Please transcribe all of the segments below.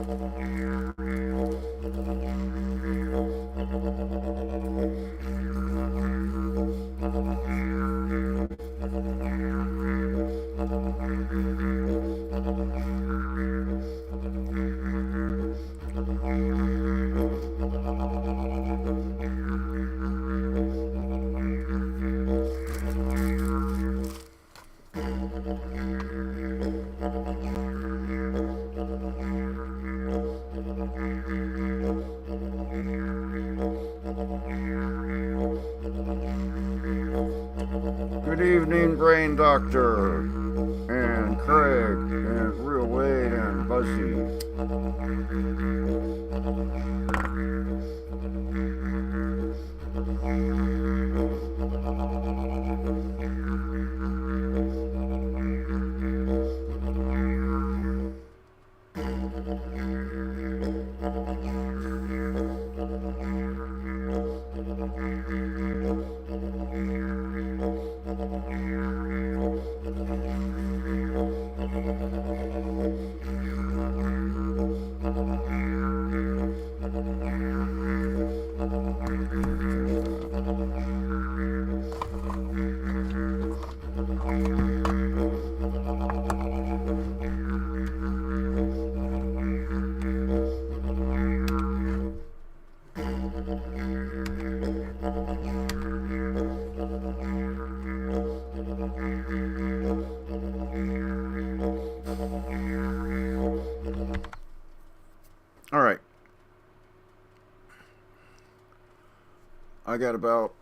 Good evening, Brain Doctor, and Craig, and Real Wade, and Buzzy. Alright. I got about...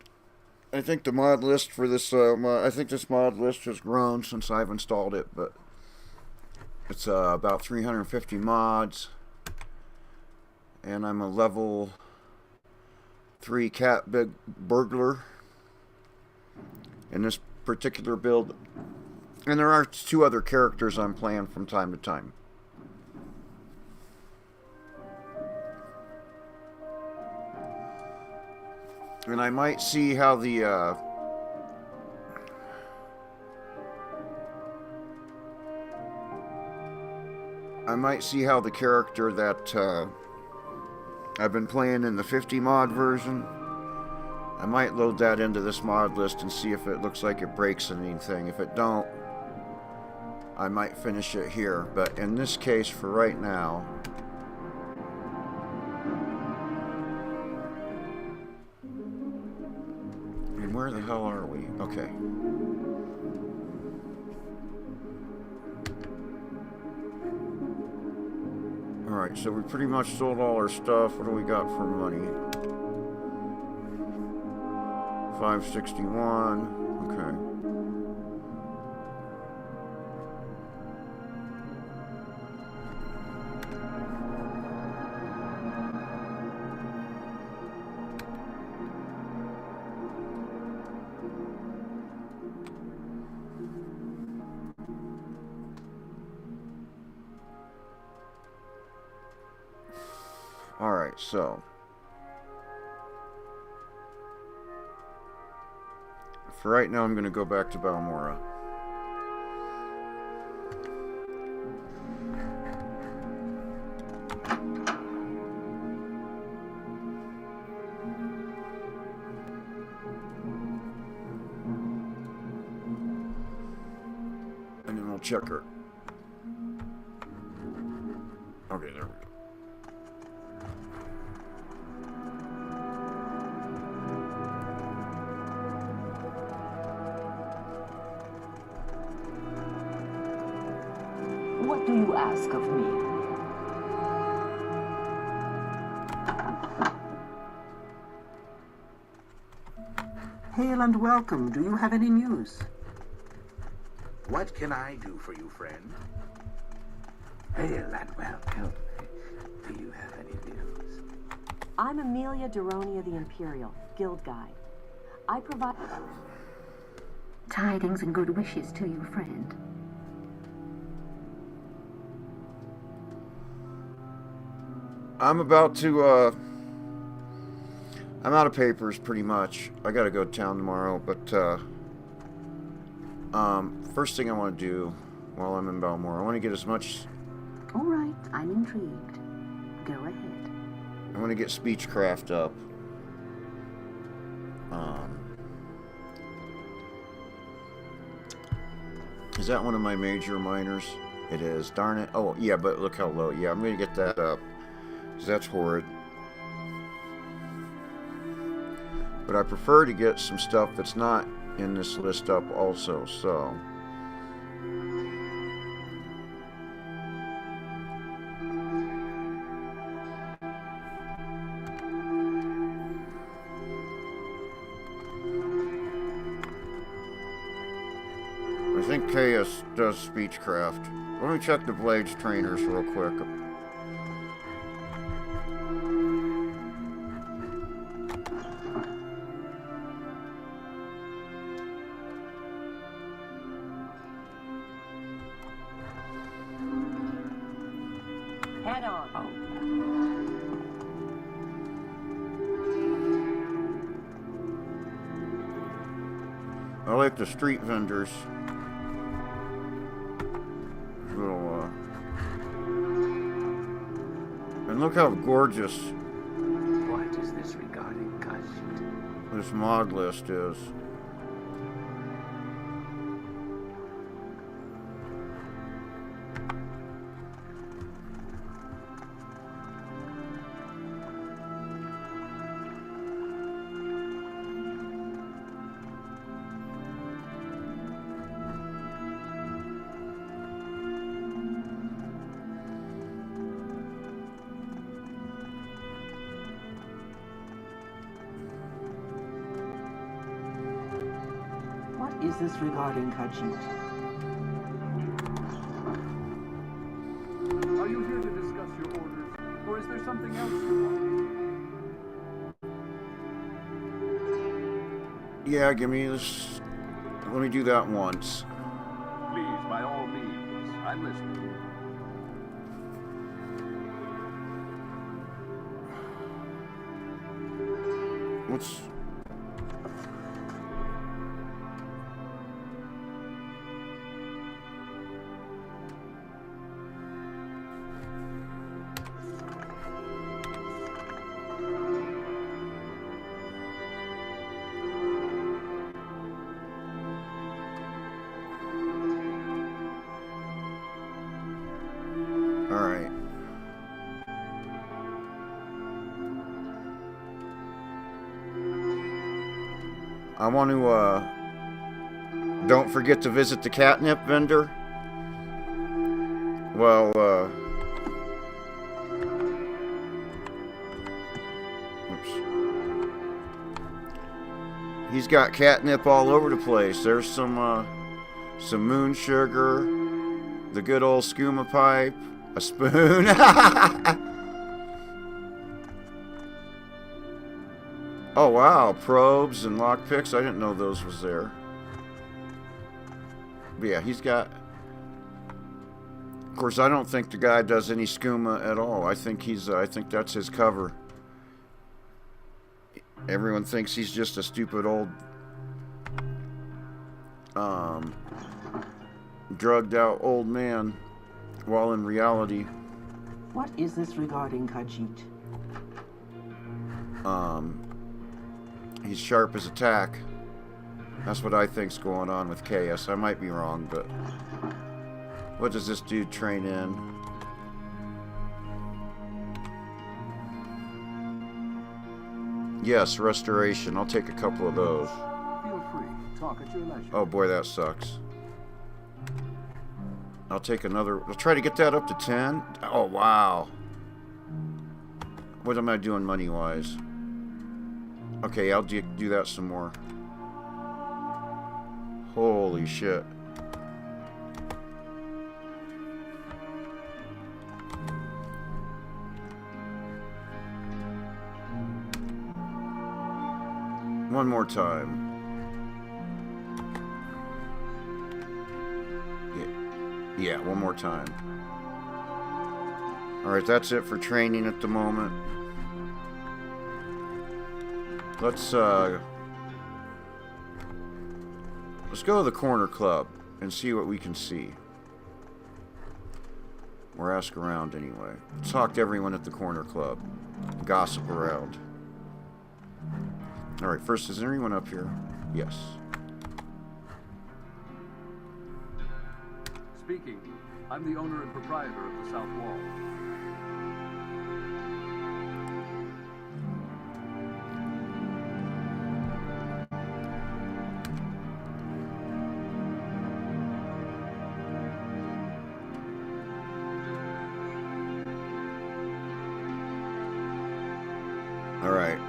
I think the mod list for this... I think this mod list has grown since I've installed it, but... It's about 350 mods. And I'm a level 3 cat big burglar in this particular build. And there are 2 other characters I'm playing from time to time. And I might see how the character that I've been playing in the 50 mod version, I might load that into this mod list and see if it looks like it breaks anything. If it don't, I might finish it here. But in this case, for right now, and where the hell are we? Okay. Alright, so we pretty much sold all our stuff. What do we got for money? 561. Okay. Alright, so for right now I'm going to go back to Balmora. And then we'll check her. Okay, there we go. What do you ask of me? Hail and welcome. Do you have any news? What can I do for you, friend? Hail and welcome. Do you have any news? I'm Amelia Duronia the Imperial, Guild Guide. I provide... Tidings and good wishes to you, friend. I'm about to, I'm out of papers, pretty much. I gotta go to town tomorrow, but, first thing I want to do while I'm in Balmora, I want to get as much... All right, I'm intrigued. Go ahead. I'm gonna get Speechcraft up. Is that one of my major minors? It is. Darn it. Oh, yeah, but look how low. Yeah, I'm gonna get that up. 'Cause that's horrid. But I prefer to get some stuff that's not in this list up also, so... I think KS does Speechcraft. Let me check the Blades trainers real quick. Head on. I like the street vendors. Little, and look how gorgeous What is this regarding cut sheet? this mod list is. What is this regarding Khajiit? Are you here to discuss your orders, or is there something else you want? Yeah, give me this. Let me do that once. Please, by all means, I'm listening. Let's... Alright. I want to, don't forget to visit the catnip vendor. Well, oops. He's got catnip all over the place. There's some moon sugar, the good old skooma pipe, a spoon. Oh wow, probes and lockpicks. I didn't know those was there. But yeah, he's got... Of course, I don't think the guy does any skooma at all. I think he's... I think that's his cover. Everyone thinks he's just a stupid old... drugged out old man. While in reality... What is this regarding Khajiit? He's sharp as a tack. That's what I think's going on with KS. I might be wrong, but... What does this dude train in? Yes, restoration. I'll take a couple of those. Feel free. Talk at your leisure. Oh boy, that sucks. I'll take another... I'll try to get that up to 10. Oh, wow. What am I doing money-wise? Okay, I'll do that some more. Holy shit. One more time. Yeah, one more time. Alright, that's it for training at the moment. Let's go to the corner club and see what we can see. Or ask around anyway. Talk to everyone at the corner club. Gossip around. Alright, first, is there anyone up here? Yes. Speaking. I'm the owner and proprietor of the South Wall. Alright.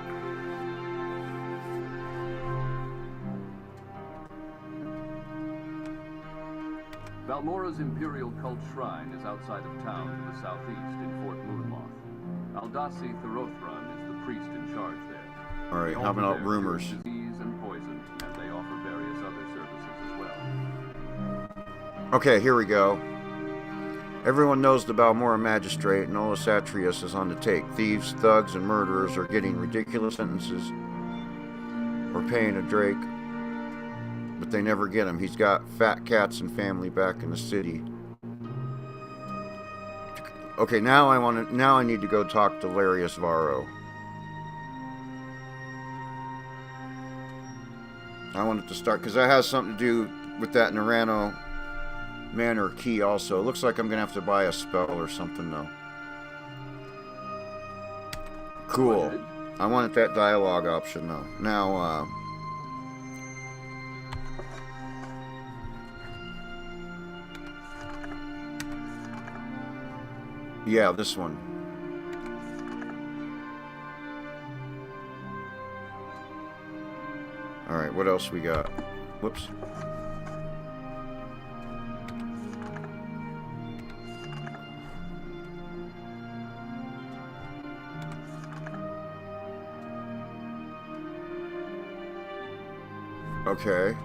Balmora's Imperial Cult Shrine is outside of town to the southeast in Fort Moonmoth. Aldasi Thorothron is the priest in charge there. Alright, The how altar about there rumors? cures disease and poison, and they offer various other services as well. Okay, here we go. Everyone knows the Balmora Magistrate and Olus Atrius is on the take. Thieves, thugs, and murderers are getting ridiculous sentences or paying a Drake, but they never get him. He's got fat cats and family back in the city. Okay, now I need to go talk to Larius Varro. I wanted to start because that has something to do with that Narano Manor key also. It looks like I'm gonna have to buy a spell or something though. Cool. I wanted that dialogue option though. Now, yeah, this one. Alright, what else we got? Whoops. Okay.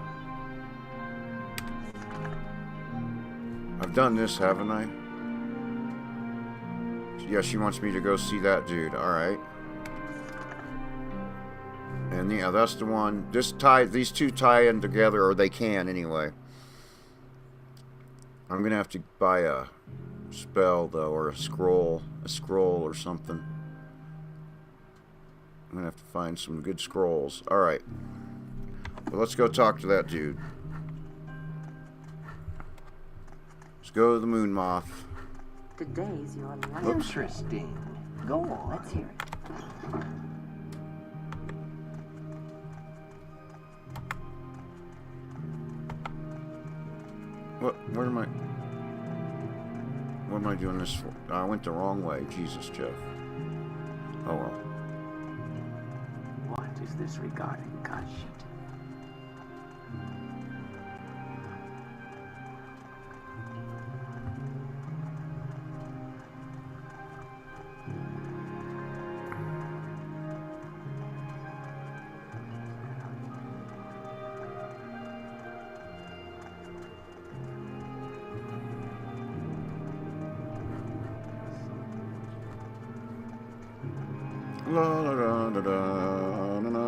I've done this, haven't I? Yeah, she wants me to go see that dude. Alright. And yeah, that's the one. These two tie in together, or they can anyway. I'm gonna have to buy a spell though, or a scroll or something. I'm gonna have to find some good scrolls. Alright. Well, let's go talk to that dude. Let's go to the Moon Moth. Today's your last. Interesting. Go on. Let's hear it. What am I doing this for? I went the wrong way. Jesus, Jeff. Oh well. What is this regarding, Kashit? La la la la la la la.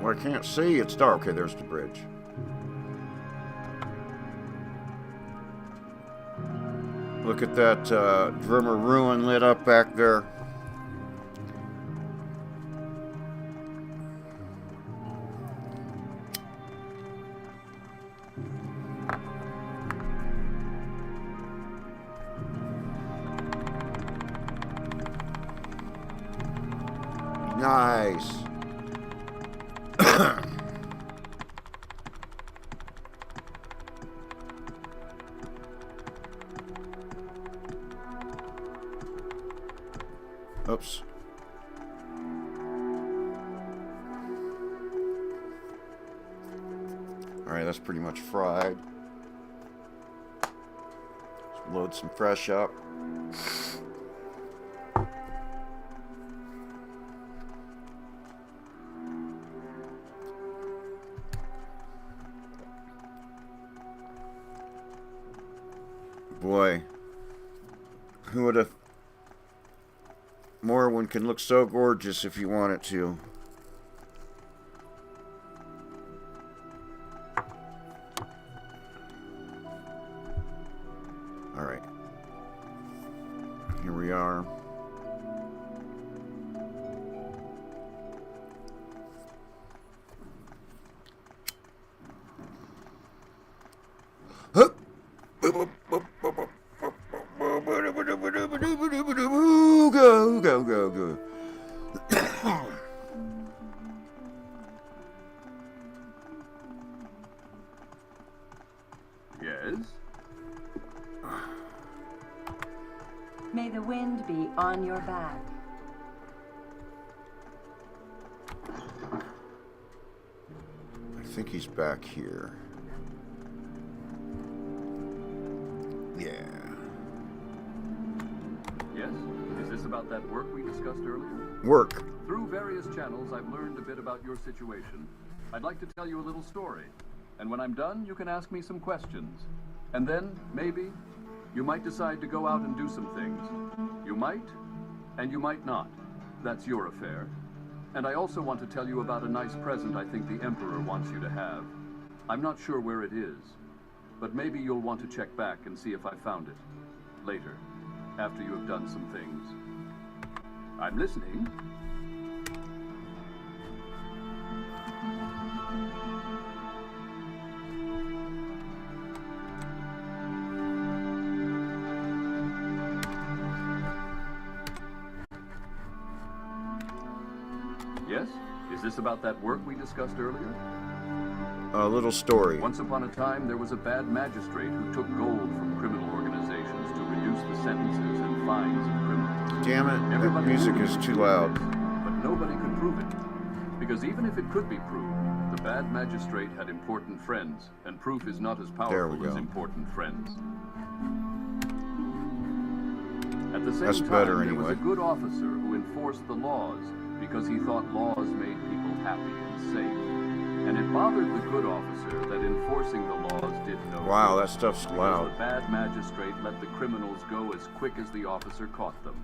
Well, I can't see. It's dark. Okay, there's the bridge. Look at that Drimmer ruin lit up back there. Nice. Oops. Alright, that's pretty much fried. Let's load some fresh up. Boy, who would have Morrowind can look so gorgeous if you want it to. Alright. Here we are. Go, go, go, go. Yes? May the wind be on your back. I think he's back here. Yeah. Yes? Is this about that work we discussed earlier? Work. Through various channels, I've learned a bit about your situation. I'd like to tell you a little story. And when I'm done, you can ask me some questions. And then, maybe, you might decide to go out and do some things. You might, and you might not. That's your affair. And I also want to tell you about a nice present I think the Emperor wants you to have. I'm not sure where it is, but maybe you'll want to check back and see if I found it. Later, after you have done some things. I'm listening. Yes? Is this about that work we discussed earlier? A little story. Once upon a time, there was a bad magistrate who took gold from criminal organizations to reduce the sentences and fines of criminals. Damn it, that Everybody music knew is it. too loud. But nobody could prove it. Because even if it could be proved, the bad magistrate had important friends, and proof is not as There we powerful as go. important friends. At the same That's time, better there was anyway. a good officer who enforced the laws because he thought laws made people happy and safe. And it bothered the good officer that enforcing the laws did no Wow, good, that stuff's because loud. the bad magistrate let the criminals go as quick as the officer caught them.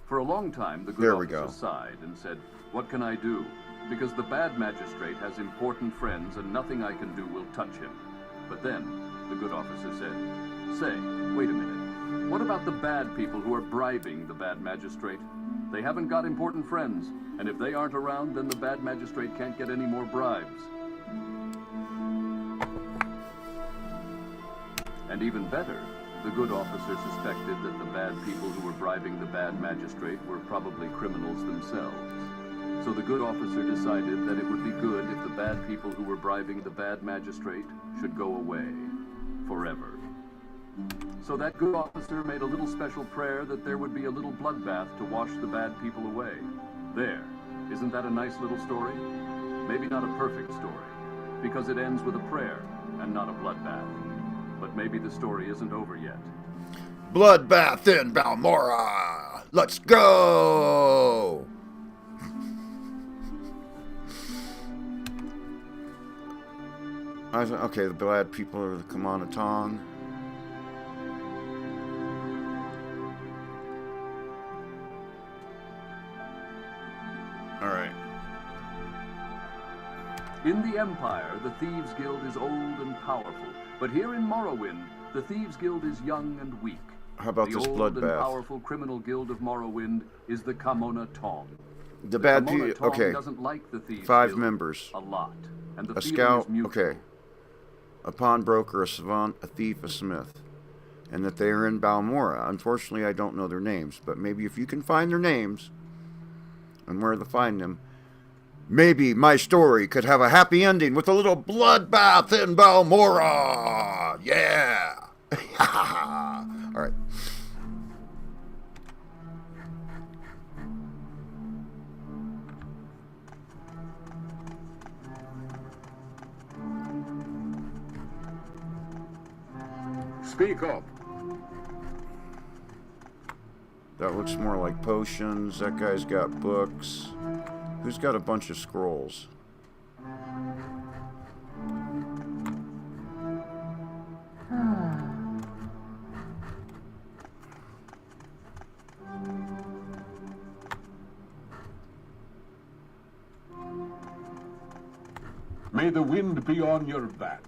For a long time, the good There we officer go. sighed and said, "What can I do? Because the bad magistrate has important friends and nothing I can do will touch him." But then, the good officer said, "Say, wait a minute. What about the bad people who are bribing the bad magistrate? They haven't got important friends, and if they aren't around, then the bad magistrate can't get any more bribes." And even better, the good officer suspected that the bad people who were bribing the bad magistrate were probably criminals themselves. So the good officer decided that it would be good if the bad people who were bribing the bad magistrate should go away forever. So that good officer made a little special prayer that there would be a little bloodbath to wash the bad people away. There. Isn't that a nice little story? Maybe not a perfect story, because it ends with a prayer and not a bloodbath. But maybe the story isn't over yet. Bloodbath in Balmora! Let's go! Okay, the bad people are the Kamana Tong. Alright. In the Empire, the Thieves' Guild is old and powerful. But here in Morrowind, the Thieves' Guild is young and weak. How about the this old and bloodbath? powerful criminal guild of Morrowind is the Kamona Tong. The bad Kamona people, Tong okay. doesn't like the Thieves' 5 Guild members. a lot. And the A feeling scout, is mutual. okay. A pawnbroker, a savant, a thief, a smith. And that they are in Balmora. Unfortunately, I don't know their names, but maybe if you can find their names and where to find them, maybe my story could have a happy ending with a little bloodbath in Balmora. Yeah. All right. Speak up. That looks more like potions. That guy's got books. Who's got a bunch of scrolls? May the wind be on your back.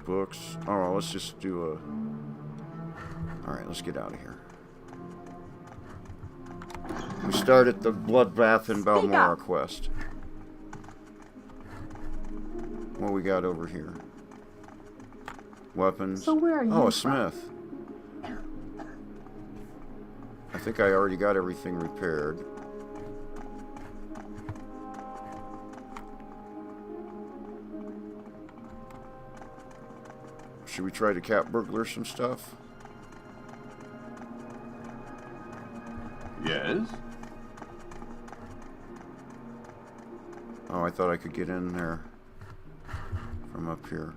Books. Oh, let's just do a... Alright, let's get out of here. We started the Bloodbath in Balmora quest. What we got over here? Weapons. So where are you Oh, a from? smith. I think I already got everything repaired. Should we try to cat burglar some stuff? Yes? Oh, I thought I could get in there from up here.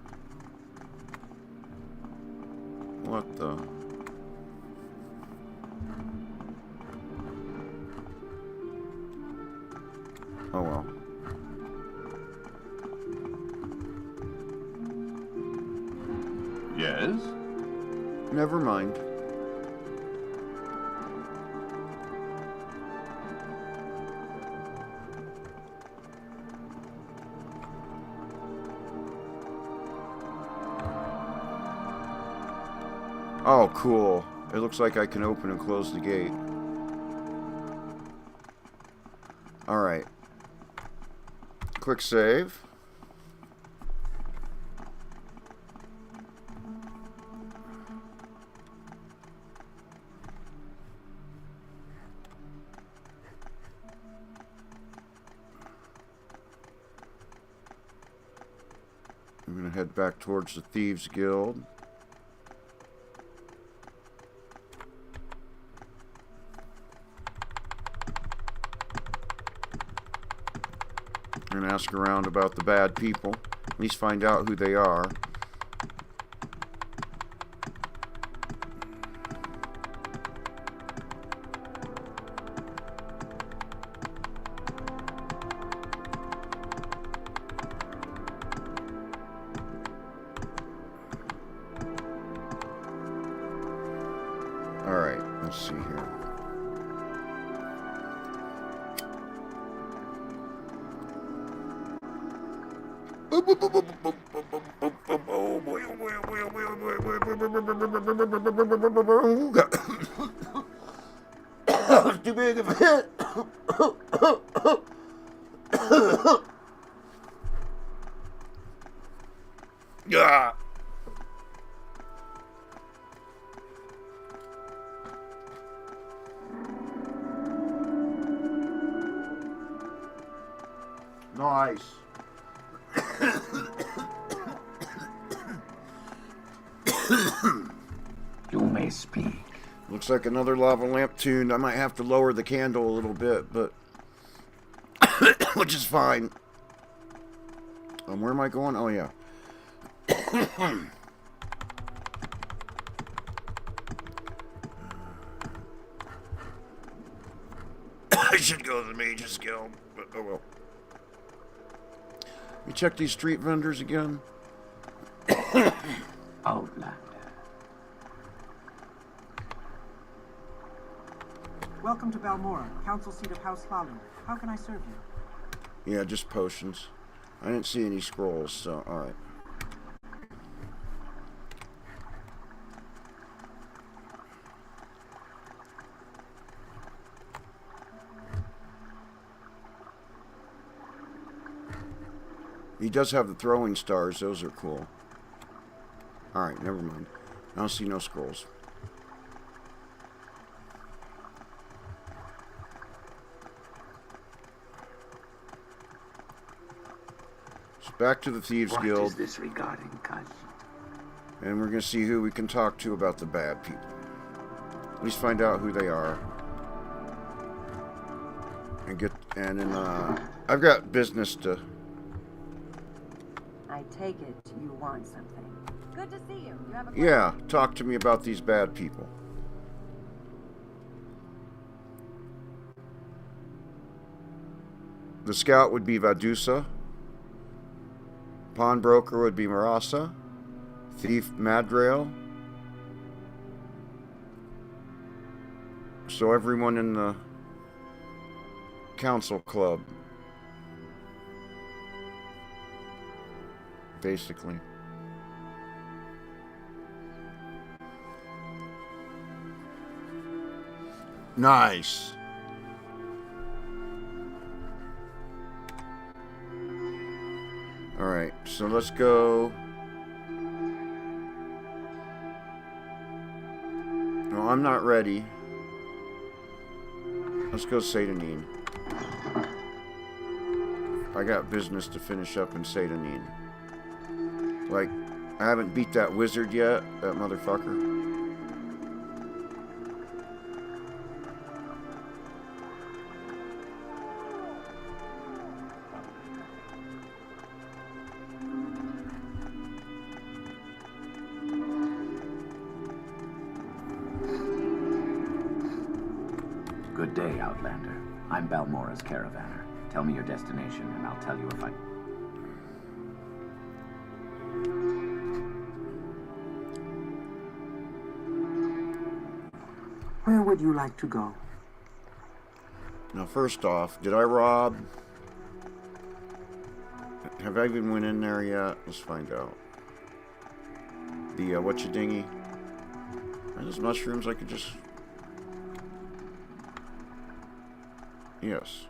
What the? Oh well. Yes? Never mind. Oh, cool. It looks like I can open and close the gate. Alright. Quick save. I'm going to head back towards the Thieves Guild. And ask around about the bad people. At least find out who they are. Alright, let's see here. Too big of a hit. Yeah. Nice. You may speak. Looks like another lava lamp tuned. I might have to lower the candle a little bit, but which is fine. Where am I going? Oh yeah. I should go to the Mage's Guild, but oh well. You check these street vendors again? Outlander. Welcome to Balmora, council seat of House Lalu. How can I serve you? Yeah, just potions. I didn't see any scrolls, so alright. He does have the throwing stars, those are cool. Alright, never mind. I don't see no scrolls. Back to the Thieves Guild. What is this regarding, Kaji? And we're going to see who we can talk to about the bad people. At least find out who they are. And then, I've got business to... I take it you want something. Good to see you. You have a Yeah, talk to me about these bad people. The scout would be Vadusa. Pawnbroker would be Marasa. Thief Madrail. So everyone in the council club. Basically. Nice. Alright, so let's go. No, I'm not ready. Let's go Satanine. I got business to finish up in Satanine. Like, I haven't beat that wizard yet, that motherfucker. Good day, Outlander. I'm Balmora's caravaner. Tell me your destination, and I'll tell you if I... Where would you like to go? Now, first off, did I rob? Have I even went in there yet? Let's find out. The, whatcha-dingy? Are those mushrooms I could just... Yes.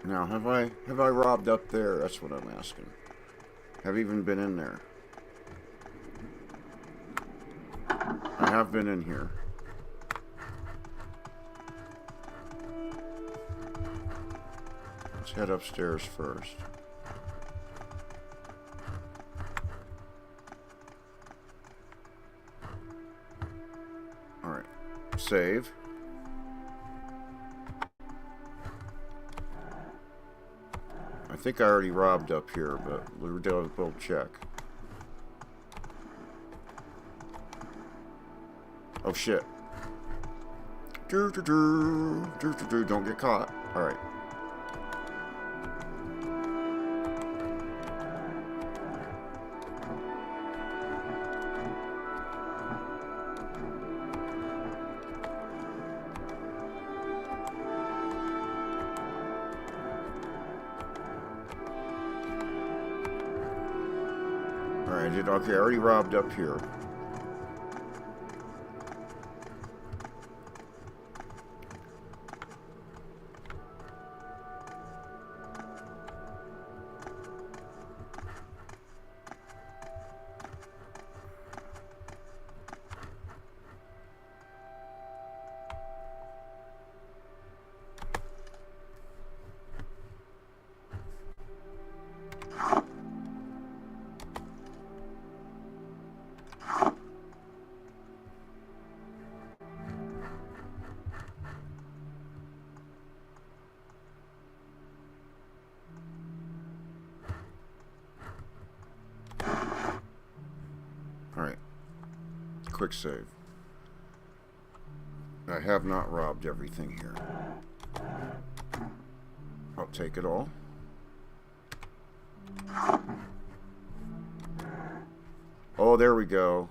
Now, have I robbed up there? That's what I'm asking. Have I even been in there? I have been in here. Let's head upstairs first. Alright. Save. I think I already robbed up here, but we'll check. Oh shit. Don't get caught. Alright. Okay, I already robbed up here. Quick save. I have not robbed everything here. I'll take it all. Oh, there we go.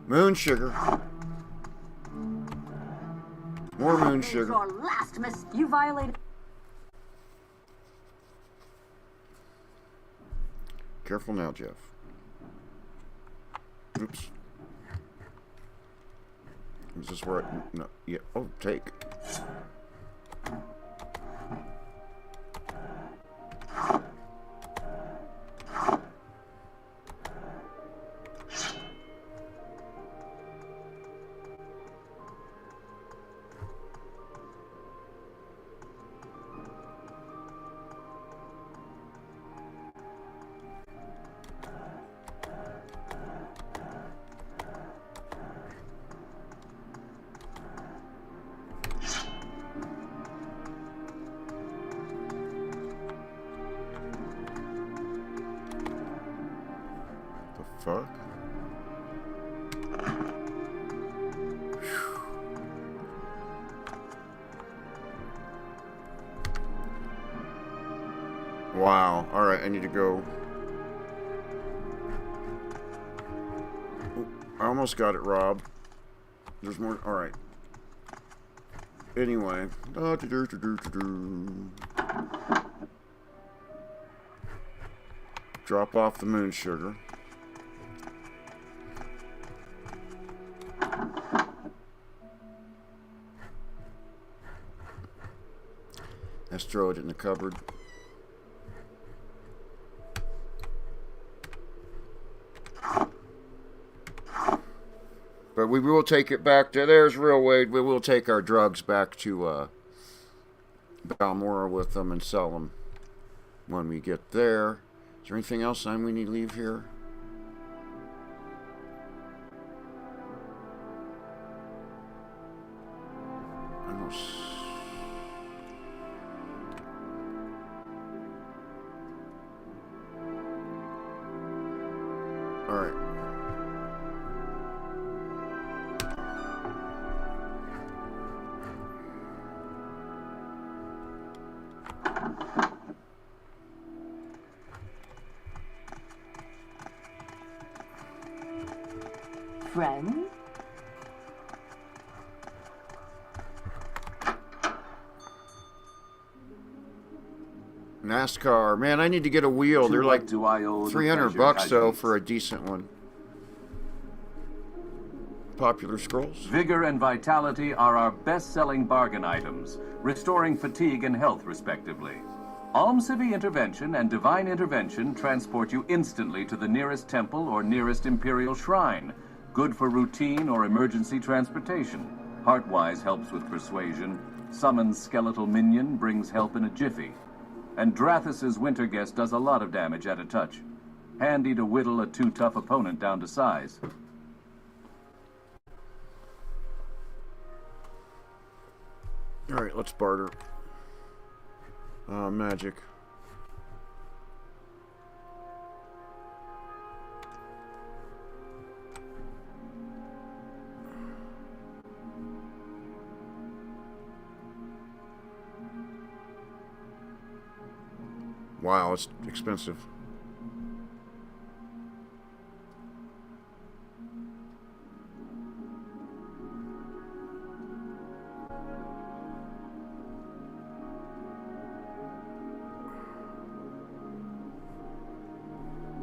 Moon sugar. More moon sugar. Your last miss. You violated. Careful now, Jeff. Oops. Is this where I... No. Yeah. Oh, take. fuck? Wow. Alright, I need to go. Ooh, I almost got it, Rob. There's more. Alright. Anyway. Drop off the moon sugar. Let's throw it in the cupboard. But we will take it back to, there's real Wade, we will take our drugs back to Balmora with them and sell them when we get there. Is there anything else we need to leave here? I don't Alright. Friend? NASCAR. Man, I need to get a wheel. They're like $300 though for a decent one. Popular scrolls. Vigor and vitality are our best-selling bargain items, restoring fatigue and health respectively. Almcivy Intervention and Divine Intervention transport you instantly to the nearest temple or nearest imperial shrine. Good for routine or emergency transportation. Heartwise helps with persuasion. Summons skeletal minion brings help in a jiffy. And Drathus's winter guest does a lot of damage at a touch. Handy to whittle a too tough opponent down to size. Alright, let's barter. Magic. Wow, it's expensive.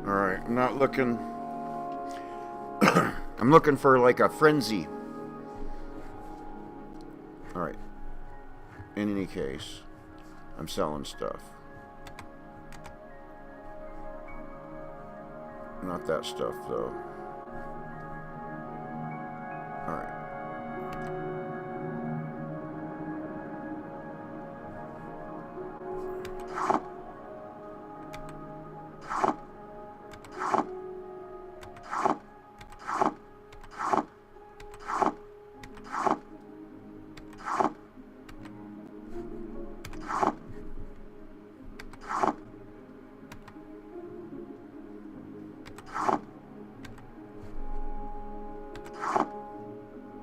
Alright, I'm not looking... I'm looking for like a frenzy. Alright. In any case, I'm selling stuff. Not that stuff, though. Alright.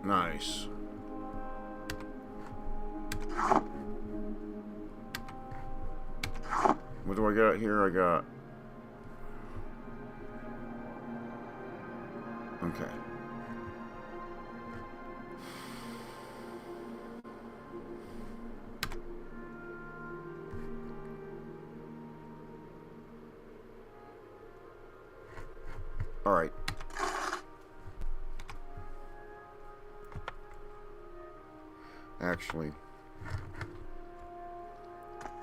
Nice. What do I got here? I got... Okay. All right. Actually.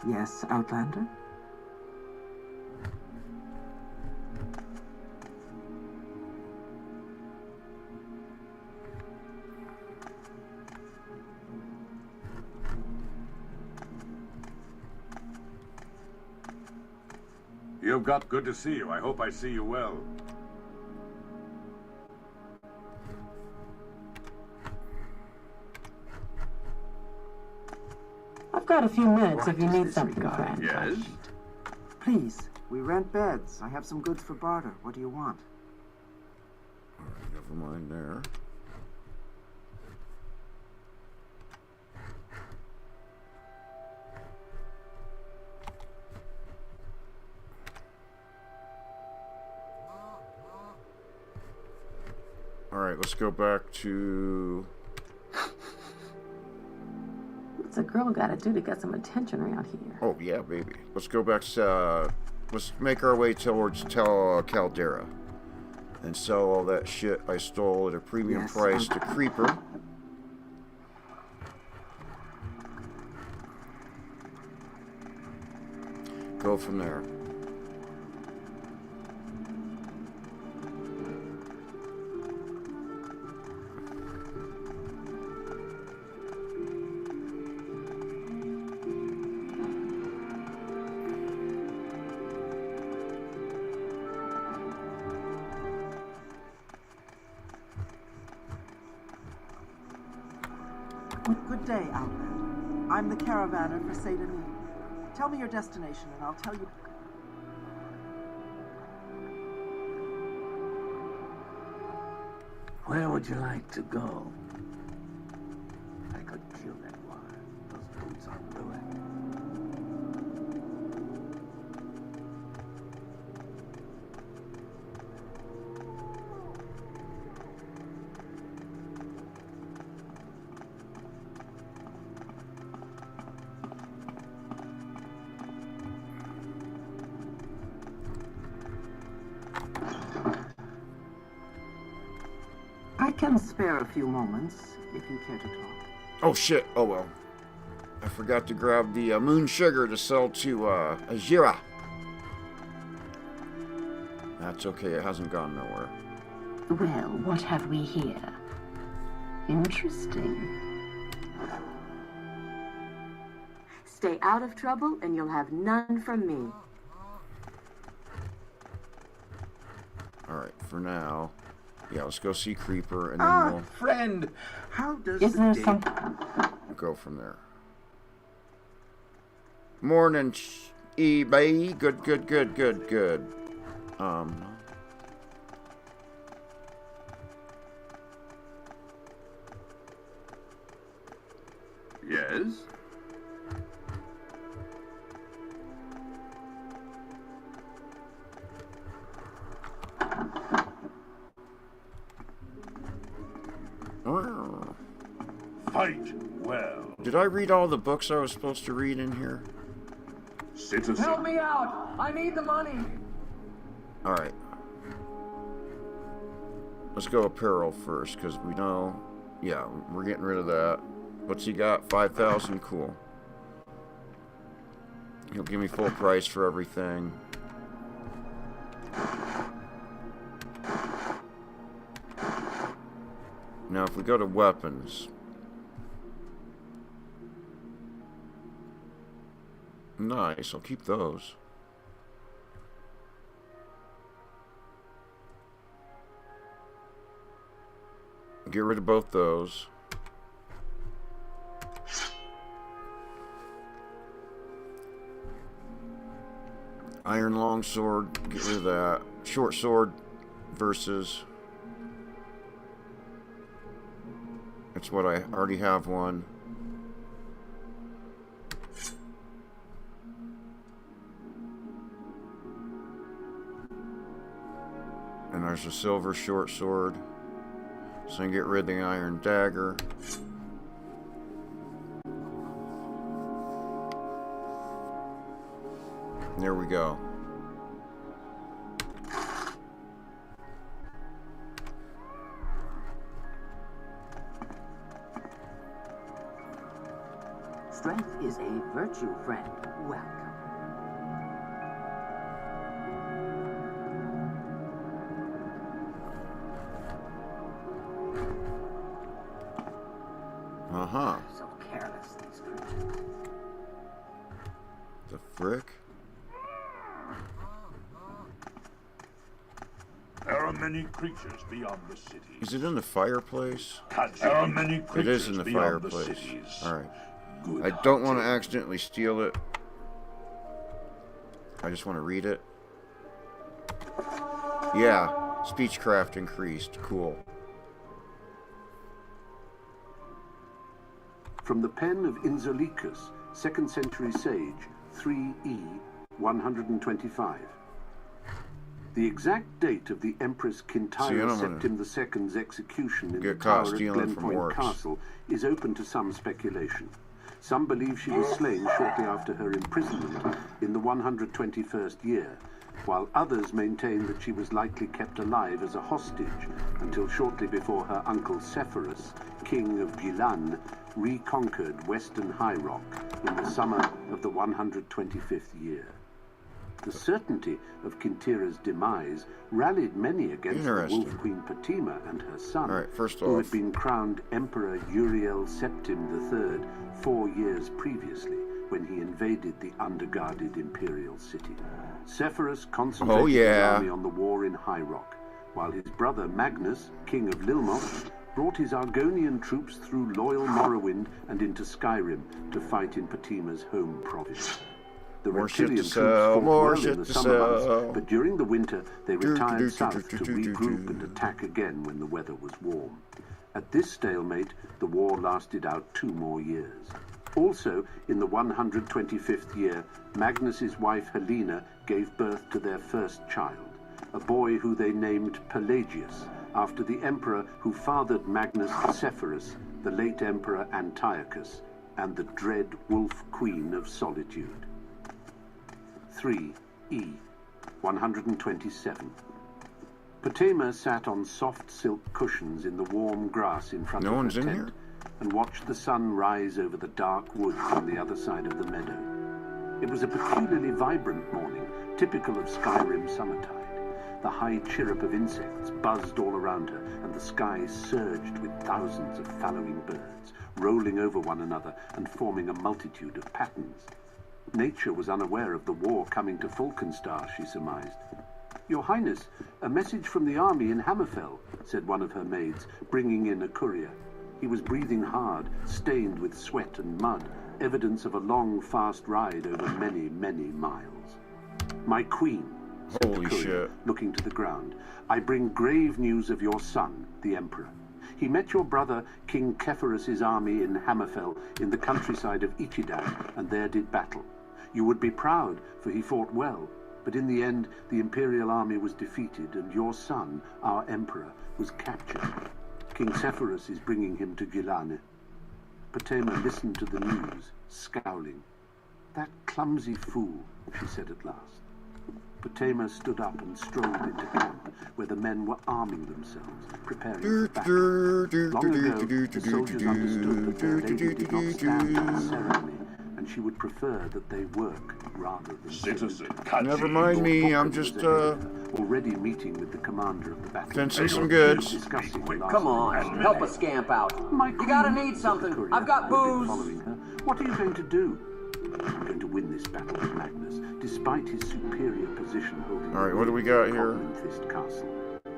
Yes, Outlander? You've got good to see you. I hope I see you well. I've got a few minutes if you need something, friend. Yes? Please, we rent beds. I have some goods for barter. What do you want? Alright, never mind there. Alright, let's go back to... What's a girl gotta do to get some attention around here? Oh, yeah, baby. Let's go back to... let's make our way towards Caldera. And sell all that shit I stole at a premium price to Creeper. Go from there. Good day, Outlander. I'm the caravaner for Satan. Tell me your destination and I'll tell you... Where would you like to go? I could kill that one. Those boots are ruined. I can spare a few moments, if you care to talk. Oh shit, oh well. I forgot to grab the moon sugar to sell to Ajira. That's okay, it hasn't gone nowhere. Well, what have we here? Interesting. Stay out of trouble and you'll have none from me. Alright, for now. Yeah, let's go see Creeper and then we'll Friend, how does Is there the day... something? go from there. Morning, eBay. Good, good, good, good, good. Yes? Fight well. Did I read all the books I was supposed to read in here? Citizen. Help me out! I need the money! Alright. Let's go apparel first, because we know... Yeah, we're getting rid of that. What's he got? 5,000? Cool. He'll give me full price for everything. Now, if we go to weapons... Nice, I'll keep those. Get rid of both those. Iron longsword, get rid of that. Short sword versus... That's what I already have one. And there's a silver short sword. So I can get rid of the iron dagger. There we go. Strength is a virtue, friend. Welcome. Uh-huh. So careless, these creatures. The frick? There are many creatures beyond the cities. Is it in the fireplace? There are many It creatures is in the beyond fireplace. the cities. Alright. Good I don't want to hunting. accidentally steal it. I just want to read it. Yeah. Speechcraft increased. Cool. From the pen of Inzolicus, 2nd century sage, 3E 125. The exact date of the Empress Kintyre Septim II's execution in the tower at Glenpoint Castle is open to some speculation. Some believe she was slain shortly after her imprisonment in the 121st year, while others maintain that she was likely kept alive as a hostage until shortly before her uncle Sepphoris, king of Gilan, reconquered western High Rock in the summer of the 125th year. The certainty of Kintyre's demise rallied many against the Wolf Queen Patima and her son, who had been crowned Emperor Uriel Septim III 4 years previously when he invaded the underguarded imperial city. Sepphoris concentrated his army on the war in High Rock, while his brother Magnus, king of Lilmoth, brought his Argonian troops through loyal Morrowind and into Skyrim to fight in Patima's home province. The reptilian troops fought well in the summer months, but during the winter they retired south to regroup and attack again when the weather was warm. At this stalemate, the war lasted out 2 more years. Also, in the 125th year, Magnus's wife Helena gave birth to their first child, a boy who they named Pelagius, after the emperor who fathered Magnus Sepphoris, the late emperor Antiochus, and the dread Wolf Queen of Solitude. 3E 127. Patima sat on soft silk cushions in the warm grass in front of her tent and watched the sun rise over the dark woods on the other side of the meadow. It was a peculiarly vibrant morning, typical of Skyrim summertide. The high chirrup of insects buzzed all around her, and the sky surged with thousands of fallowing birds, rolling over one another and forming a multitude of patterns. Nature was unaware of the war coming to Falkenstar, she surmised. "Your Highness, a message from the army in Hammerfell," said one of her maids, bringing in a courier. He was breathing hard, stained with sweat and mud, evidence of a long, fast ride over many, many miles. "My queen," said the courier, looking to the ground, "I bring grave news of your son, the Emperor. He met your brother, King Kephoris's army in Hammerfell, in the countryside of Ichidan, and there did battle. You would be proud, for he fought well, but in the end the Imperial army was defeated, and your son, our Emperor, was captured. King Sepphoris is bringing him to Gilane." Patima listened to the news, scowling. "That clumsy fool," she said at last. Patima stood up and strolled into camp, where the men were arming themselves, preparing for battle. Long ago, the soldiers understood that their lady did not stand for the ceremony, and she would prefer that they work rather than citizen. Never mind me, I'm just already meeting with the commander of the battle. fencing some goods. Come on, help us scamp out. You gotta need something. I've got booze. Following her. What are you going to do? "I'm going to win this battle with Magnus, despite his superior position holding All right, what do we got here? Castle,"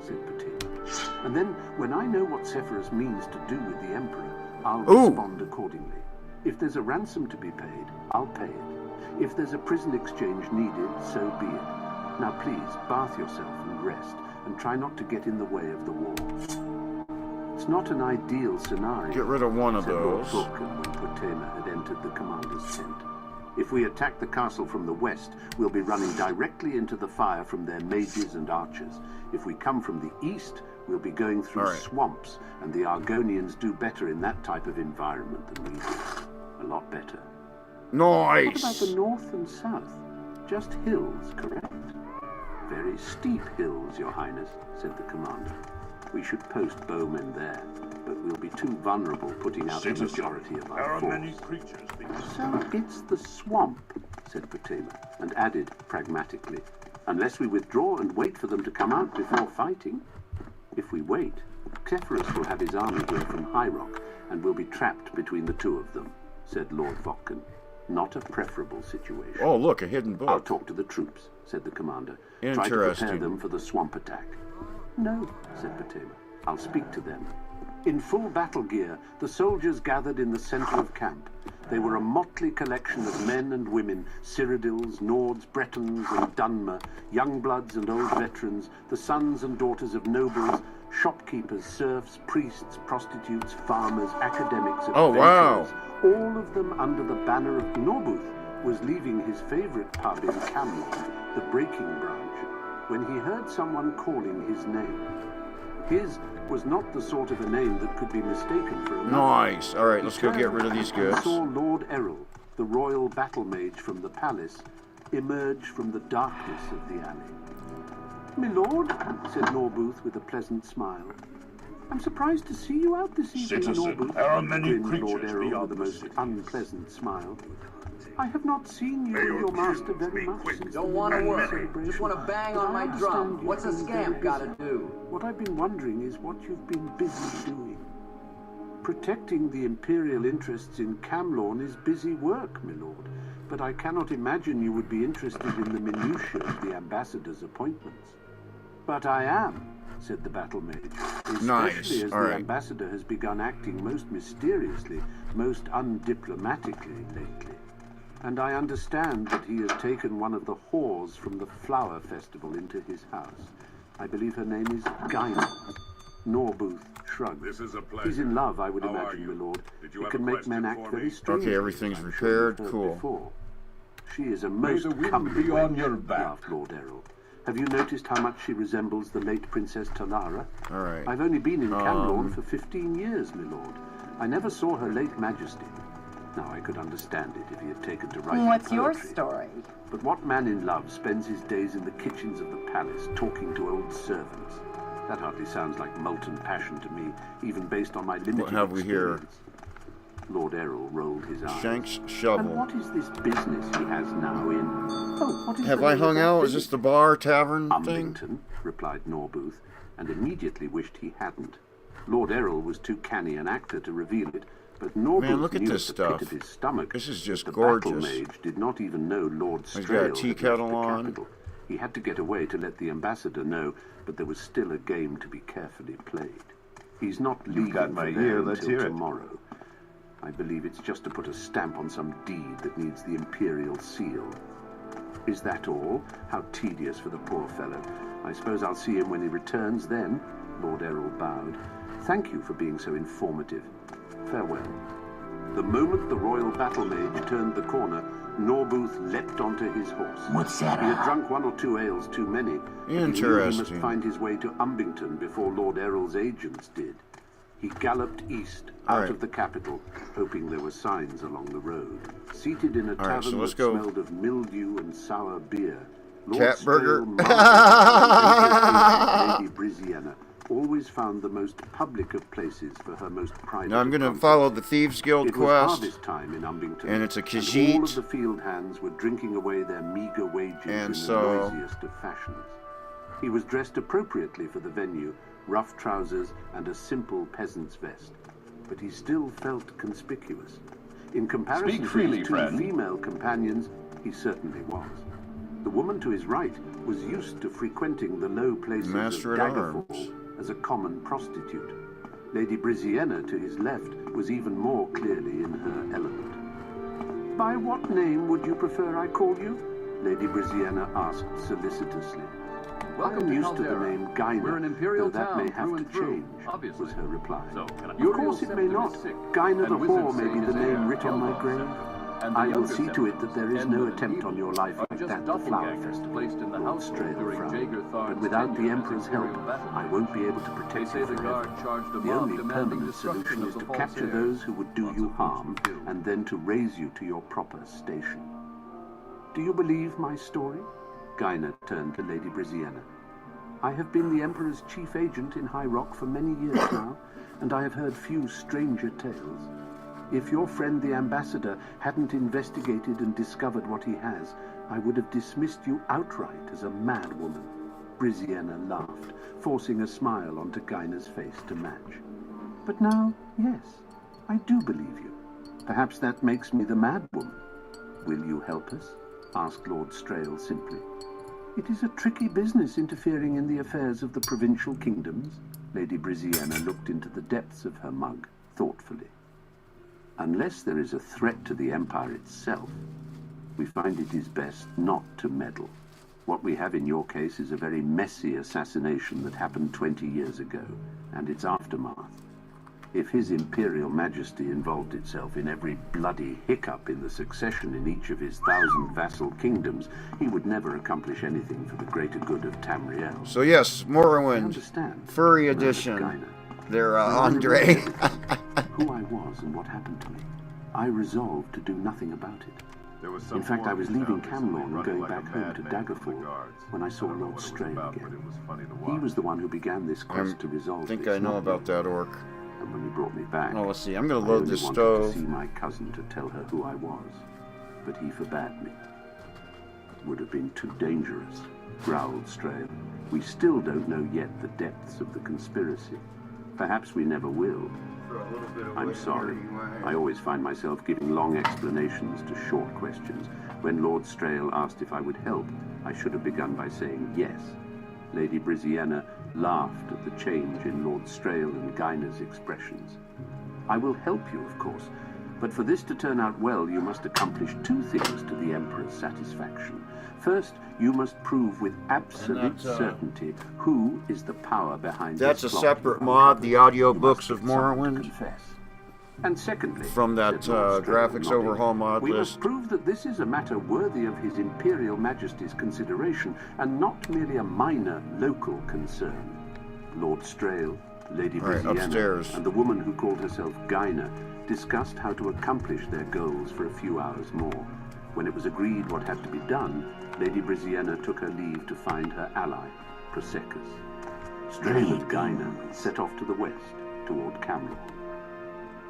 said Patima. "And then, when I know what Sepphoris means to do with the Emperor, I'll respond accordingly. If there's a ransom to be paid, I'll pay it. If there's a prison exchange needed, so be it. Now please, bath yourself and rest, and try not to get in the way of the war." It's not an ideal scenario. Get rid of one of those. Said Lord Vulcan when Patima had entered the commander's tent. "If we attack the castle from the west, we'll be running directly into the fire from their mages and archers. If we come from the east, we'll be going through swamps, and the Argonians do better in that type of environment than we do. A lot better." Nice! "What about the north and south? Just hills, correct?" "Very steep hills, Your Highness," said the commander. "We should post bowmen there, but we'll be too vulnerable putting out the majority of our force." "So it's the swamp," said Patima, and added pragmatically, "unless we withdraw and wait for them to come out before fighting. If we wait, Sepphoris will have his army here from High Rock, and we'll be trapped between the two of them," said Lord Vulcan. "Not a preferable situation." Oh, look, a hidden book. "I'll talk to the troops," said the commander. "Try to prepare them for the swamp attack." "No," said Patima. "I'll speak to them." In full battle gear, the soldiers gathered in the center of camp. They were a motley collection of men and women, Cyrodiils, Nords, Bretons, and Dunmer, young bloods and old veterans, the sons and daughters of nobles, shopkeepers, serfs, priests, prostitutes, farmers, academics, oh, wow. all of them under the banner of Norbuth was leaving his favorite pub in Camelot, the Breaking Branch, when he heard someone calling his name. His was not the sort of a name that could be mistaken for another. Nice. All right, let's go get rid of these goods. He saw Lord Errol, the royal battle mage from the palace, emerge from the darkness of the alley. "My lord," said Norbuth with a pleasant smile. "I'm surprised to see you out this evening, Citizen, Norbuth," there are many grinned Lord creatures Errol beyond with a the most cities. unpleasant smile. "I have not seen you and your master very much since Don't want to work. Just want to bang on my drum. What's a scamp got to do? What I've been wondering is what you've been busy doing. Protecting the imperial interests in Camlorn is busy work, my lord, but I cannot imagine you would be interested in the minutiae of the ambassador's appointments." "But I am," said the battle mage, "especially as the ambassador has begun acting most mysteriously, most undiplomatically lately. And I understand that he has taken one of the whores from the flower festival into his house. I believe her name is Gyna." Norbuth shrugged. This is a pleasure. "He's in love, I would How imagine, are my you? lord. Did you It have can a make men question act for very me? strangely. Okay, everything's I'm repaired. sure you've heard Cool. before. "She is a May most the wind comely be on wench," your back. laughed Lord Errol. "Have you noticed how much she resembles the late Princess Talara? All right. I've only been in Camlorn for 15 years, my lord. I never saw her late majesty. Now, I could understand it if he had taken to writing What's your poetry. story? But what man in love spends his days in the kitchens of the palace talking to old servants? That hardly sounds like molten passion to me, even based on my limited What have we here? experience." Lord Errol rolled his eyes. Shank's "And shovel. what is this business he has now in?" "Oh, what is Have the I name of hung that out? Is village?" this the bar tavern thing? "Umbington," replied Norbuth, and immediately wished he hadn't. Lord Errol was too canny an actor to reveal it, but Norbuth Man, look at knew this at the pit stuff. of his stomach. This is just the gorgeous. battle mage did not even know Lord He's got a Strail had tea left kettle the on. capital. He had to get away to let the ambassador know, but there was still a game to be carefully played. He's not leaving got my for there ear, let's until hear it. tomorrow. I believe it's just to put a stamp on some deed that needs the imperial seal. Is that all? How tedious for the poor fellow. I suppose I'll see him when he returns then. Lord Errol bowed. "Thank you for being so informative. Farewell." The moment the royal battle mage turned the corner, Norbuth leapt onto his horse. What's that? He had drunk one or two ales too many, but he knew he must Interesting. find his way to Umbington before Lord Errol's agents did. He galloped east, out of the capital, hoping there were signs along the road. Seated in a tavern so let's that go. smelled of mildew and sour beer, Lord Cat burger. Strail marveled Lady Briziana always found the most public of places for her most private. Now I'm going to comfort. follow the Thieves Guild It was quest. harvest time in Umbington, And it's a and Khajiit. all of the field hands were drinking away their meager wages And in so- the noisiest of fashions. He was dressed appropriately for the venue, rough trousers and a simple peasant's vest, but he still felt conspicuous. In comparison Speak to freely, his two friend. female companions, he certainly was. The woman to his right was used to frequenting the low places Master of at Daggerfall Arms. as a common prostitute. Lady Briziana to his left was even more clearly in her element. "By what name would you prefer I call you?" Lady Briziana asked solicitously. Welcome "I'm to used to the Caldera. name Gyna, We're an imperial though that town may through have to and through, change," obviously. was her reply. So, "Of course it may not. Gyna the whore may be the name writ on my grave. I will see to it that there is no attempt on your life like that at the flower festival." Placed in the Lord household Strail during frowned. Jaeger Tharn's "But without the tenure as Emperor's help, Imperial battle. I won't be able to They protect say you the forever. guard charged a The mob only demanding permanent destruction solution of is the to false capture heirs. those who would do Lots you of harm ancient guilds. and then to raise you to your proper station. Do you believe my story?" Gyna turned to Lady Briziana. "I have been the Emperor's chief agent in High Rock for many years now, and I have heard few stranger tales. If your friend the ambassador hadn't investigated and discovered what he has, I would have dismissed you outright as a mad woman." Briziana laughed, forcing a smile onto Gyna's face to match. "But now, yes, I do believe you. Perhaps that makes me the mad woman. Will you help us?" asked Lord Strail simply. "It is a tricky business interfering in the affairs of the provincial kingdoms." Lady Briziana looked into the depths of her mug thoughtfully. Unless there is a threat to the Empire itself, we find it is best not to meddle. What we have in your case is a very messy assassination that happened 20 years ago, and its aftermath. If His Imperial Majesty involved itself in every bloody hiccup in the succession in each of his 1,000 vassal kingdoms, he would never accomplish anything for the greater good of Tamriel. So yes, Morrowind, furry edition. They're Andre. Who I was and what happened to me. I resolved to do nothing about it. In fact, I was leaving Camlorn and going back home to Daggerfall when I saw Lord Strain again. He was the one who began this quest to resolve I think I know about that orc. And when he brought me back, oh, let's see. I'm going to load this I stove. wanted to see my cousin to tell her who I was, but he forbade me. It would have been too dangerous, growled Strain. We still don't know yet the depths of the conspiracy. Perhaps we never will. I'm sorry. I always find myself giving long explanations to short questions. When Lord Strail asked if I would help, I should have begun by saying yes. Lady Briziana laughed at the change in Lord Strail and Guyna's expressions. I will help you, of course, but for this to turn out well, you must accomplish two things to the Emperor's satisfaction. First, you must prove with absolute certainty who is the power behind that's this a plot. separate mod, the audio books of Morrowind. Confess. And secondly, from that graphics overhaul mod we list. must prove that this is a matter worthy of His Imperial Majesty's consideration and not merely a minor local concern. Lord Strail, Lady Briziana, and the woman who called herself Guyna discussed how to accomplish their goals for a few hours more. When it was agreed what had to be done, Lady Briziana took her leave to find her ally, Prosecus. Strail and Guyna set off to the west, toward Camlorn.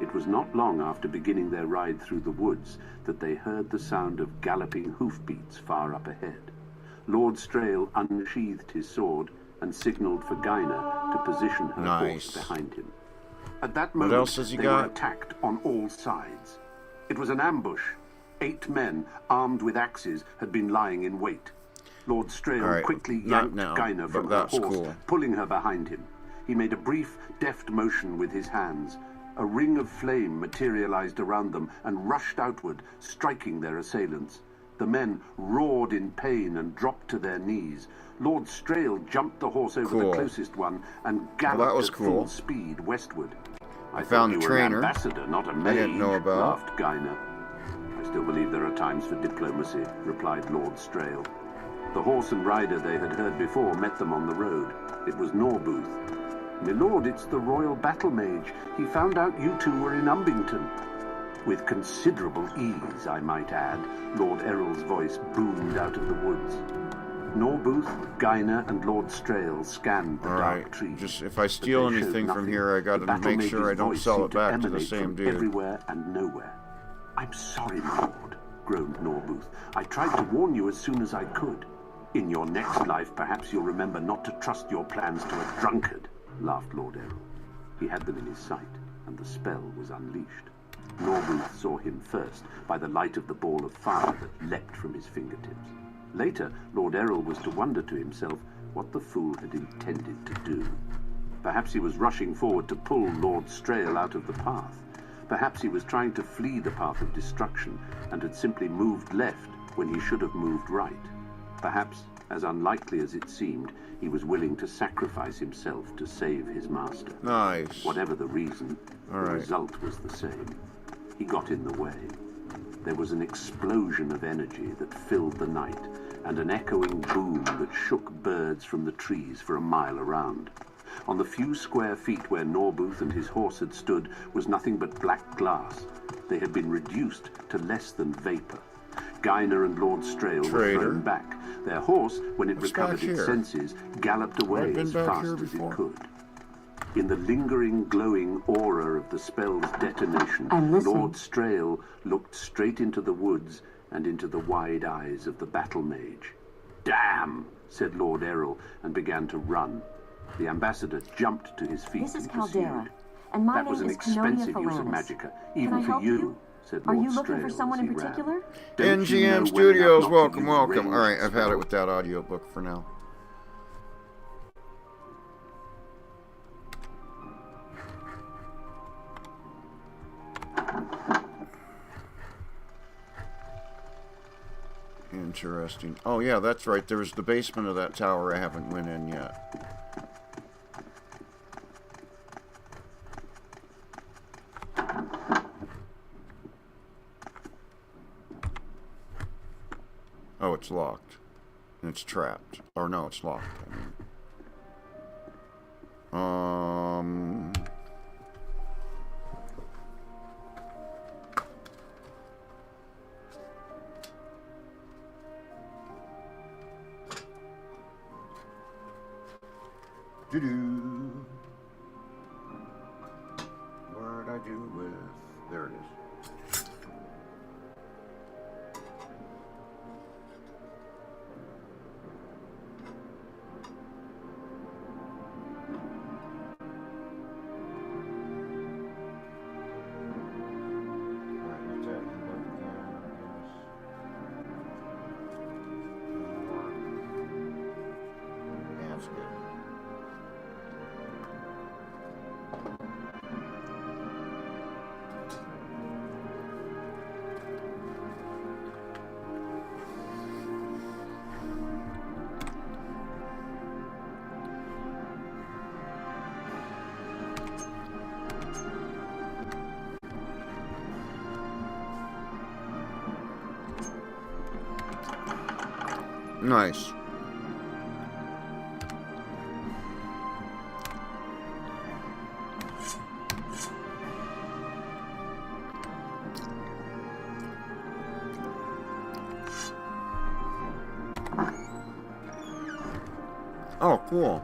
It was not long after beginning their ride through the woods that they heard the sound of galloping hoofbeats far up ahead. Lord Strail unsheathed his sword and signaled for Guyna to position her horse behind him. At that moment, they were attacked on all sides. It was an ambush. 8 men, armed with axes, had been lying in wait. Lord Strail quickly yanked Guyna from her horse, pulling her behind him. He made a brief, deft motion with his hands. A ring of flame materialized around them and rushed outward, striking their assailants. The men roared in pain and dropped to their knees. Lord Strail jumped the horse over the closest one and galloped at full speed westward. I found the trainer. An ambassador, not a mage, I didn't know about. Laughed Guyna. I still believe there are times for diplomacy, replied Lord Strail. The horse and rider they had heard before met them on the road. It was Norbuth. "Milord, it's the royal battle mage. He found out you two were in Umbington." With considerable ease, I might add, Lord Errol's voice boomed out of the woods. Norbuth, Guyna, and Lord Strail scanned the dark trees. Just if I steal anything from here, I gotta make sure I don't sell it back to the same dude. Everywhere and nowhere. "I'm sorry, my lord," groaned Norbuth. "I tried to warn you as soon as I could. In your next life, perhaps you'll remember not to trust your plans to a drunkard," laughed Lord Errol. He had them in his sight, and the spell was unleashed. Norbuth saw him first by the light of the ball of fire that leapt from his fingertips. Later, Lord Errol was to wonder to himself what the fool had intended to do. Perhaps he was rushing forward to pull Lord Strail out of the path. Perhaps he was trying to flee the path of destruction and had simply moved left when he should have moved right. Perhaps, as unlikely as it seemed, he was willing to sacrifice himself to save his master. Nice. Whatever the reason, the result was the same. He got in the way. There was an explosion of energy that filled the night, and an echoing boom that shook birds from the trees for a mile around. On the few square feet where Norbuth and his horse had stood was nothing but black glass. They had been reduced to less than vapor. Guyna and Lord Strail were thrown back. Their horse, when it recovered its senses, galloped away as fast as it could. In the lingering, glowing aura of the spell's detonation, Lord Strail looked straight into the woods and into the wide eyes of the battle mage. "Damn!" said Lord Errol, and began to run. The ambassador jumped to his feet. This is and Caldera, and my That was name an is Canonia expensive use of Falanis. magicka, Can even I for help you, said Are Lord you looking Strail for someone as in he ran. particular? Don't you know NGM when Studios, enough not welcome, to welcome. use Alright, I've had spell? it with that audiobook for now. interesting. Oh yeah, that's right. There's the basement of that tower I haven't went in yet. Oh, it's locked. And it's trapped. Or no, it's locked. Doo-doo. What'd I do with... There it is. Nice. Oh, cool.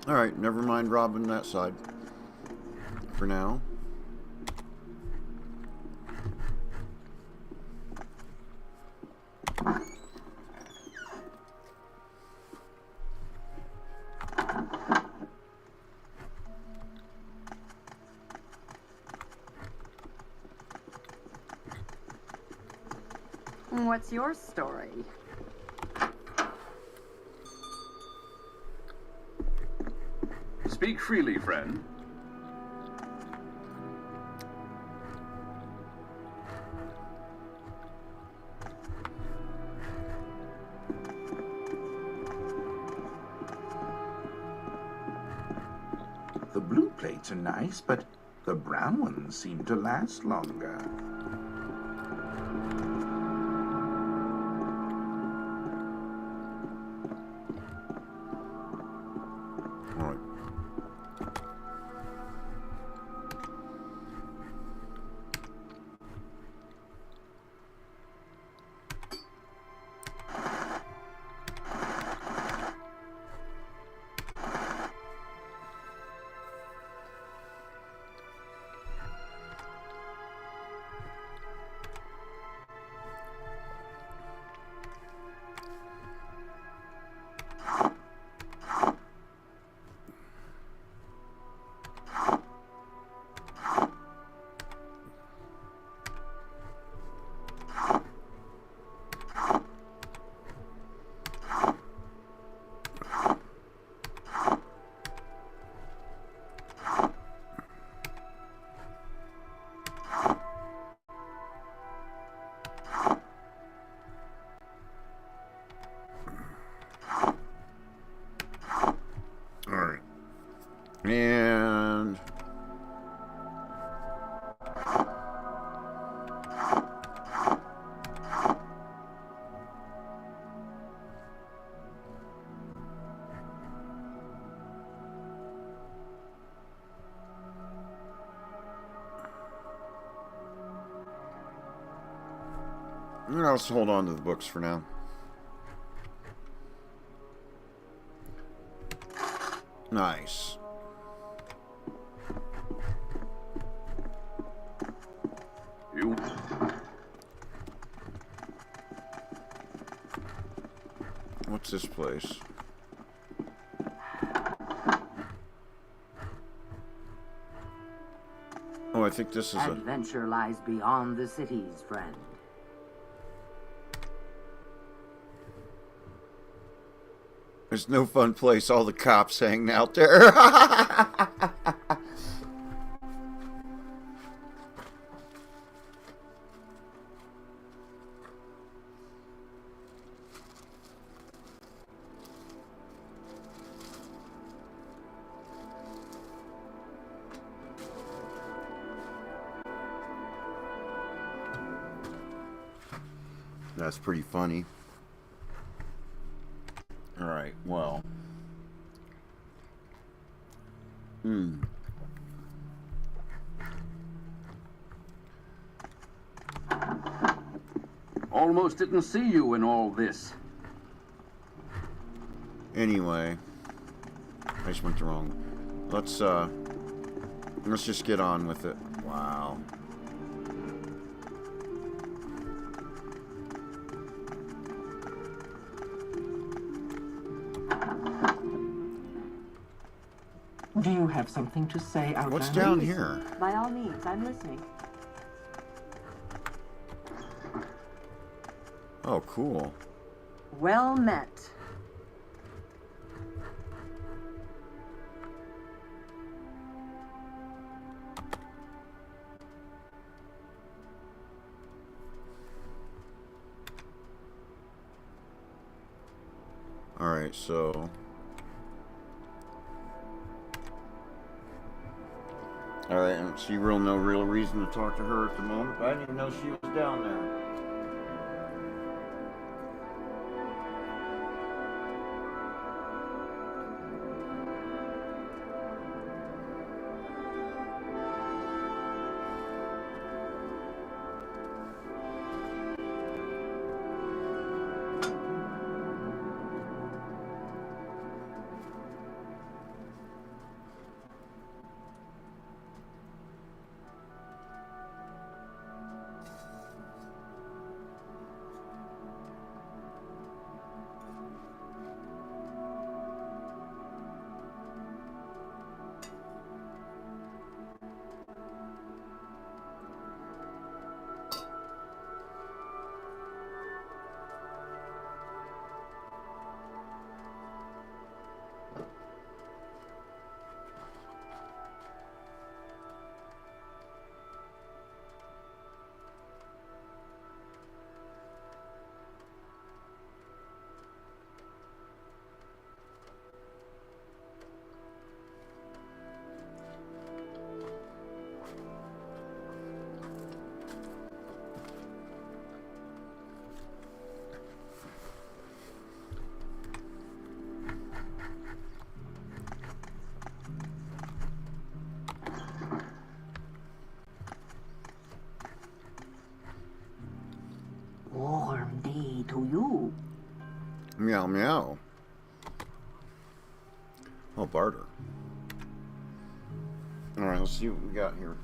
Alright, never mind robbing that side. For now. What's your story? Speak freely, friend. The blue plates are nice, but the brown ones seem to last longer. Let's hold on to the books for now. Nice. You. What's this place? Oh, I think this is a... Adventure lies beyond the cities, friend. There's no fun place. All the cops hanging out there. That's pretty funny. Alright, well. Almost didn't see you in all this. Anyway. I just went the wrong. Let's just get on with it. Wow. Do you have something to say, Outlander? What's down here? By all means, I'm listening. Oh, cool. Well met. Alright, so... Alright, and she no real reason to talk to her at the moment, but I didn't even know she was down there. Warm day to you. Meow meow. Oh, barter. Alright, let's see what we got here.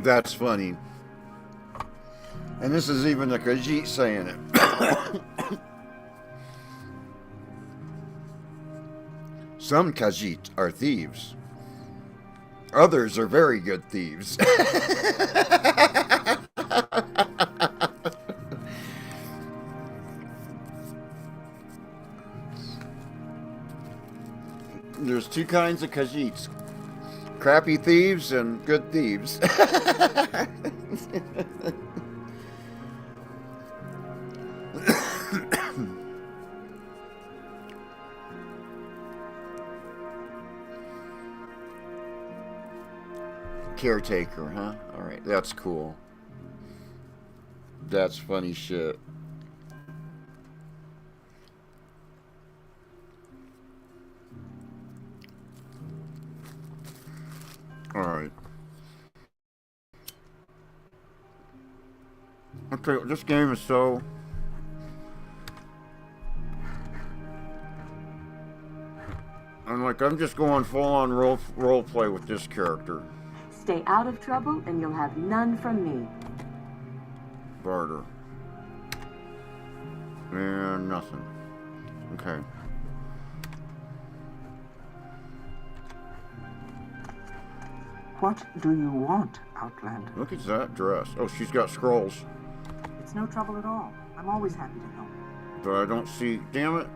That's funny. And this is even the Khajiit saying it. Some Khajiit are thieves. Others are very good thieves. There's two kinds of Khajiits. Crappy thieves and good thieves. Caretaker, huh? Alright, that's cool. That's funny shit. Alright. Okay, this game is so... I'm just going full-on role play with this character. Stay out of trouble and you'll have none from me. Barter. And nothing. Okay. What do you want, Outlander? Look at that dress. Oh, she's got scrolls. It's no trouble at all. I'm always happy to help. But I don't see... Damn it.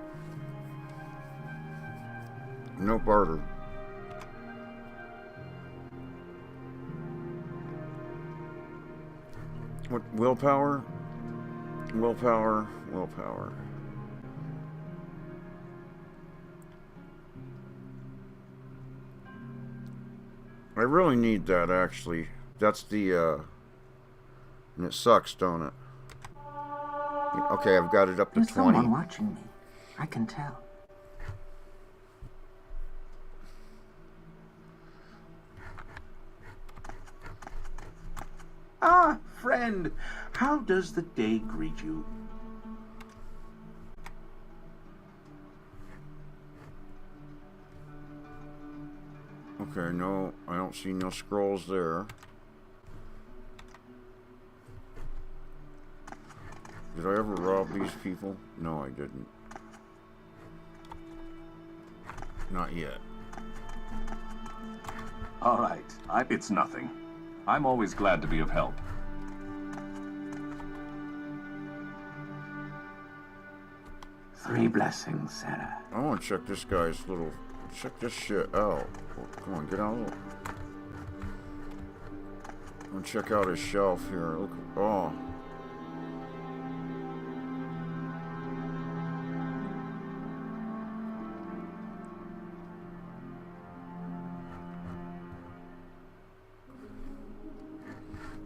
No barter. What? Willpower? Willpower. Willpower. I really need that, actually. That's the, and it sucks, don't it? Okay, I've got it up to There's 20. someone watching me. I can tell. Ah, friend, how does the day greet you? Okay, no, I don't see no scrolls there. Did I ever rob these people? No, I didn't. Not yet. All right, it's nothing. I'm always glad to be of help. Three blessings, Sarah. I want to check this guy's little... Check this shit out. Oh, come on, get out. I'm gonna check out his shelf here. Look. Oh.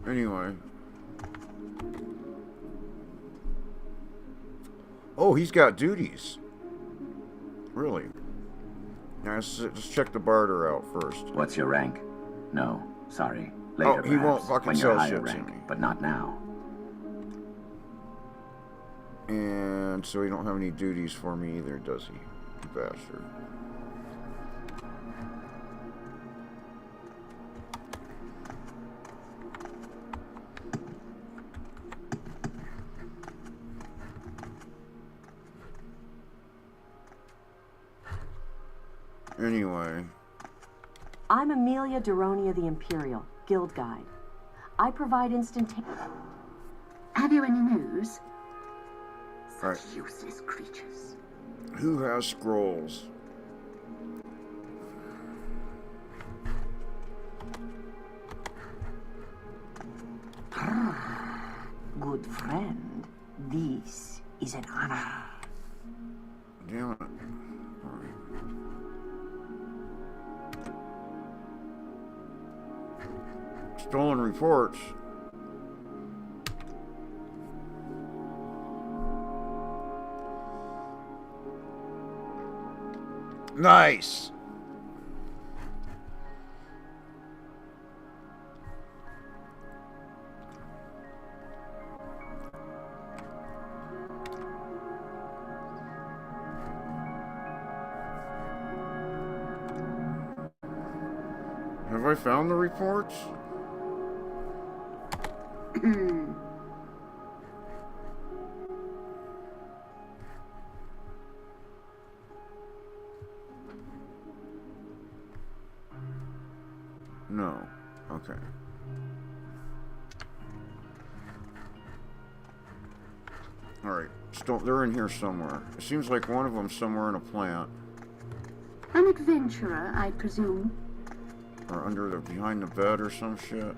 Anyway. Oh, he's got duties. Really? Now, let's check the barter out first. What's your rank? No, sorry. Later, oh, he won't perhaps, fucking when sell you're higher shit rank, to me. but not now. And so he don't have any duties for me either, does he? Bastard. Anyway. I'm Amelia Duronia the Imperial, Guild Guide. I provide instantaneous... Have you any news? Such right. Useless creatures. Who has scrolls? Good friend, this is an honor. Damn it. Stolen reports. Nice. Have I found the reports? No. Okay. Alright. They're in here somewhere. It seems like one of them's somewhere in a plant. An adventurer, I presume. Or behind the bed or some shit.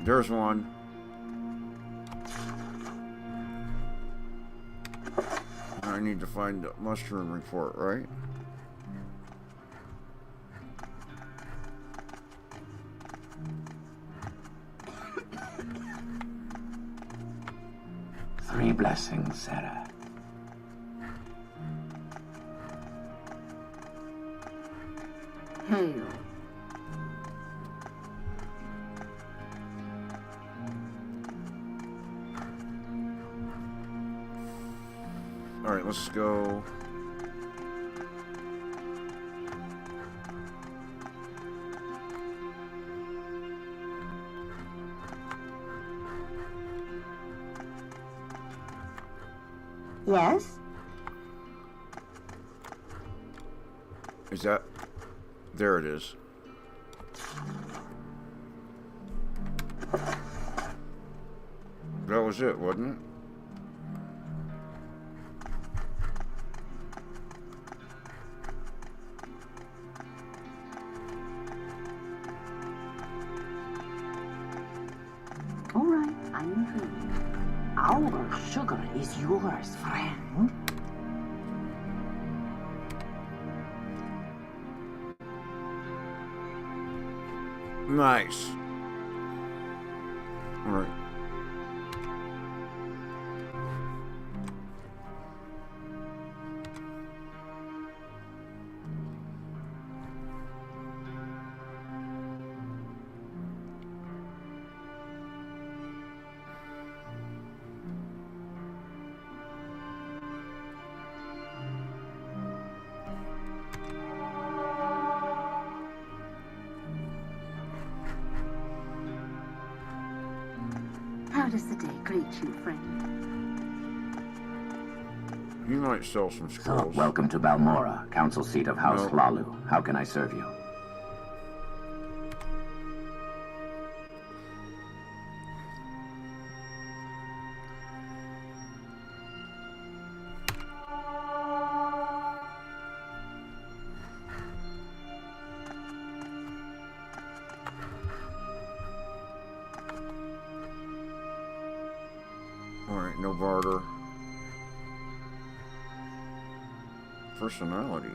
There's one. I need to find the mushroom report, right? Three blessings, Sarah. Hail. Alright, let's go. Yes? Is that... There it is. That was it, wasn't it? All right, I'm intrigued. Our sugar is yours, friend. Nice. All right. How does the day greet you, friend? You might sell some scrolls. Welcome to Balmora, council seat of House Hlalu. How can I serve you? Alright, no barter. Personality.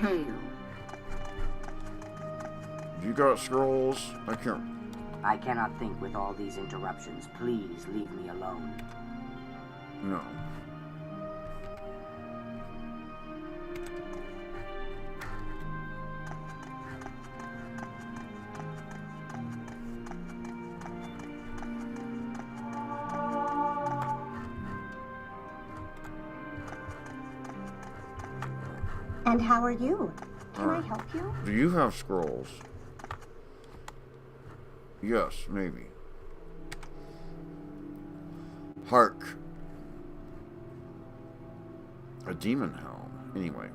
Hail. You got scrolls? I can't. I cannot think with all these interruptions. Please leave me alone. No. And how are you? Can I help you? Do you have scrolls? Yes, maybe. Hark. A demon helm. Anyway.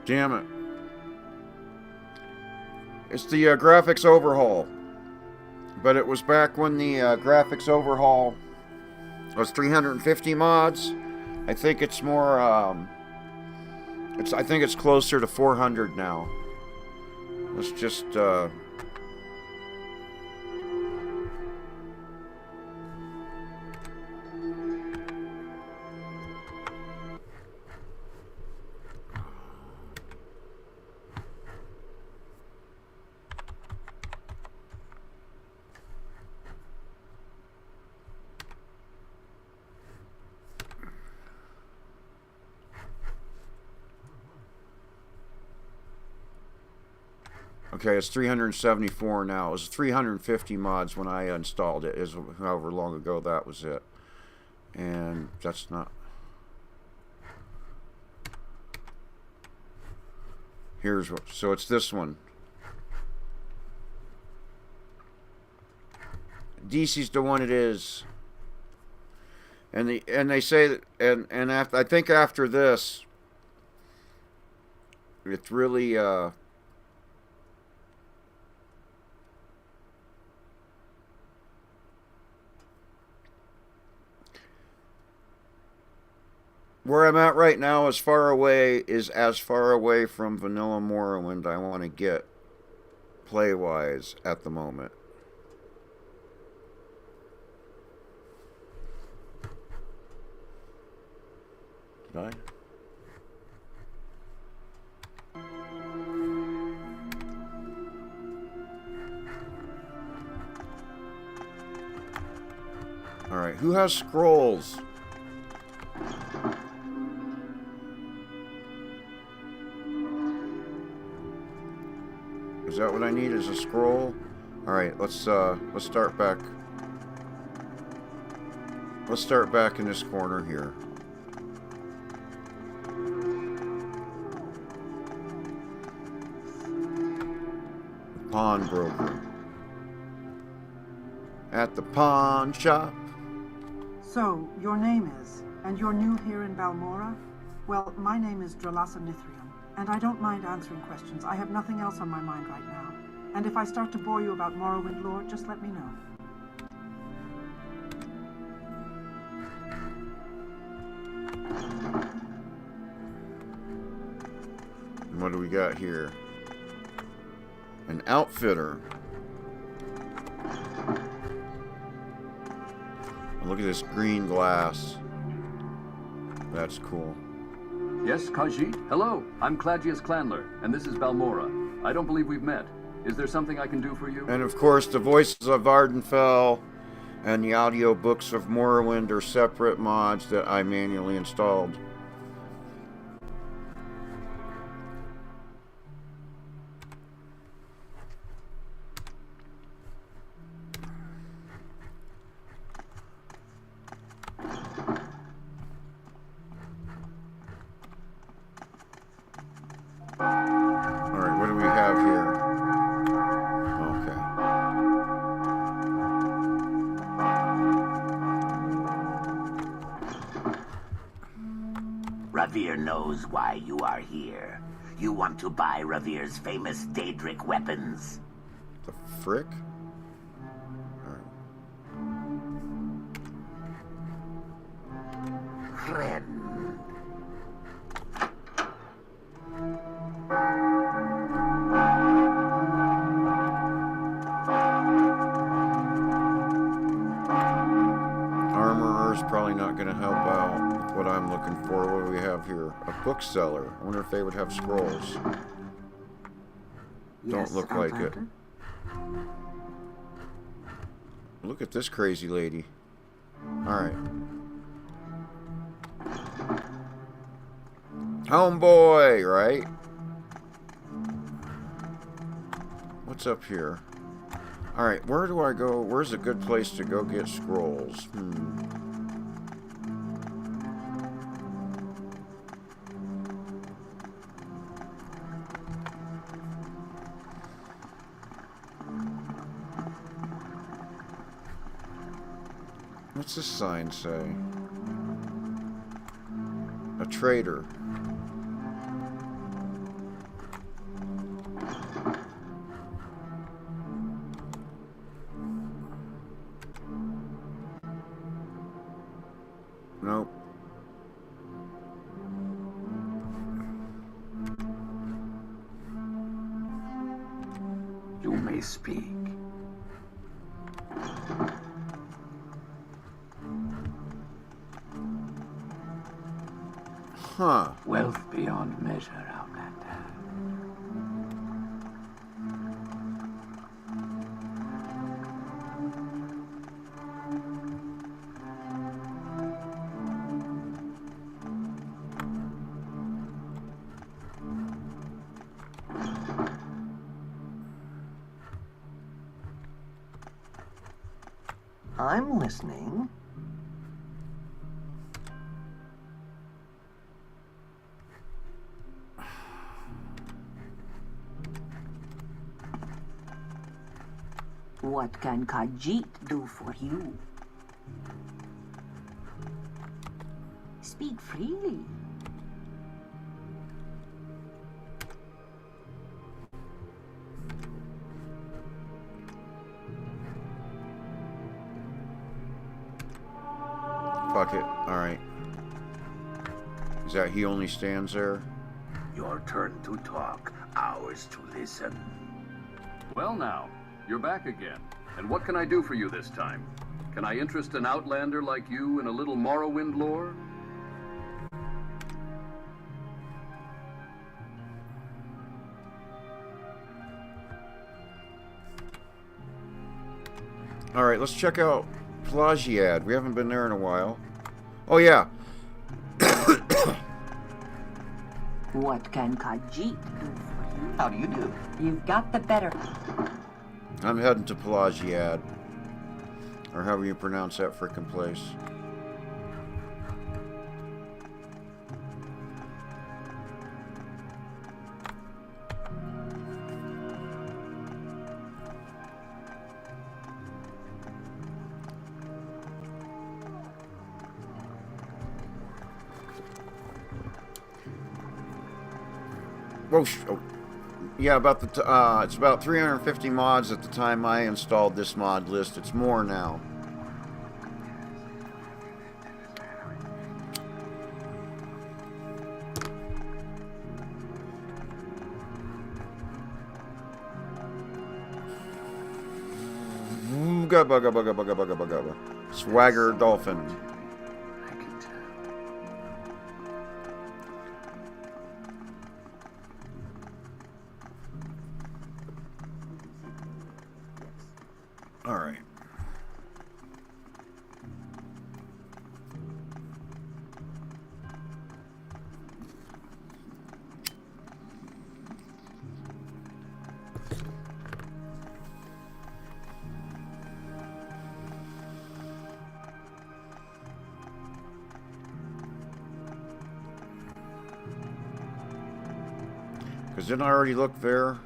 Damn it. It's the graphics overhaul. But it was back when the graphics overhaul was 350 mods. I think it's more, I think it's closer to 400 now. Let's just, Okay, it's 374 now. It was 350 mods when I installed it. Is however long ago that was it. And that's not... Here's what... So it's this one. DC's the one it is. And they say that... And after, I think after this... It's really... Where I'm at right now is as far away from vanilla Morrowind I want to get play-wise at the moment. Did I? Alright, who has scrolls? Is that what I need, is a scroll? Alright, let's start back. Let's start back in this corner here. Pawnbroker. At the pawn shop. So, your name is, and you're new here in Balmora? Well, my name is Dralasa Nithrium, and I don't mind answering questions. I have nothing else on my mind right now. And if I start to bore you about Morrowind lore, just let me know. And what do we got here? An outfitter. Look at this green glass. That's cool. Yes, Khajiit? Hello, I'm Claudius Clandler, and this is Balmora. I don't believe we've met. Is there something I can do for you? And of course, the voices of Ardenfell and the audio books of Morrowind are separate mods that I manually installed. Ravir knows why you are here. You want to buy Ravir's famous Daedric weapons. The frick? Friend. Armorer's probably not going to help out with what I'm looking for. What do we have here? A bookseller. I wonder if they would have scrolls. Don't look like it. Look at this crazy lady. Alright. Homeboy, right? What's up here? Alright, where do I go? Where's a good place to go get scrolls? What's this sign say? A trader. Nope. You may speak. Huh. Wealth beyond measure, Outlander. I'm listening. What can Khajiit do for you? Speak freely. Fuck it. Alright. Is that he only stands there? Your turn to talk, ours to listen. Well now, you're back again. And what can I do for you this time? Can I interest an outlander like you in a little Morrowind lore? Alright, let's check out Pelagiad. We haven't been there in a while. Oh, yeah. What can Khajiit do for you? How do you do? You've got the better. I'm heading to Pelagiad. Or however you pronounce that frickin' place. Oh, yeah, about the it's about 350 mods at the time I installed this mod list. It's more now. Gubba, gubba, gubba, gubba, gubba, gubba. Swagger Dolphin. I can tell. All right. Because didn't I already look there?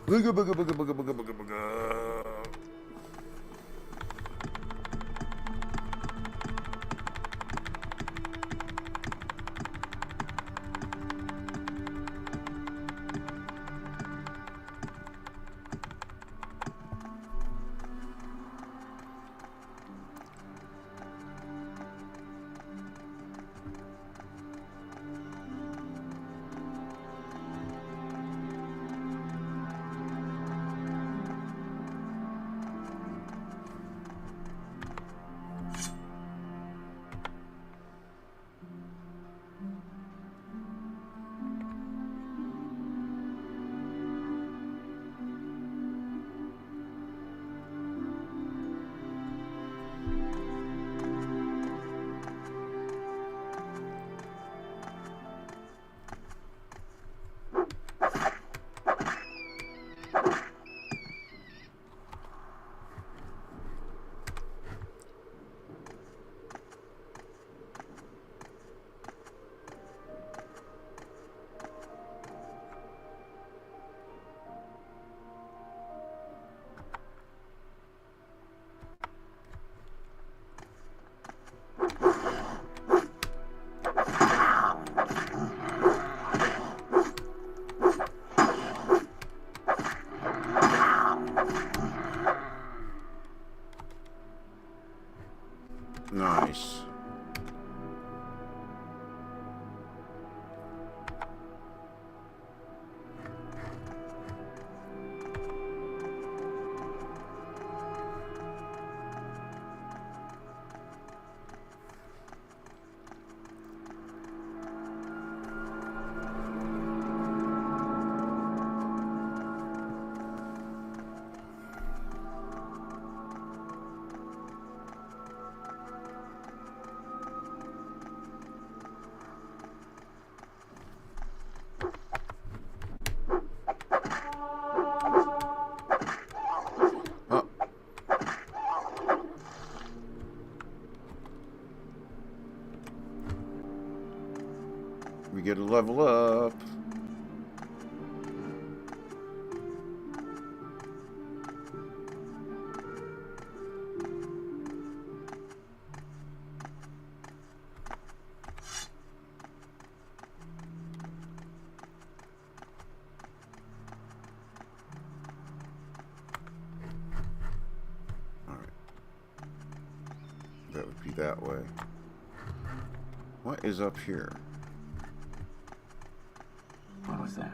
Booga booga booga booga booga booga booga. We get a level up. That would be that way. What is up here? What was that?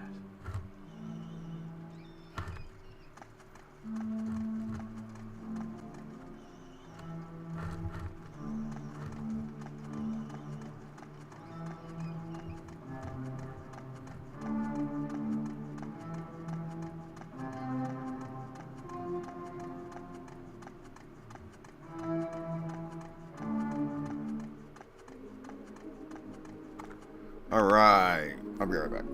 Alright. I'll be right back.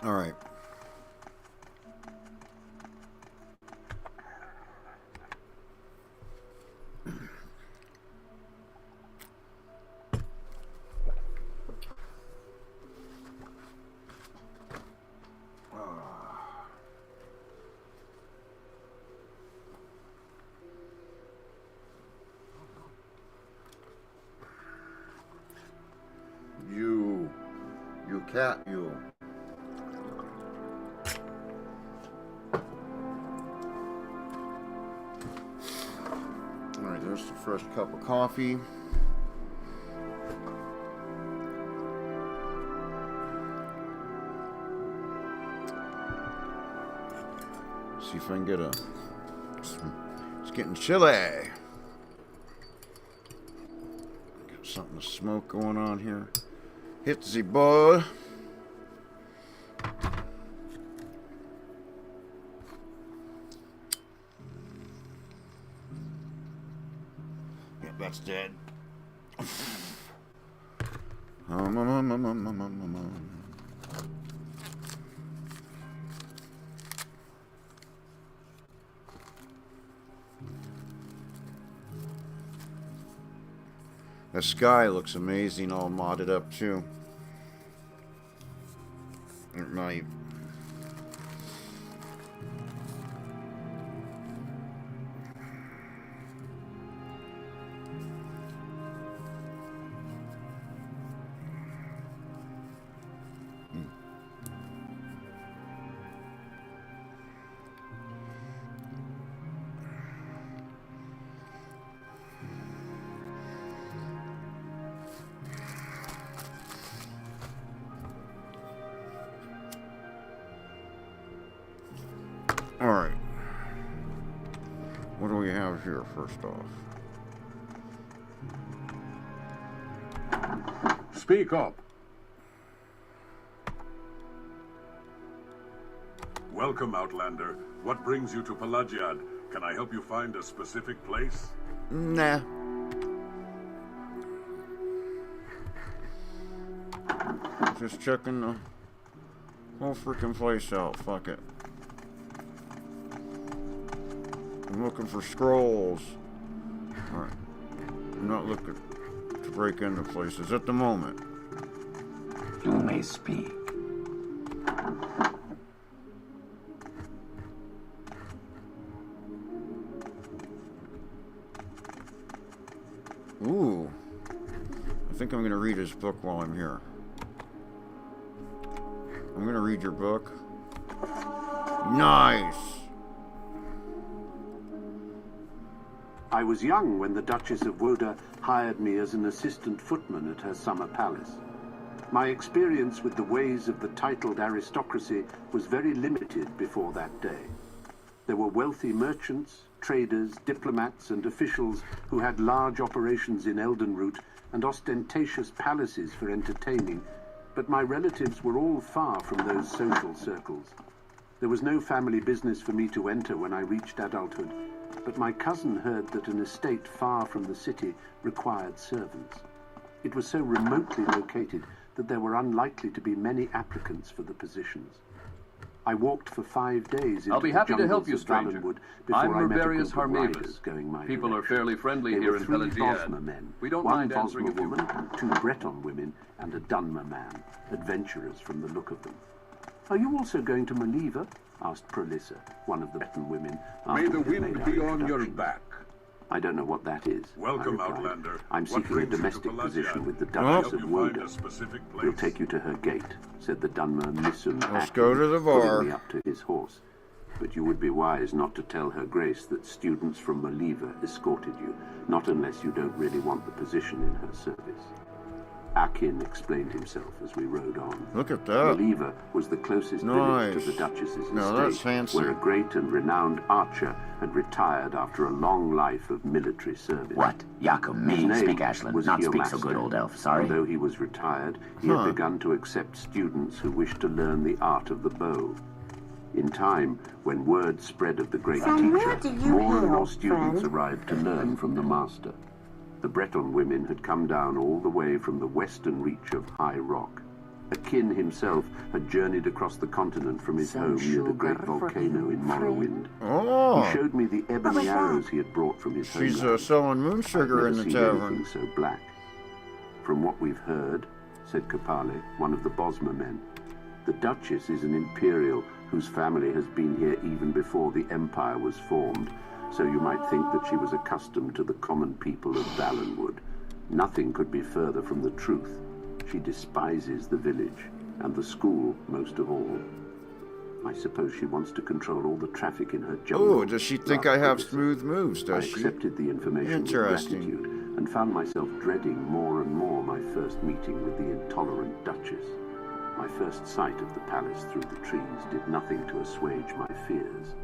All right. cat mule. Alright, there's the fresh cup of coffee. See if I can get it's getting chilly. Got something to smoke going on here. Hit the ball. Yep, that's dead. The sky looks amazing, all modded up too. At night. Alright. What do we have here first off? Speak up. Welcome, Outlander. What brings you to Pelagiad? Can I help you find a specific place? Nah. Just checking the whole freaking place out. Fuck it. I'm looking for scrolls. Alright. I'm not looking to break into places at the moment. You may speak. Ooh. I think I'm going to read his book while I'm here. I'm going to read your book. Nice! I was young when the Duchess of Woda hired me as an assistant footman at her summer palace. My experience with the ways of the titled aristocracy was very limited before that day. There were wealthy merchants, traders, diplomats, and officials who had large operations in Eldenroot and ostentatious palaces for entertaining, but my relatives were all far from those social circles. There was no family business for me to enter when I reached adulthood, but my cousin heard that an estate far from the city required servants. It was so remotely located that there were unlikely to be many applicants for the positions. I walked for 5 days into I'll be happy to help you, of stranger. Valenwood I'm before I met a Riverius group of riders Harmavis. going my People are direction. fairly friendly There here were in 3 Pelagiad. Bosmer men, We don't 1 mind answering a Bosmer few. woman, 2 Breton women, and a Dunmer man, adventurers from the look of them. Are you also going to Maliva? Asked Prolissa, one of the Breton women. May the wind be on your back. I don't know what that is. Welcome, I replied. Outlander. I'm What seeking a brings you to domestic Pelagiad? position with the Can I Duchess help of you find Woda. a specific place? We'll take you to her gate, said the Dunmer Missun. Let's go to the bar. Putting me up to his horse. But you would be wise not to tell her grace that students from Maliva escorted you, not unless you don't really want the position in her service. Akin explained himself as we rode on. Look at that. Maliva was the closest village to the Duchess's Now that's estate, fancy. where a great and renowned archer had retired after a long life of military service. What? Yakum, me? His name Speak Ashland. was Not speak so Heomaster. good, old elf. Sorry. Although he was retired, he had begun to accept students who wished to learn the art of the bow. In time, when word spread of the great From where teacher, do you more and hail, more students friend? arrived to learn from the master. The Breton women had come down all the way from the western reach of High Rock. Akin himself had journeyed across the continent from his home near the great volcano in Morrowind. Oh. He showed me the ebony was that? arrows he had brought from his She's homeland. selling moon sugar in I've the never seen tavern. anything so black. From what we've heard, said Kapale, one of the Bosmer men, the Duchess is an imperial whose family has been here even before the Empire was formed, so you might think that she was accustomed to the common people of Valenwood. Nothing could be further from the truth. She despises the village. and the school most of all. I suppose she wants to control all the traffic in her jungle. Oh, does she think I have smooth moves, does she? I accepted the information with gratitude and found myself dreading more and more my first meeting with the intolerant Duchess. My first sight of the palace through the trees did nothing to assuage my fears.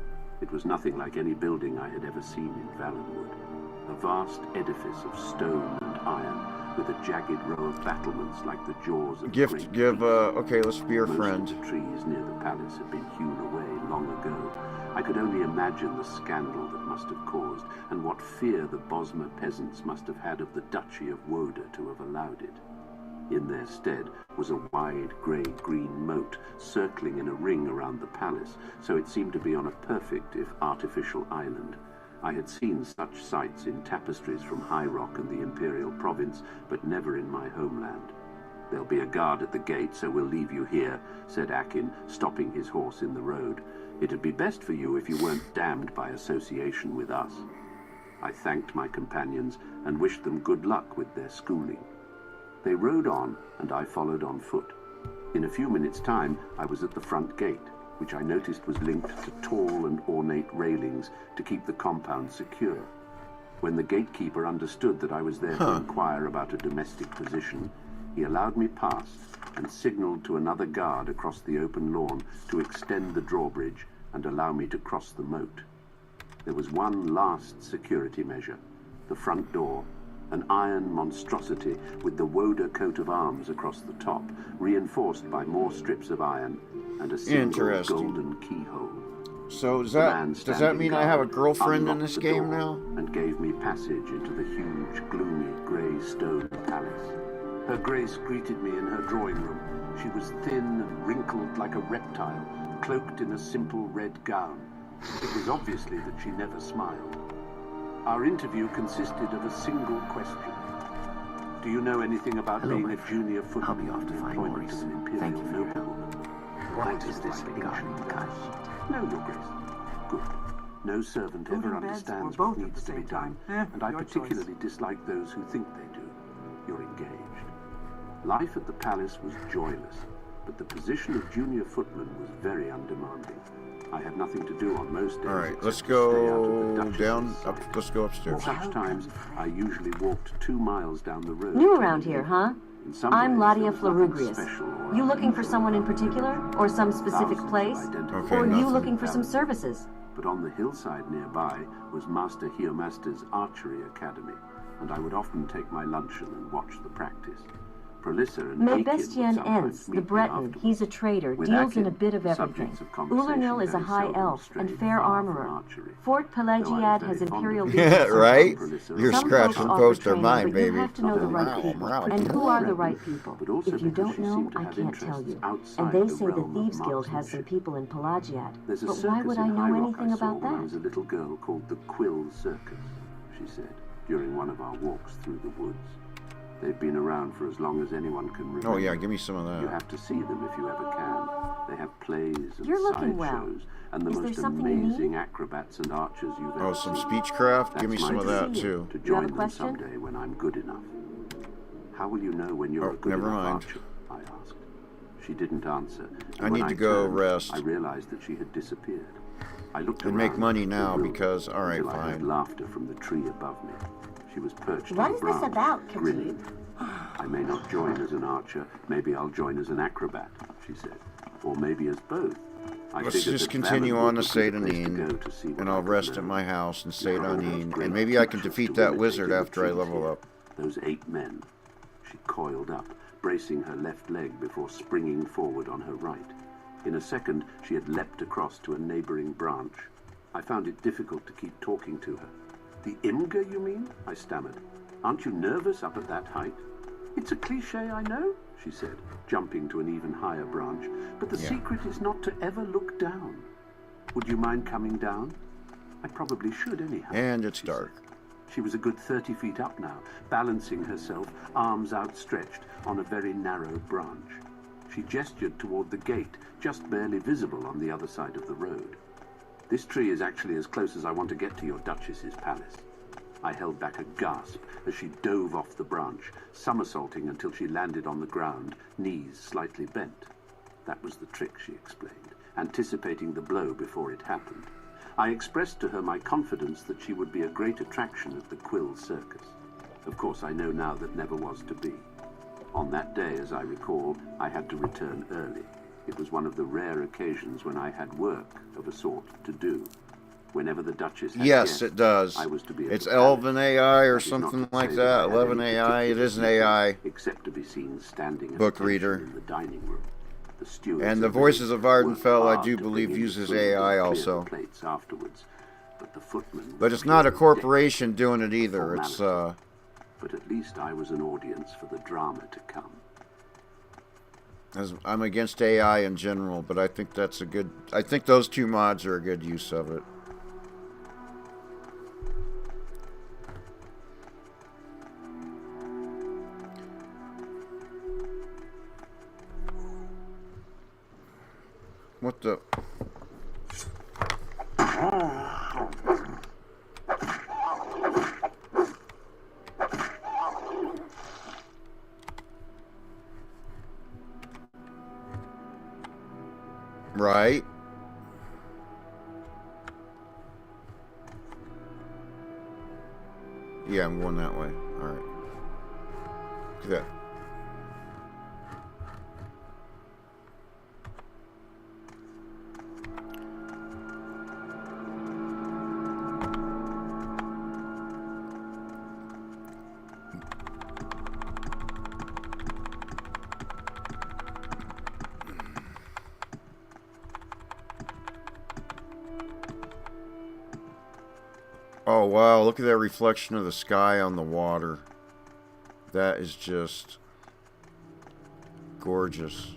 It was nothing like any building I had ever seen in Valenwood. A vast edifice of stone and iron, with a jagged row of battlements like the jaws of okay, let's be your friend. Most of the trees near the palace had been hewn away long ago. I could only imagine the scandal that must have caused, and what fear the Bosmer peasants must have had of the Duchy of Woda to have allowed it. In their stead was a wide grey-green moat circling in a ring around the palace, so it seemed to be on a perfect, if artificial, island. I had seen such sights in tapestries from High Rock and the Imperial Province, but never in my homeland. "There'll be a guard at the gate, so we'll leave you here," said Akin, stopping his horse in the road. "It'd be best for you if you weren't damned by association with us." I thanked my companions and wished them good luck with their schooling. They rode on, and I followed on foot. In a few minutes' time, I was at the front gate, which I noticed was linked to tall and ornate railings to keep the compound secure. When the gatekeeper understood that I was there to inquire about a domestic position, he allowed me past and signaled to another guard across the open lawn to extend the drawbridge and allow me to cross the moat. There was one last security measure: the front door, an iron monstrosity with the Woda coat of arms across the top, reinforced by more strips of iron and a single golden keyhole. So does that mean I have a girlfriend in this game now? And gave me passage into the huge, gloomy, grey stone palace. Her Grace greeted me in her drawing room. She was thin and wrinkled like a reptile, cloaked in a simple red gown. It was obviously that she never smiled. Our interview consisted of a single question. "Do you know anything about being a junior footman? I'll be off to find Maurice. Thank you for your help. What is this ancient custom? No, Your Grace. Good. No servant ever understands what needs to be done, and I particularly dislike those who think they do. You're engaged." Life at the palace was joyless, but the position of junior footman was very undemanding. I had nothing to do on most days. All right, let's go down. Let's go upstairs. Such times, I usually walked 2 miles down the road. New around here, huh? I'm Ladia Florugrius. You looking for someone in particular, or some specific place, or are you looking for some services? But on the hillside nearby was Master Hiomaster's archery academy, and I would often take my luncheon and watch the practice. Mebestian Ents, the Breton, he's a trader, deals in a bit of everything. Ulernil is a high elf and fair armorer. Fort Pelagiad has imperial Yeah, right? You're Some scratching folks both offer their training, mind, but you baby. have to know the right people. And who are the right people? If you don't know, I can't tell you. And they say the Thieves Guild has some people in Pelagiad. But why would I know anything about There that? was a little girl called the Quill Circus, she said, during one of our walks through the woods. They've been around for as long as anyone can remember. Oh yeah, give me some of that. You have to see them if you ever can. They have plays and You're looking well. sideshows and the Is there most something you amazing need? acrobats and archers you've ever Oh, some seen. speechcraft? Give me That's some my of that dream, too. To You have a join them question? someday when I'm good enough. How will you know when you're a good never enough mind. archer? I asked. She didn't answer. I When need to go turned, rest. I realized that she had disappeared. I looked And make around, money now bewildered, because, all right, until I heard fine. laughter from the tree above me. She was perched What on a is this branch, about, grinning. "I may not join as an archer. Maybe I'll join as an acrobat," she said. "Or maybe as both." I Let's figured just that continue Valenwood on to would be the place to Seydanine, go to see what and I I'll could rest at learn. my house in There are Seydanine, great and maybe I can teachers defeat to that imitate wizard in the after I trees level here. up. Those 8 men. She coiled up, bracing her left leg before springing forward on her right. In a second, she had leapt across to a neighboring branch. I found it difficult to keep talking to her. "The Imgur, you mean?" I stammered. "Aren't you nervous up at that height?" "It's a cliché, I know," she said, jumping to an even higher branch. "But the secret is not to ever look down. Would you mind coming down?" "I probably should anyhow." And it's dark. She was a good 30 feet up now, balancing herself, arms outstretched, on a very narrow branch. She gestured toward the gate, just barely visible on the other side of the road. "This tree is actually as close as I want to get to your Duchess's palace." I held back a gasp as she dove off the branch, somersaulting until she landed on the ground, knees slightly bent. That was the trick, she explained, anticipating the blow before it happened. I expressed to her my confidence that she would be a great attraction at the Quill Circus. Of course, I know now that never was to be. On that day, as I recall, I had to return early. It was one of the rare occasions when I had work of a sort to do. Whenever the Duchess had guests, it does. I was to be It's Elven AI or something like that. 11 AI. It is an AI except to be seen standing book reader. in the dining room. And the Voices of Ardenfell, I do believe, uses AI also. Plates afterwards, but the footman. But it's not a corporation doing it either. It's But at least I was an audience for the drama to come. As I'm against AI in general, but I think that's a good. I think those two mods are a good use of it. What the? Right. Yeah, I'm going that way. All right. Look at that. Oh wow, look at that reflection of the sky on the water. That is just gorgeous.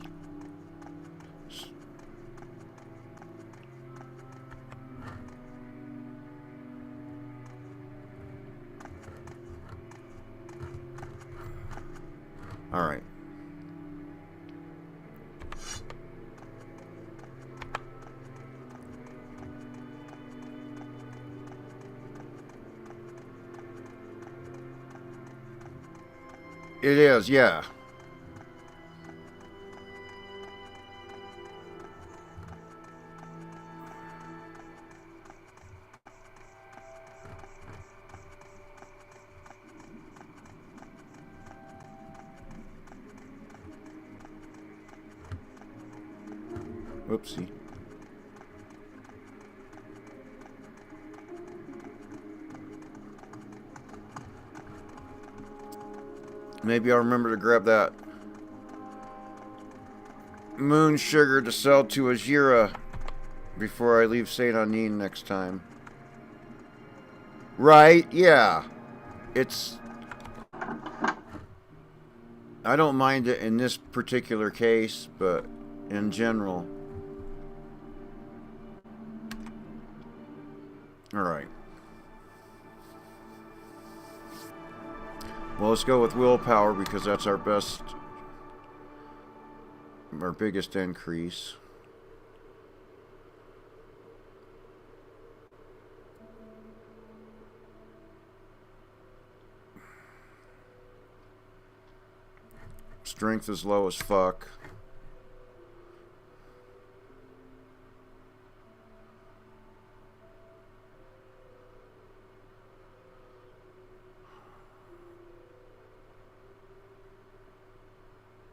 All right. It is, yeah. Whoopsie. Maybe I'll remember to grab that moon sugar to sell to Ajira before I leave Saint Anin next time. Right, yeah. It's... I don't mind it in this particular case, but in general. Alright. Well, let's go with willpower because that's our best, our biggest increase. Strength is low as fuck.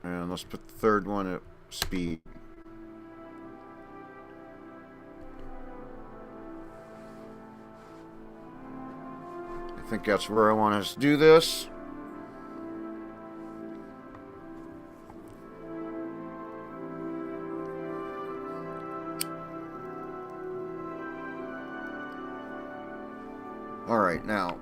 And let's put the third one at speed. I think that's where I want us to do this. All right, now.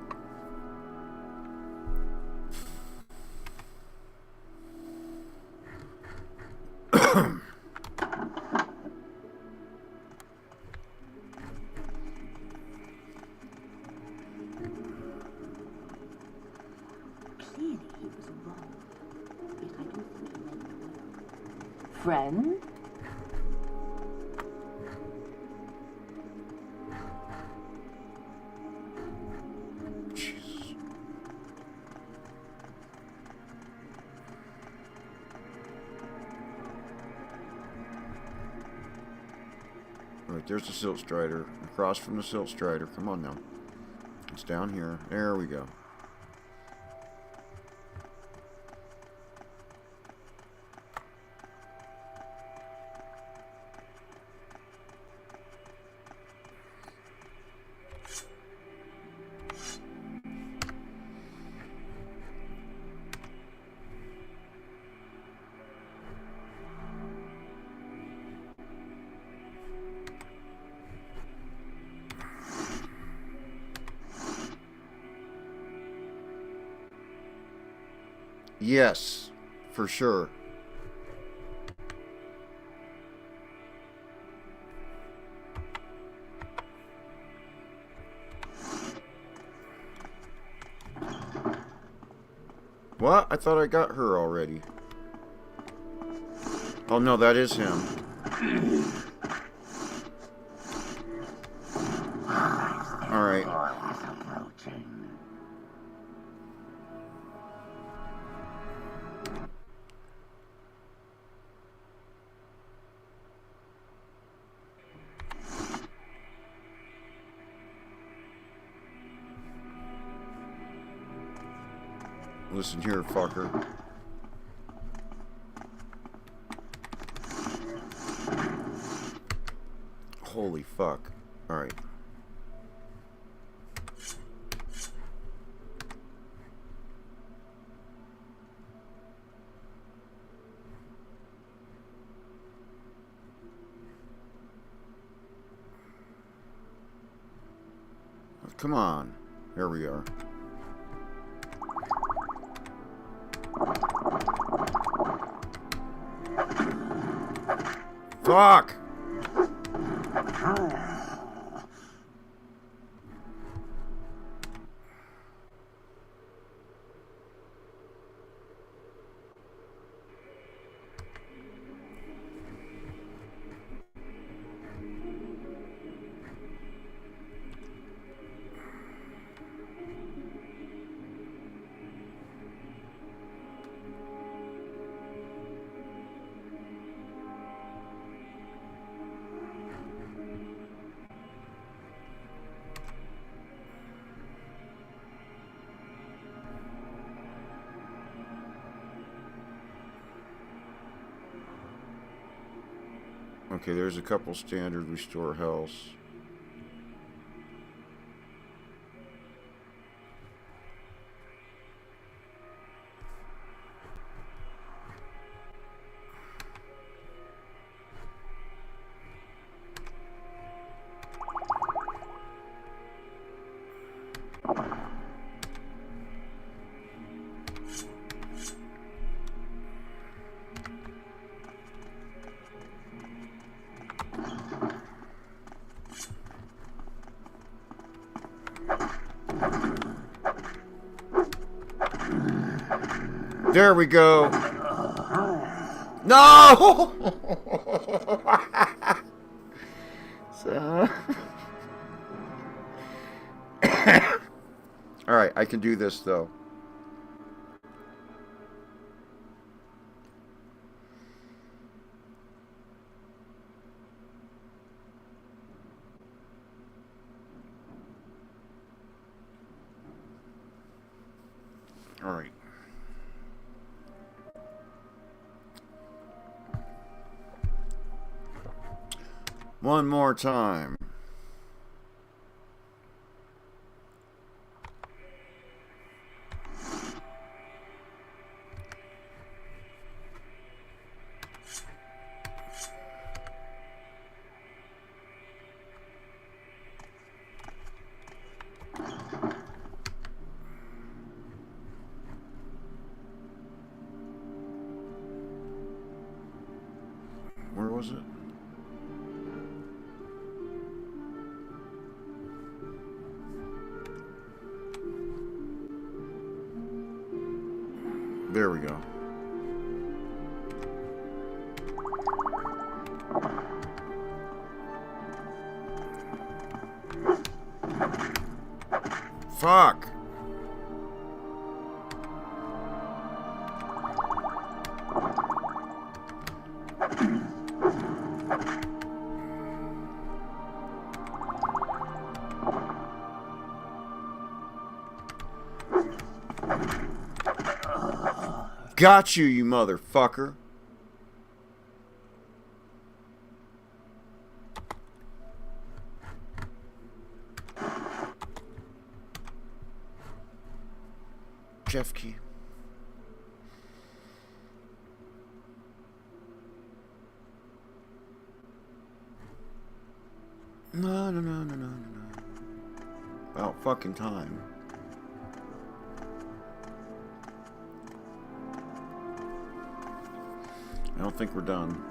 Friend? Jesus. Alright, there's the Silt Strider. Across from the Silt Strider. Come on now. It's down here. There we go. Yes, for sure. What? I thought I got her already. Oh no, that is him. Alright. Listen here, fucker. Holy fuck. Alright. Come on. Here we are. Fuck! Okay, there's a couple standard restore health. There we go. No! So... Alright, I can do this though. Alright. One more time. Where was it? There we go. Fuck. Got you, you motherfucker. Jeff key. No. About fucking time. I don't think we're done.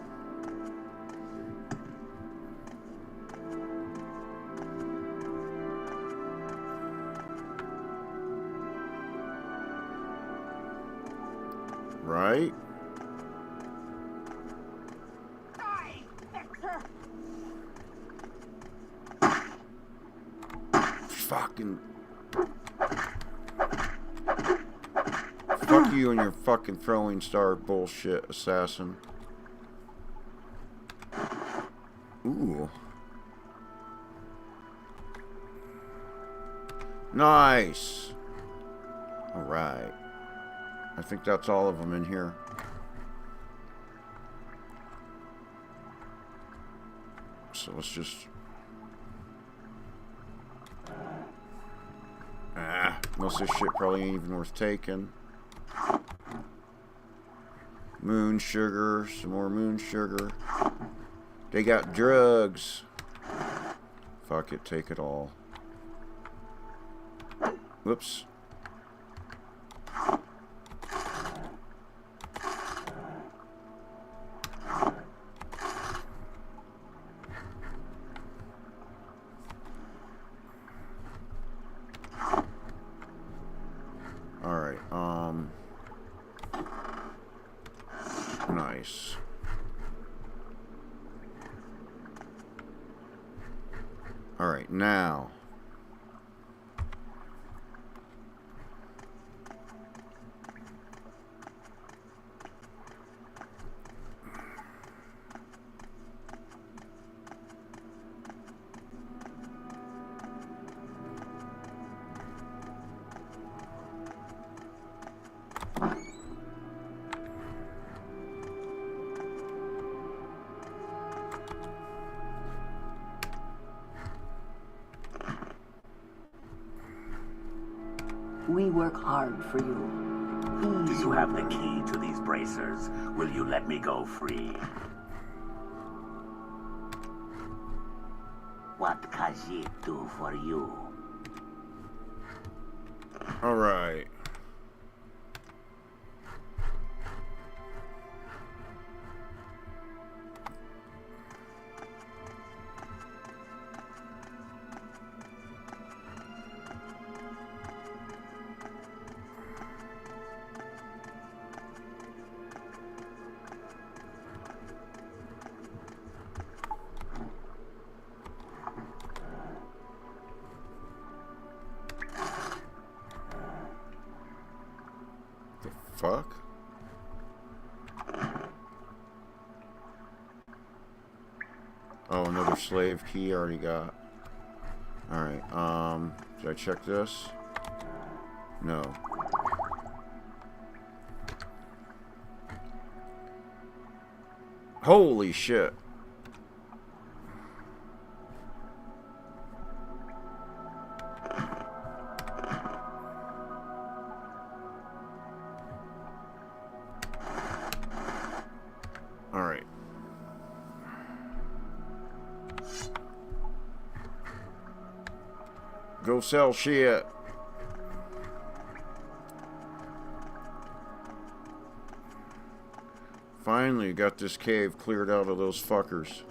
Right? Fucking... Fuck you and your fucking throwing star bullshit, assassin. Ooh. Nice. Alright. I think that's all of them in here. So let's just... most of this shit probably ain't even worth taking. Moon sugar, some more moon sugar. They got drugs. Fuck it, take it all. Whoops. Nice. Alright, now. We work hard for you. Do you have the key to these bracers? Will you let me go free? What Khajiit do for you? All right. Fuck. Oh, another slave key I already got. Alright, did I check this? No. Holy shit. Alright. Go sell shit. Finally got this cave cleared out of those fuckers.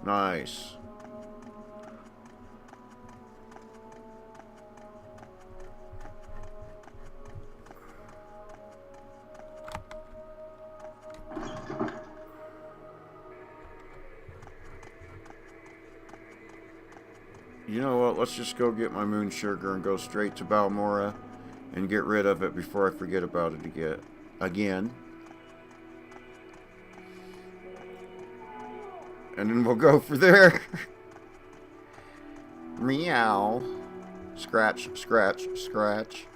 Nice. You know what? Let's just go get my moon sugar and go straight to Balmora and get rid of it before I forget about it again. And then we'll go for there. Meow. Scratch, scratch, scratch.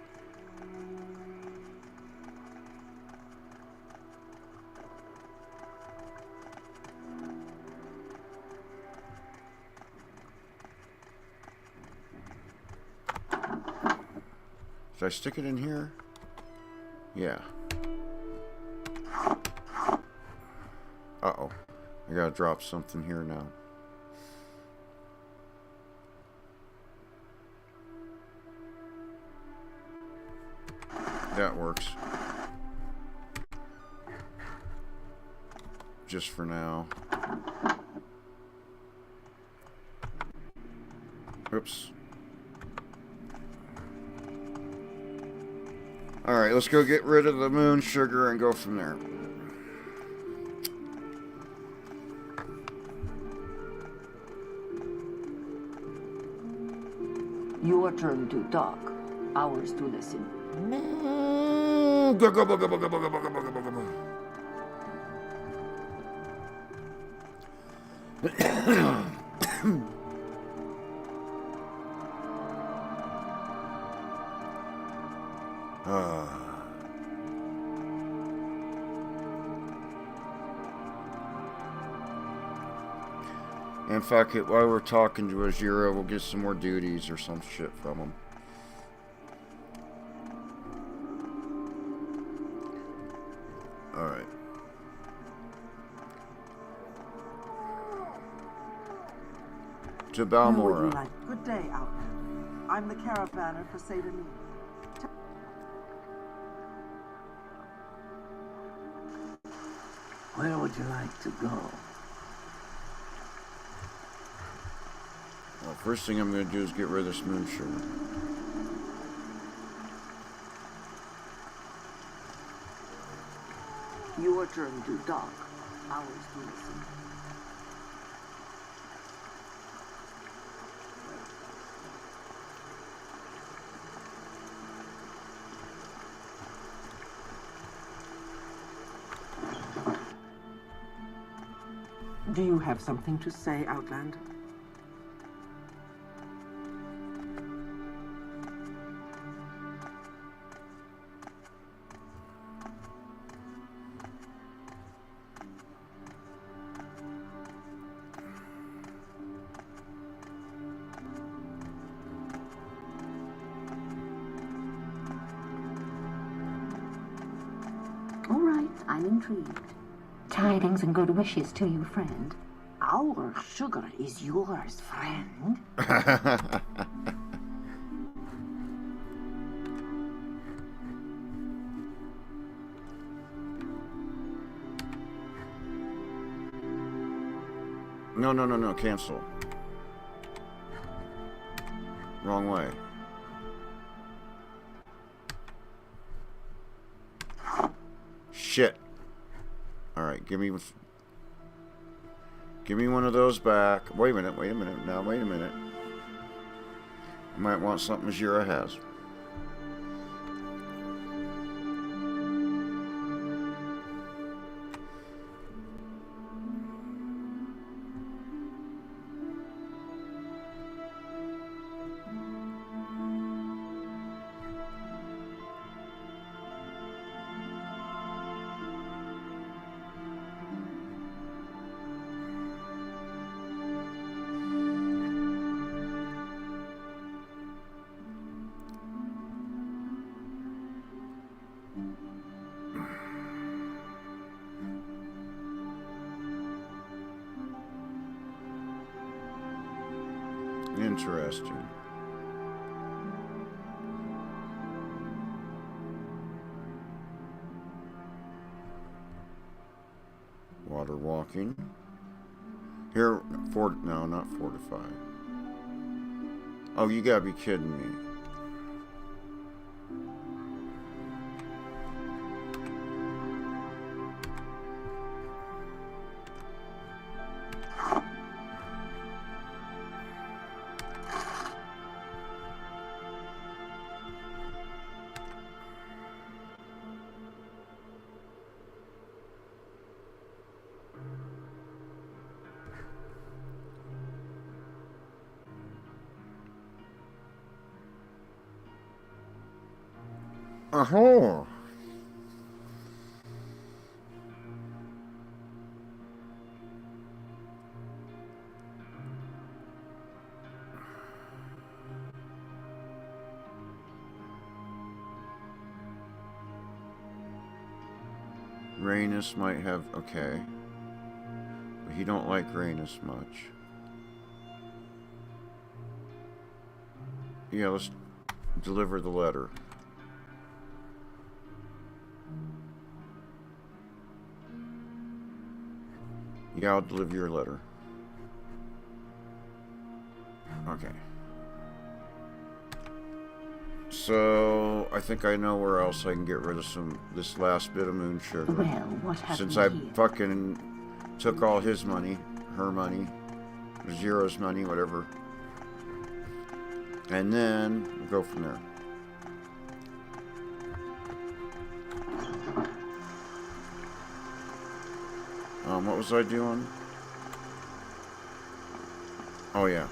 Did I stick it in here? Yeah. Uh-oh. I gotta drop something here now. That works. Just for now. Oops. Alright, let's go get rid of the moon sugar and go from there. Your turn to talk, ours to listen. Go, go, go, go, go, go, go, go, go, go, go, go. And fuck it, while we're talking to Azira, we'll get some more duties or some shit from him. Alright. To Balmora. Like? Good day, Outlander. I'm the caravaner for Saint Denis. Where would you like to go? Well, first thing I'm going to do is get rid of this moon sugar. Your turn to talk, ours to listen. Do you have something to say, Outlander? All right, I'm intrigued. Tidings and good wishes to you, friend. Our sugar is yours, friend. No, cancel. Wrong way. Shit. Alright, give me one of those back. Wait a minute. Now, wait a minute. I might want something Azira has. Interesting. Water walking. Here, no, not fortify. Oh, you gotta be kidding me. Oh. Rhaenys might have... Okay. But he don't like Rhaenys much. Yeah, let's deliver the letter. Yeah, I'll deliver your letter. Okay. So, I think I know where else I can get rid of this last bit of moon sugar. Well, what have Since we I here? fucking took all his money, her money, Zero's money, whatever. And then we'll go from there. What was I doing? Oh, yeah.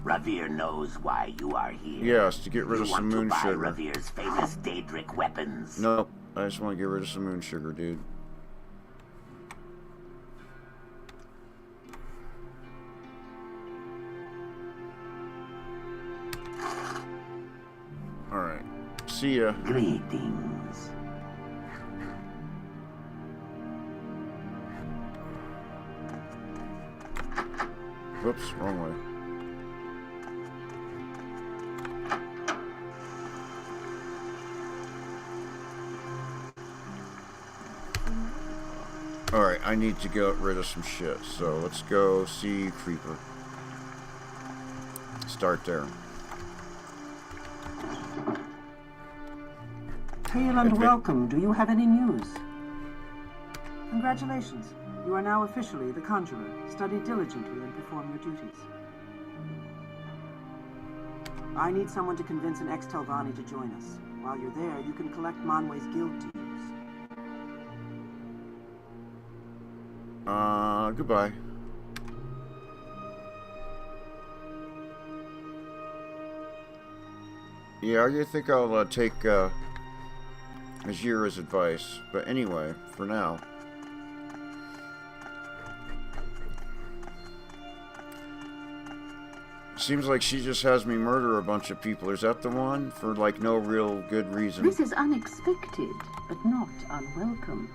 Ravir knows why you are here. Yes, to get rid of some moon sugar. You want to buy Ravir's famous Daedric weapons. Nope, I just want to get rid of some moon sugar, dude. Alright. See ya. Greetings. Whoops, wrong way. Alright, I need to get rid of some shit, so let's go see Creeper. Start there. Hail and welcome. Do you have any news? Congratulations. You are now officially the Conjurer. Study diligently and perform your duties. I need someone to convince an ex-Telvanni to join us. While you're there, you can collect Manwë's guild dues. Goodbye. Yeah, I think I'll take Azira's advice. But anyway, for now. Seems like she just has me murder a bunch of people. Is that the one? For like no real good reason. This is unexpected, but not unwelcome.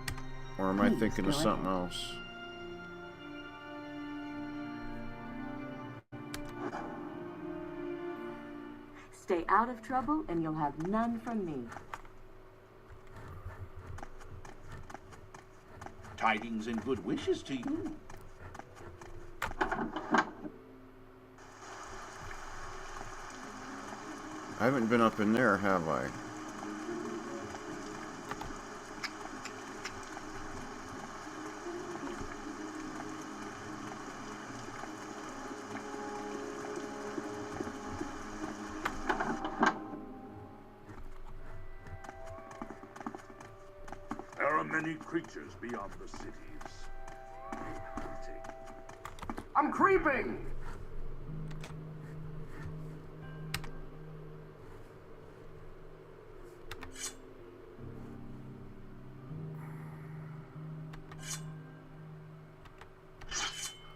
Or am I thinking of something else? Stay out of trouble and you'll have none from me. Tidings and good wishes to you. I haven't been up in there, have I? There are many creatures beyond the cities. I'm creeping!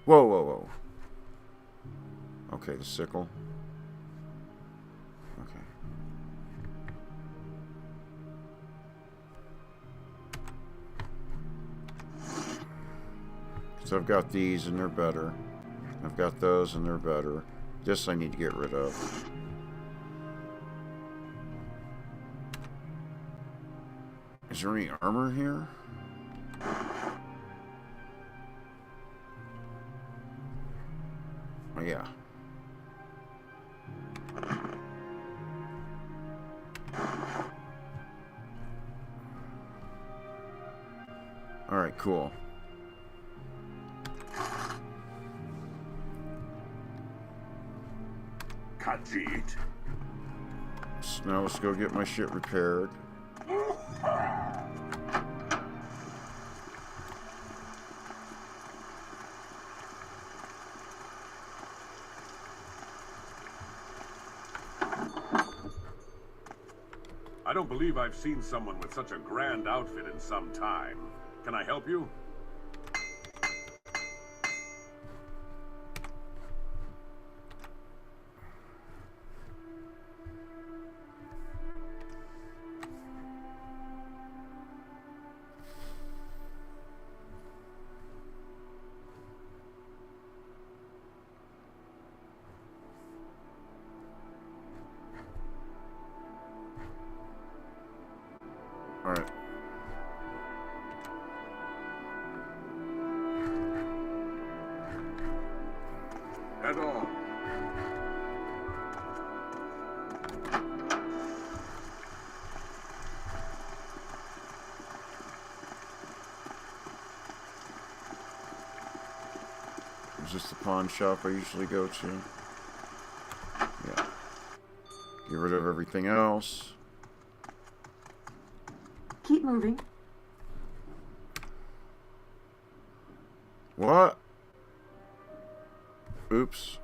Whoa, whoa, whoa. Okay, the sickle. Okay. So I've got these and they're better. I've got those and they're better. This I need to get rid of. Is there any armor here? Oh, yeah. All right, cool. Khajiit. So now let's go get my shit repaired. I don't believe I've seen someone with such a grand outfit in some time. Can I help you? Head on. Is this the pawn shop I usually go to? Yeah. Get rid of everything else. Keep moving. What? Oops.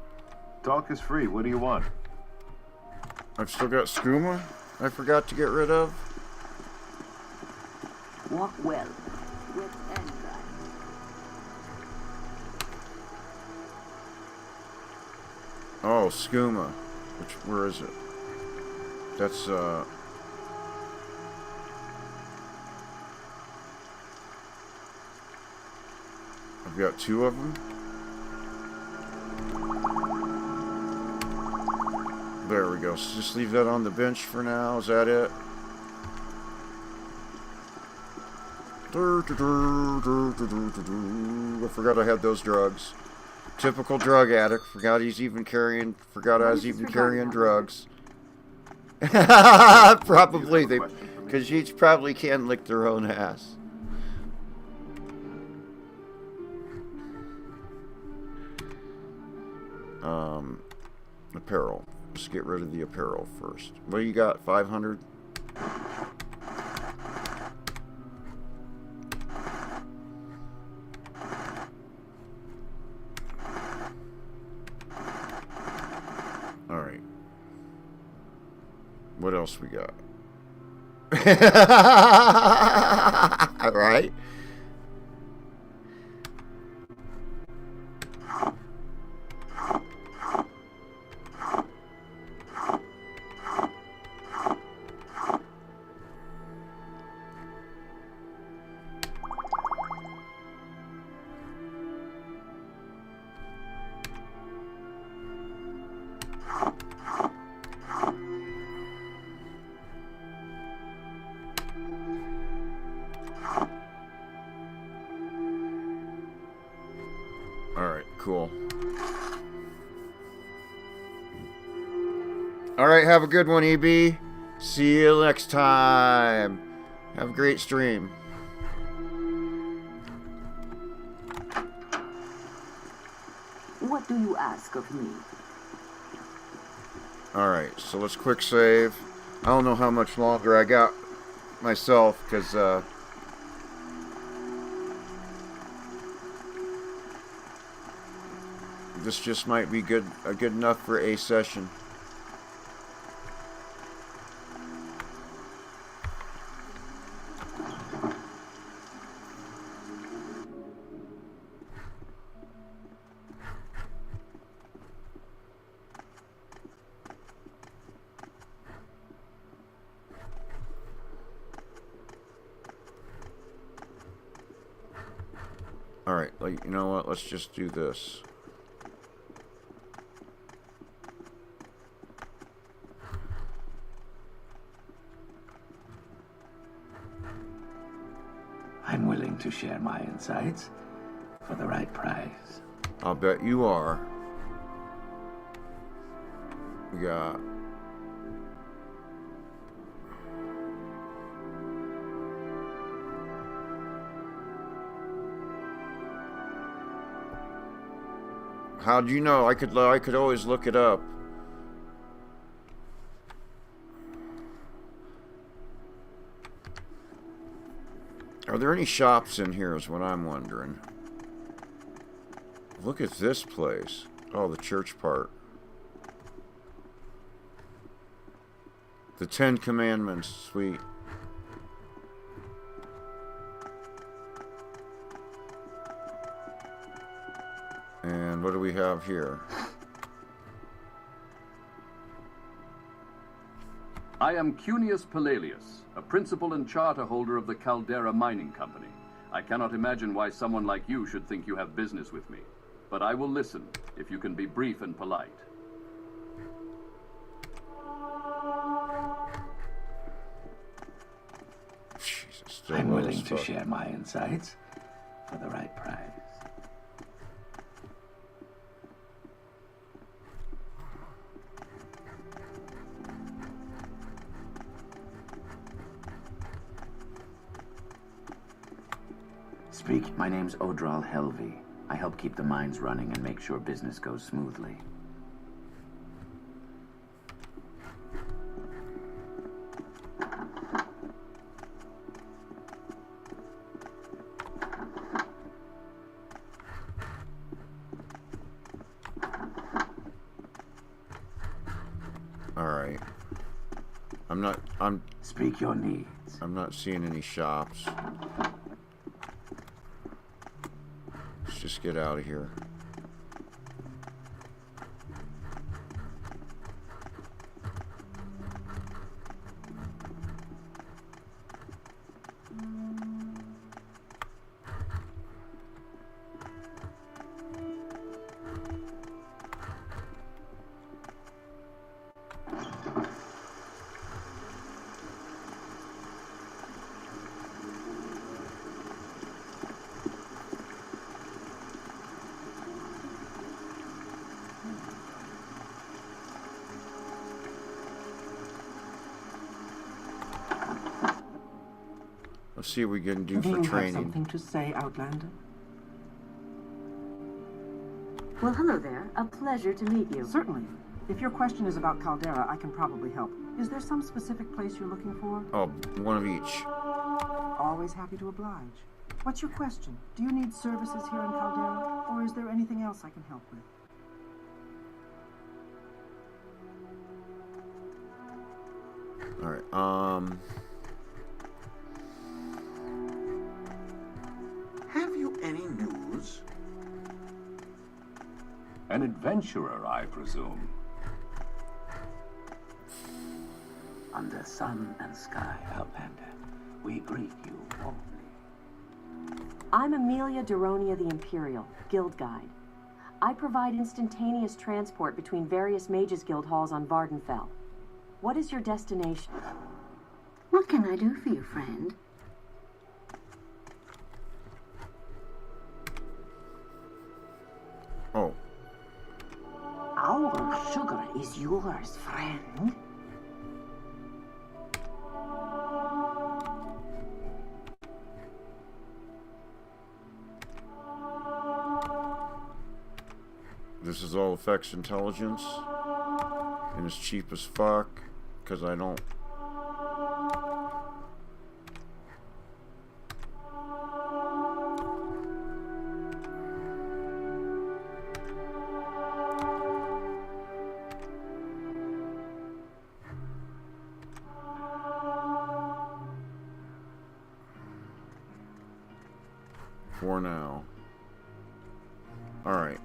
Talk is free. What do you want? I've still got skooma I forgot to get rid of. Walk well. Wet and dry. Oh, skooma. Where is it? That's, I've got 2 of them. There we go. So just leave that on the bench for now. Is that it? I forgot I had those drugs. Typical drug addict. Forgot I was even carrying drugs. Probably because each probably can lick their own ass. Apparel. Let's get rid of the apparel first. What do you got? 500? Alright. What else we got? Alright. Cool. Alright, have a good one, EB. See you next time. Have a great stream. What do you ask of me? Alright, so let's quick save. I don't know how much longer I got myself, because, this just might be good enough for a session. Alright, like, you know what? Let's just do this. I'm willing to share my insights for the right price. I'll bet you are. We got... How'd you know? I could always look it up. Are there any shops in here is what I'm wondering. Look at this place. Oh, the church part. The 10 Commandments. Sweet. And what do we have here? I am Cunius Pallelius, a principal and charter holder of the Caldera Mining Company. I cannot imagine why someone like you should think you have business with me. But I will listen, if you can be brief and polite. Jesus, I'm willing to share my insights for the right price. Speak. My name's Overhaul Helvey. I help keep the mines running and make sure business goes smoothly. Alright. Speak your needs. I'm not seeing any shops. Let's just get out of here. Let's see what we can do for training. Do you have something to say, Outlander? Well, hello there. A pleasure to meet you. Certainly. If your question is about Caldera, I can probably help. Is there some specific place you're looking for? Oh, one of each. Always happy to oblige. What's your question? Do you need services here in Caldera? Or is there anything else I can help with? Alright, Have you any news? An adventurer, I presume. Under sun and sky, Outlander, we greet you warmly. I'm Amelia Duronia the Imperial, Guild Guide. I provide instantaneous transport between various Mages Guild halls on Vardenfell. What is your destination? What can I do for you, friend? oh. Our sugar is yours, friend. This is all effects intelligence. And it's cheap as fuck. Because I don't... For now. Alright.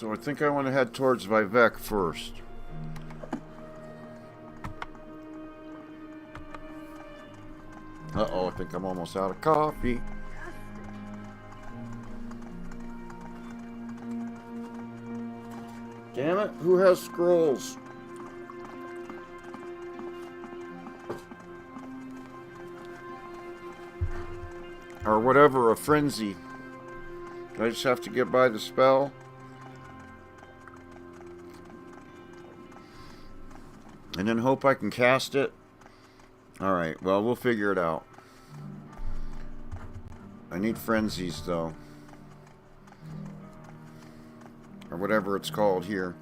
So, I think I want to head towards Vivek first. Uh-oh, I think I'm almost out of coffee. Damn it, who has scrolls? Or whatever, a frenzy. I just have to get by the spell. And then hope I can cast it. Alright, well, we'll figure it out. I need frenzies, though. Or whatever it's called here.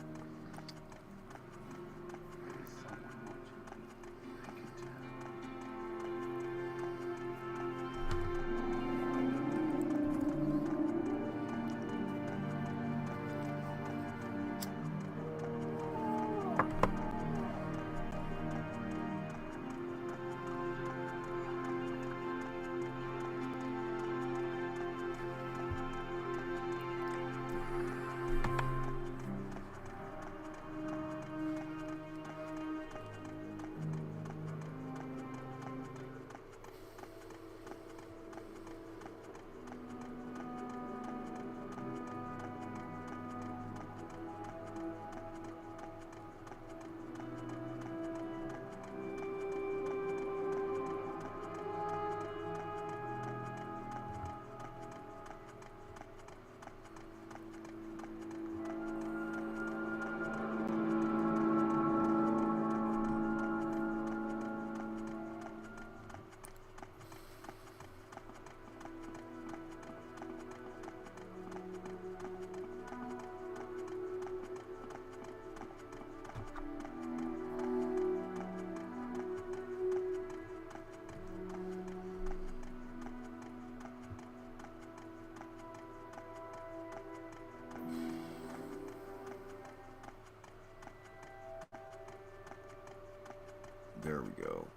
we go.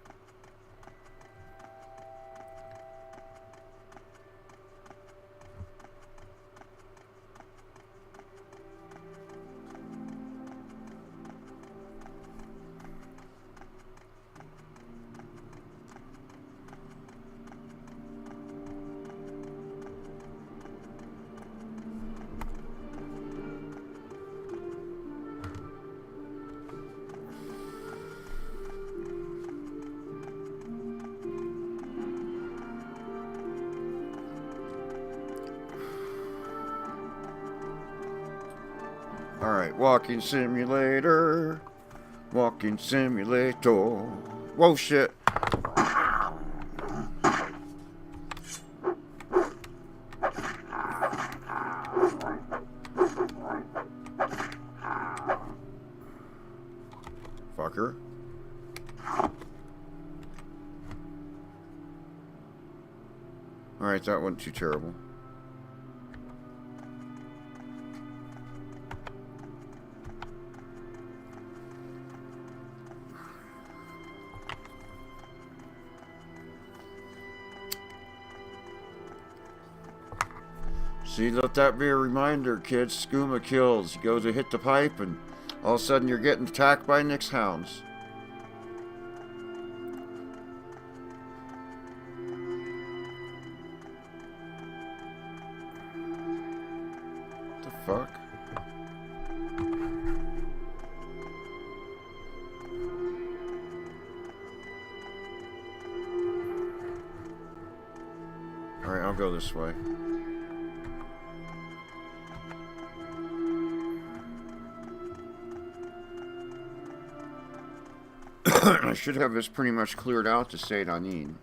Alright, walking simulator. Walking simulator. Whoa, shit. Fucker. Alright, that wasn't too terrible. See, let that be a reminder, kids. Skooma kills. You go to hit the pipe, and all of a sudden you're getting attacked by Nyx hounds. What the fuck? Alright, I'll go this way. I should have this pretty much cleared out to say it I need.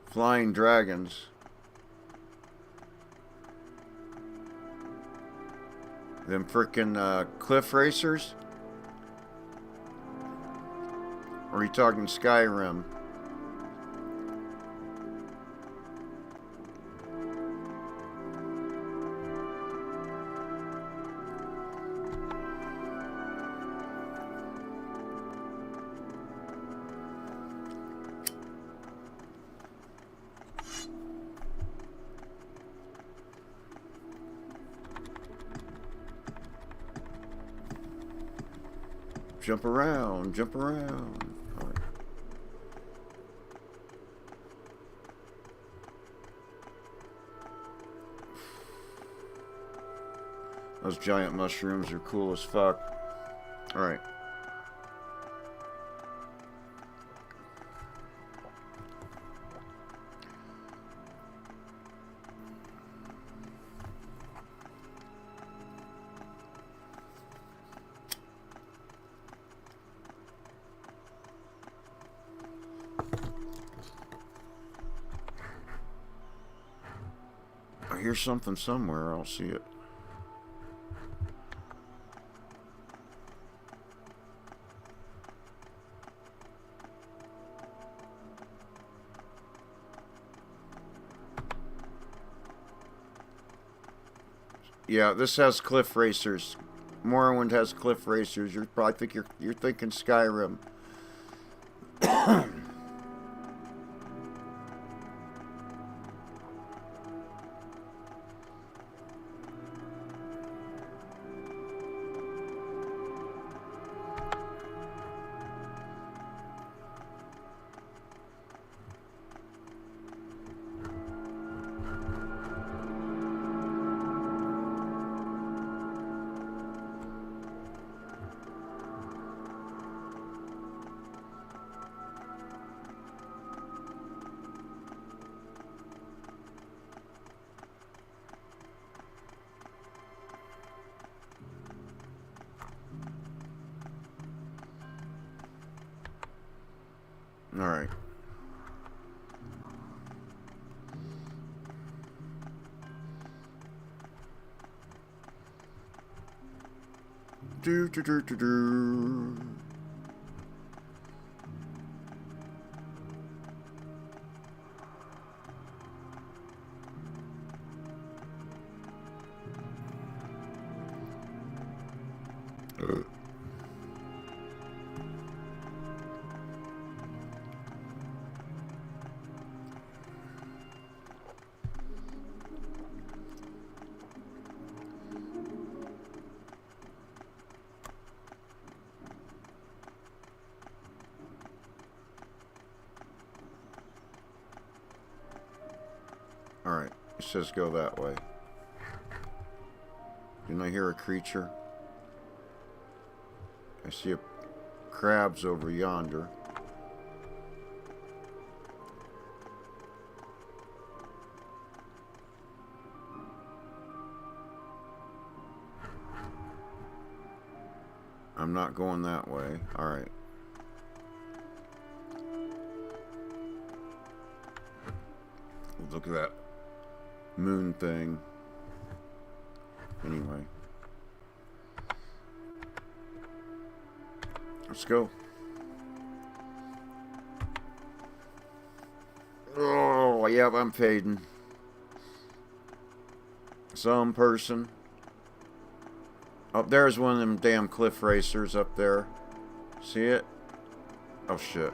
Flying dragons. Them frickin' cliff racers? Or are you talking Skyrim? Jump around, jump around. All right. Those giant mushrooms are cool as fuck. All right. I hear something somewhere. I'll see it. Yeah, this has cliff racers. Morrowind has cliff racers. I think you're thinking Skyrim. All right. Do. Alright, it says go that way. Didn't I hear a creature? I see a crabs over yonder. I'm not going that way. Alright. Look at that moon thing. Anyway. Let's go. Oh, yep, I'm fading. Some person. Up there's one of them damn cliff racers up there. See it? Oh, shit.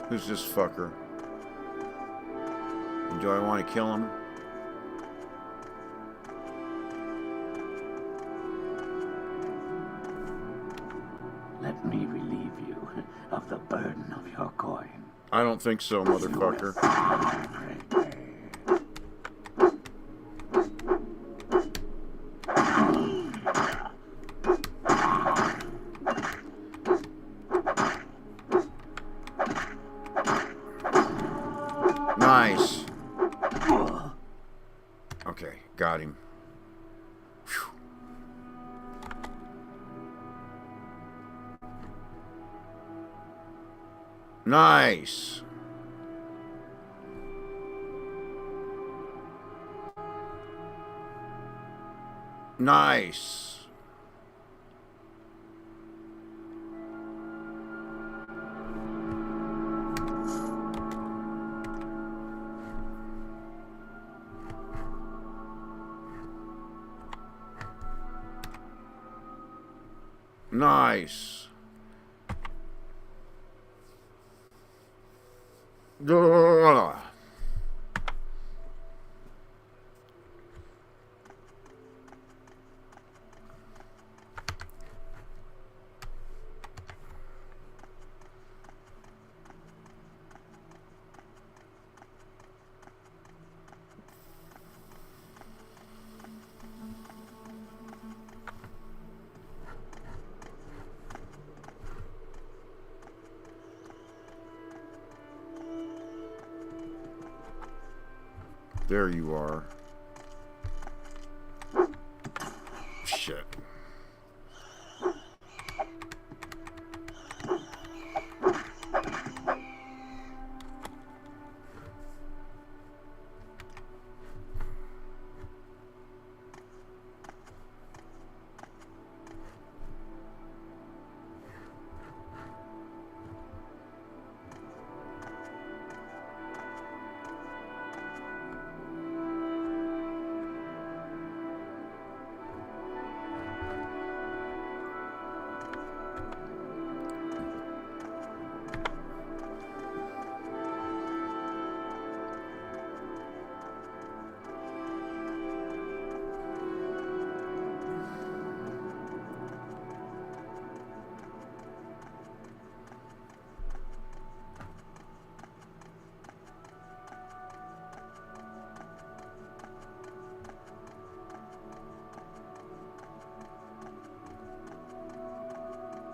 Who's this fucker? And do I want to kill him? Let me relieve you of the burden of your coin. I don't think so, motherfucker. Nice. Okay, got him. Whew. Nice. Nice. Nice. Ugh. There you are. Shit.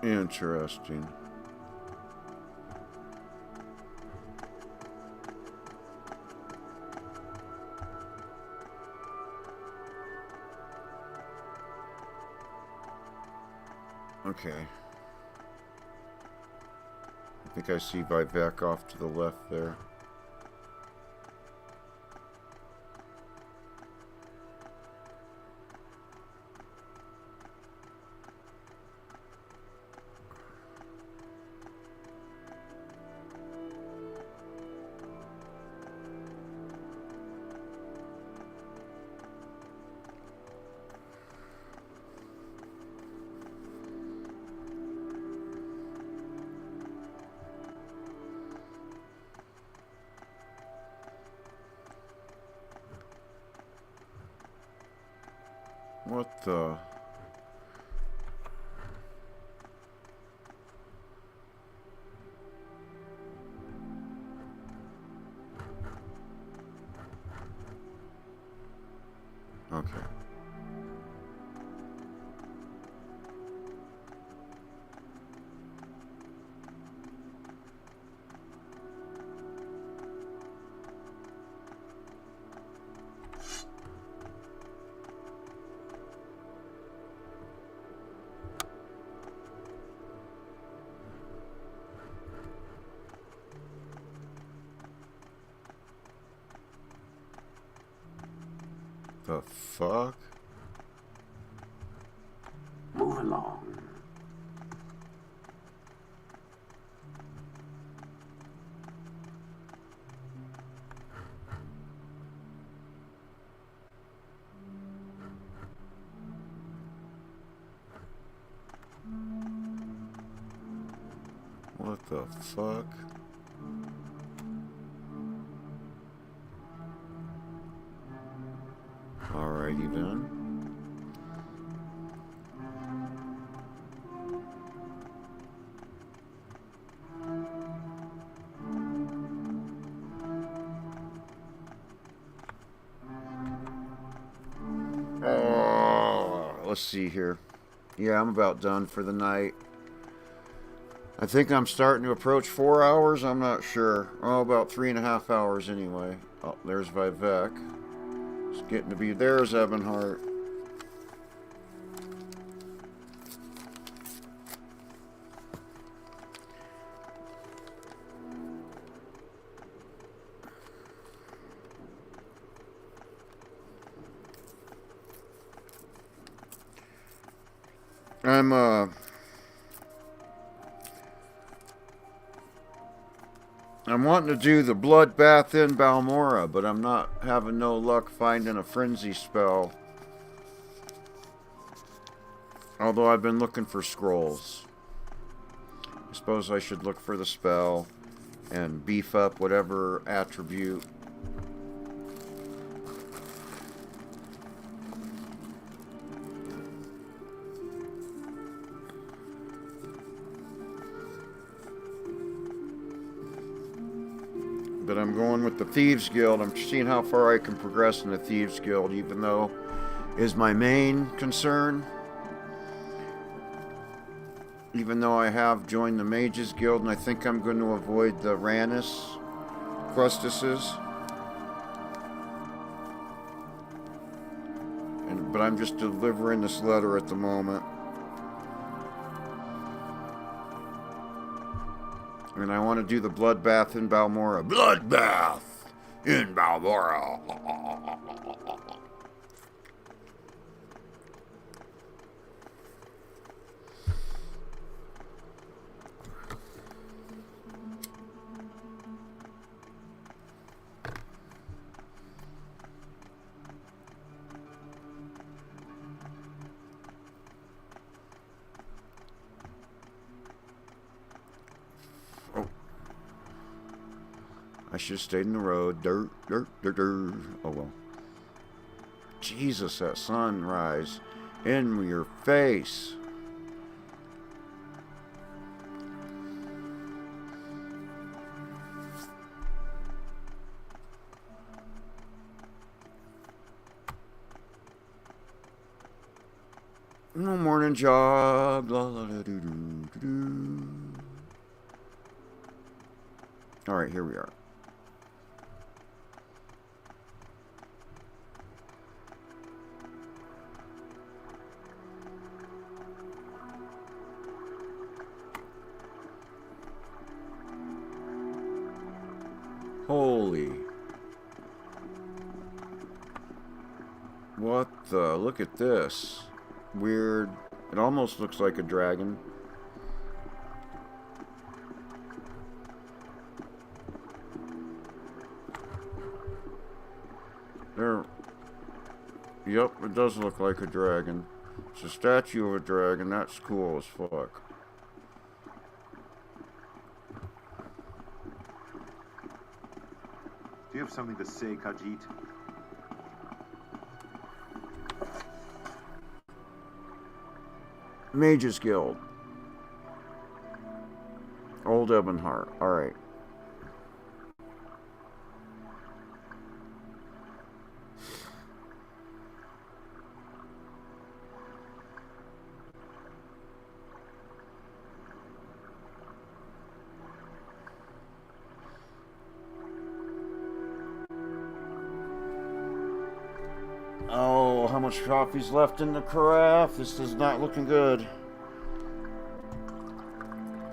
Interesting. Okay. I think I see Vivek off to the left there. What the? Okay. The fuck? Move along. What the fuck? Alrighty then. Oh, let's see here. Yeah, I'm about done for the night. I think I'm starting to approach 4 hours. I'm not sure. Oh, about 3.5 hours anyway. Oh, there's Vivek. It's getting to be. There's Ebonheart. I'm wanting to do the bloodbath in Balmora, but I'm not having no luck finding a frenzy spell. Although I've been looking for scrolls. I suppose I should look for the spell and beef up whatever attribute. But I'm going with the Thieves Guild. I'm seeing how far I can progress in the Thieves Guild, even though is my main concern. Even though I have joined the Mages Guild, and I think I'm going to avoid the Rannis Crustuses. But I'm just delivering this letter at the moment. And I want to do the bloodbath in Balmora. Bloodbath in Balmora. I should have stayed in the road. Dirt. Oh well. Jesus, that sunrise in your face. No morning jog. La, la, da, doo, doo, doo, doo. All right, here we are. Holy. What the? Look at this. Weird. It almost looks like a dragon. There. Yep, it does look like a dragon. It's a statue of a dragon. That's cool as fuck. Do you have something to say, Khajiit? Mages Guild. Old Ebonheart. Alright. Oh, how much coffee's left in the carafe? This is not looking good.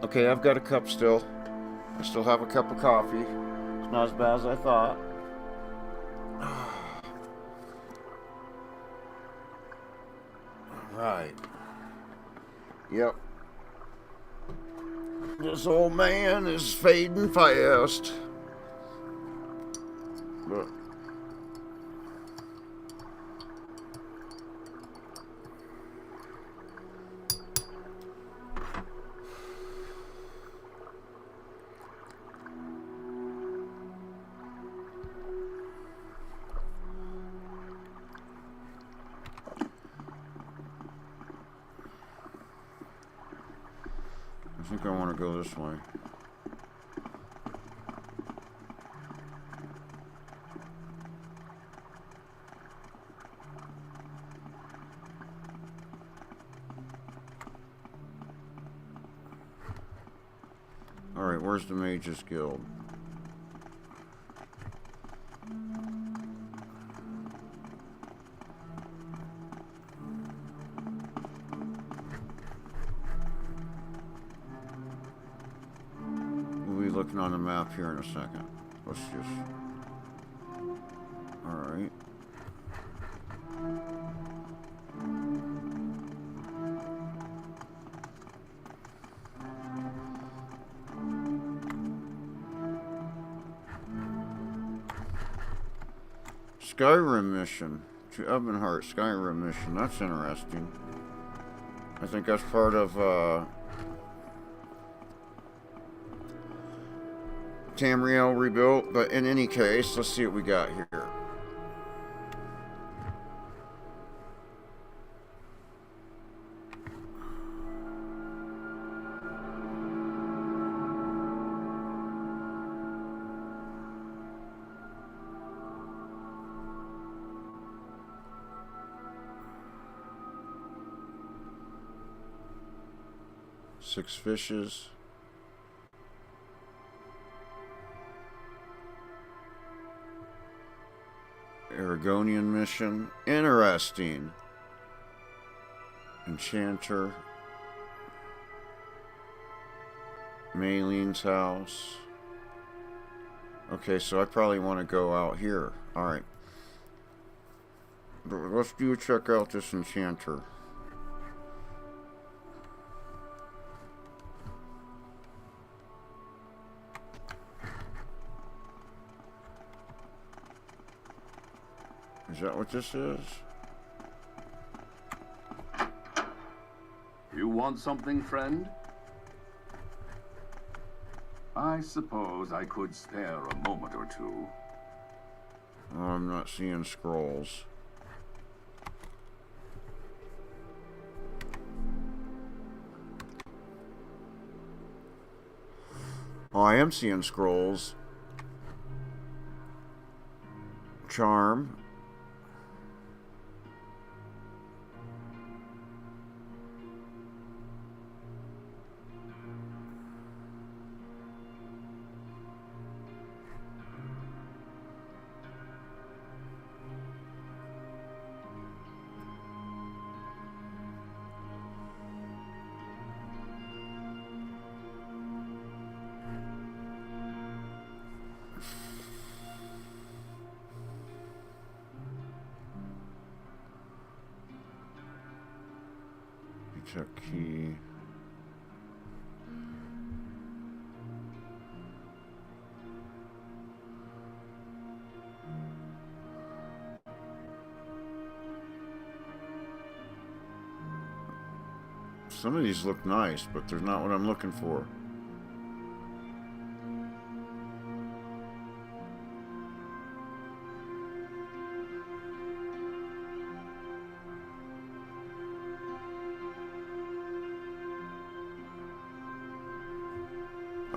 Okay, I've got a cup still. I still have a cup of coffee. It's not as bad as I thought. Alright. Yep. This old man is fading fast. But I think I want to go this way. Alright, where's the Mages Guild? Looking on the map here in a second. Let's just... Alright. Skyrim mission. To Ebonheart, Skyrim mission. That's interesting. I think that's part of, Tamriel rebuilt, but in any case, let's see what we got here. Six fishes. Aragonian mission. Interesting. Enchanter. Maylene's house. Okay, so I probably want to go out here. Alright. Let's check out this enchanter. Is that what this is? You want something, friend? I suppose I could spare a moment or two. Oh, I'm not seeing scrolls. Oh, I am seeing scrolls. Charm. Check key. Some of these look nice, but they're not what I'm looking for.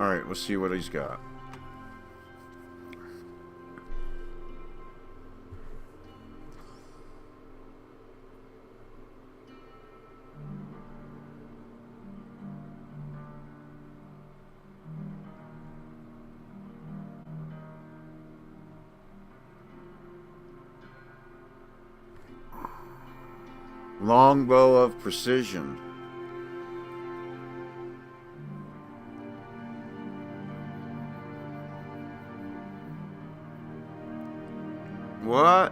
Alright, let's see what he's got. Longbow of precision. What?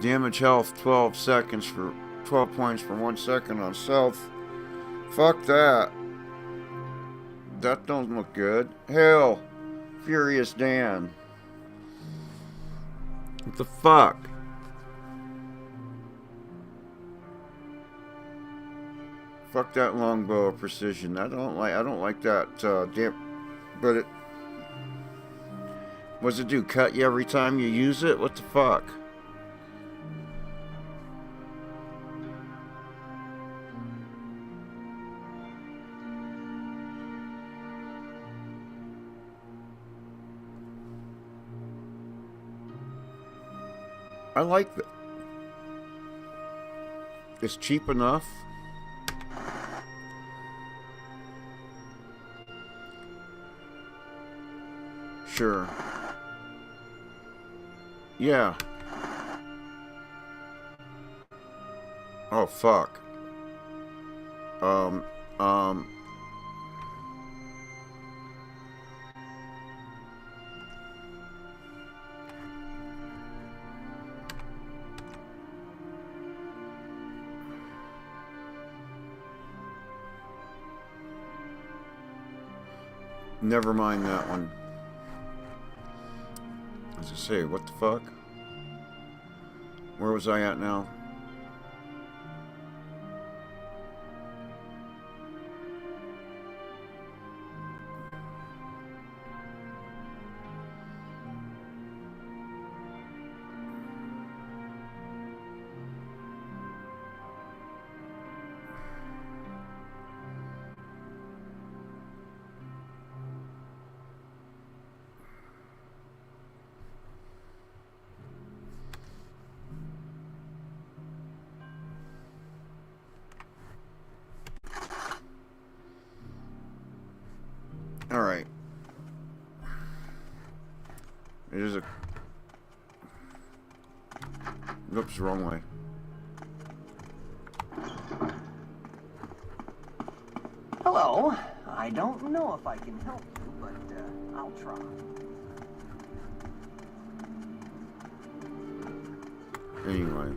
Damage health 12 seconds for 12 points for 1 second on stealth. Fuck that. That don't look good. Hell, Furious Dan. What the fuck? Fuck that longbow of precision. I don't like that but it what's it do? Cut you every time you use it? What the fuck? I like that. It's cheap enough. Sure. Yeah. Oh, fuck. Never mind that one. As I say, what the fuck? Where was I at now? Alright. It is a... Oops, wrong way. Hello. I don't know if I can help you, but I'll try. Anyway.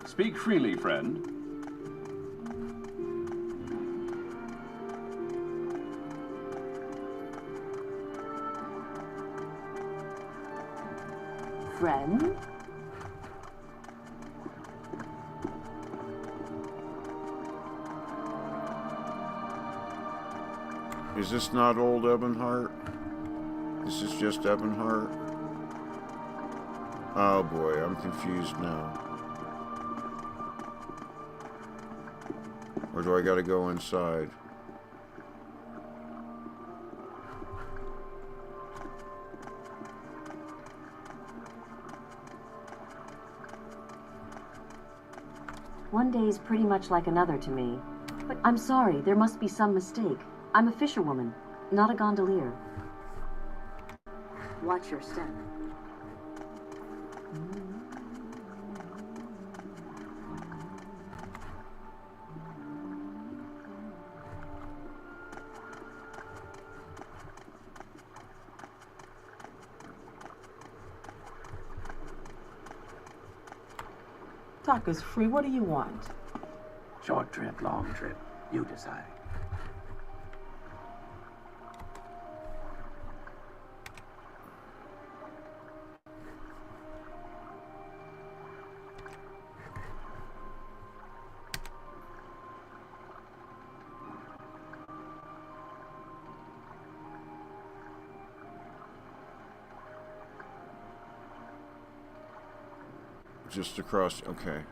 Speak freely, friend. Friend? Is this not old Ebonheart? This is just Ebonheart? Oh boy, I'm confused now. Or do I gotta go inside? One day is pretty much like another to me. But I'm sorry, there must be some mistake. I'm a fisherwoman, not a gondolier. Watch your step. Talk is free. What do you want? Short trip, long trip. You decide. Just across, okay.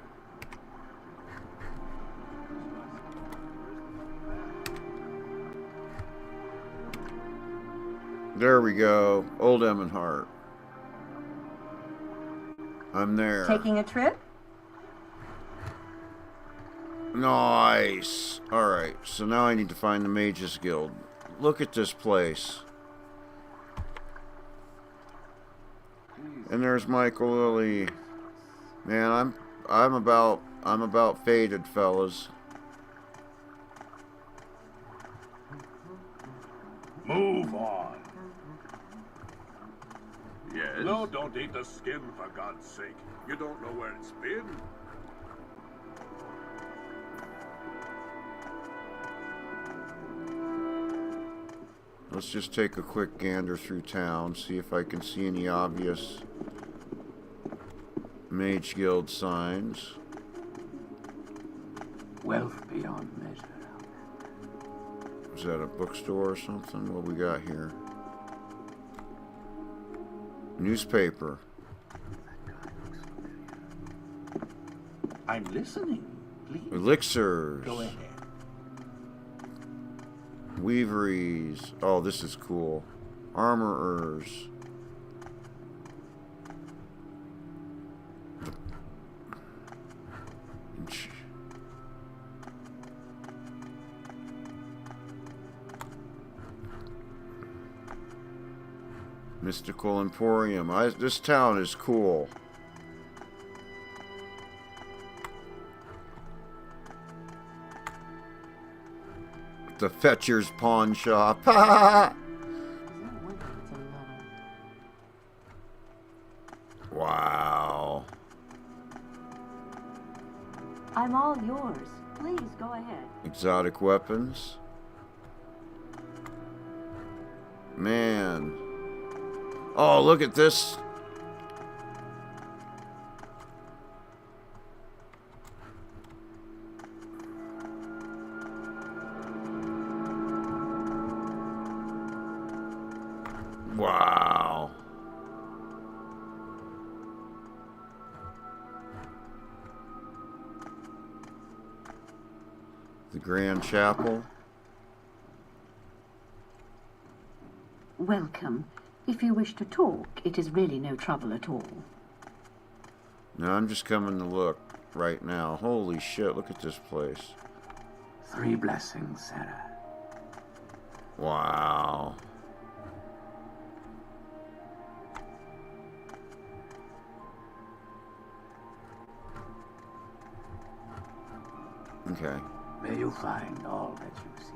There we go. Old Emmenhart. I'm there. Taking a trip? Nice. Alright, so now I need to find the Mages Guild. Look at this place. And there's Michael Lilly. Man, I'm about faded, fellas. Move on. Yes? No, don't eat the skin, for God's sake. You don't know where it's been. Let's just take a quick gander through town, see if I can see any obvious Mage Guild signs. Wealth beyond measure. Is that a bookstore or something? What we got here? Newspaper. I'm listening. Please. Elixirs. Go ahead. Weaveries. Oh, this is cool. Armorers. Mystical Emporium. This town is cool. The Fetcher's Pawn Shop. Wow. I'm all yours. Please go ahead. Exotic weapons. Man. Oh, look at this. Wow. The Grand Chapel. Welcome. If you wish to talk, it is really no trouble at all. No, I'm just coming to look right now. Holy shit, look at this place. 3 blessings, Sarah. Wow. Okay. May you find all that you seek.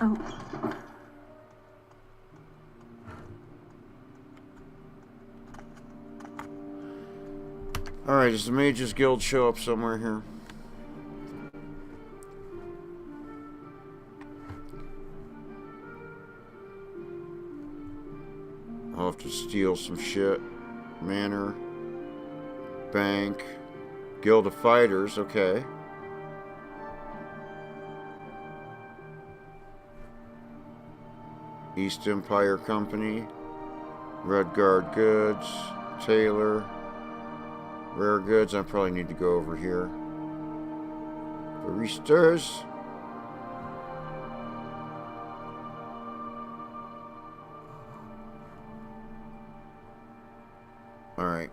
Oh. Alright, does the Mages Guild show up somewhere here? I'll have to steal some shit. Manor. Bank. Guild of Fighters, okay. East Empire Company. Red Guard Goods. Taylor. Rare Goods, I probably need to go over here. Baristas. Alright.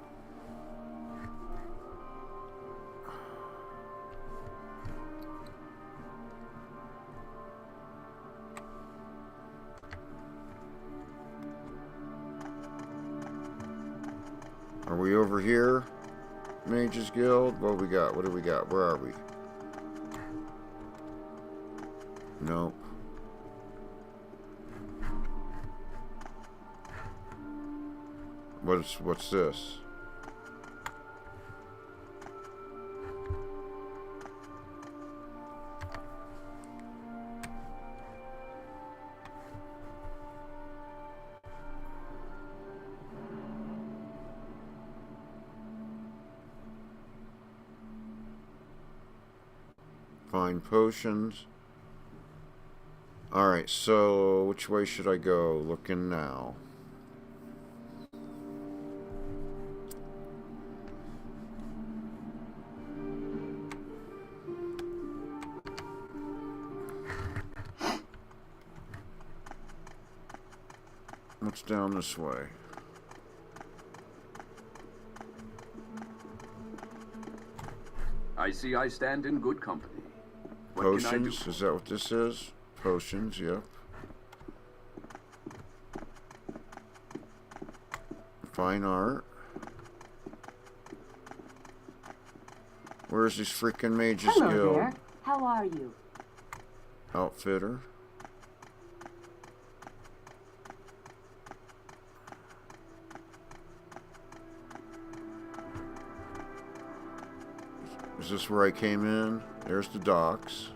Are we over here? Mages Guild? What do we got? What do we got? Where are we? Nope. What's this? Find potions. Alright, so which way should I go? Looking now. What's down this way? I see I stand in good company. What Potions? can I do? Is that what this is? Potions, yep. Fine art. Where's this freaking Mage's Hello Guild? there. How are you? Outfitter. Is this where I came in? There's the docks.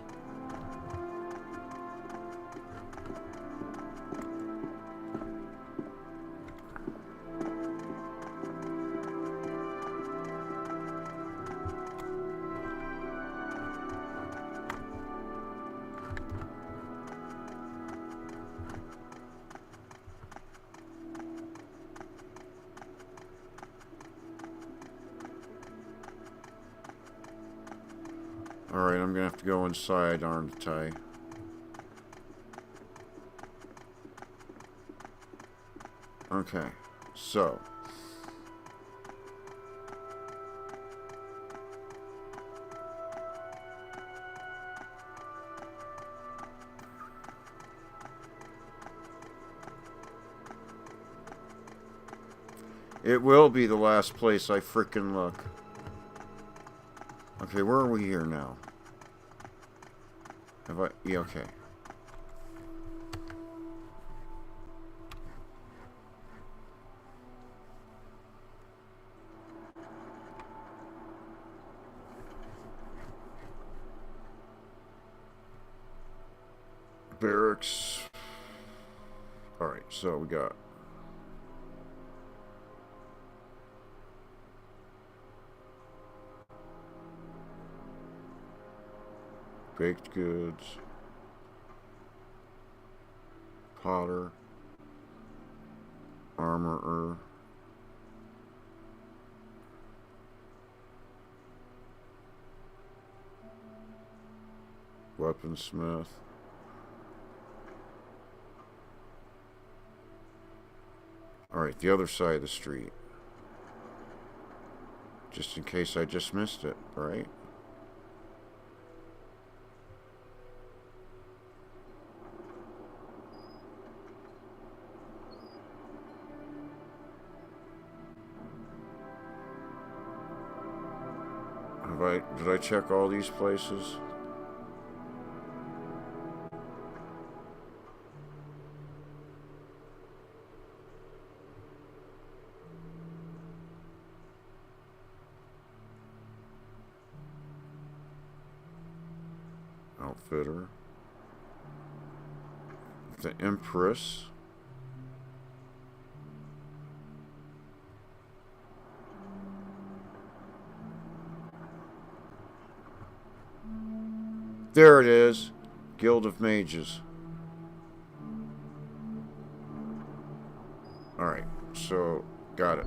Alright, I'm gonna have to go inside, aren't I? Okay, so. It will be the last place I frickin' look. Okay, where are we here now? Have I... Yeah, okay. Barracks. Alright, so we got... baked goods, potter, armorer, weaponsmith, alright, the other side of the street, just in case I just missed it, right? Did I check all these places? Outfitter. The Empress. There it is. Guild of Mages. Alright, so got it.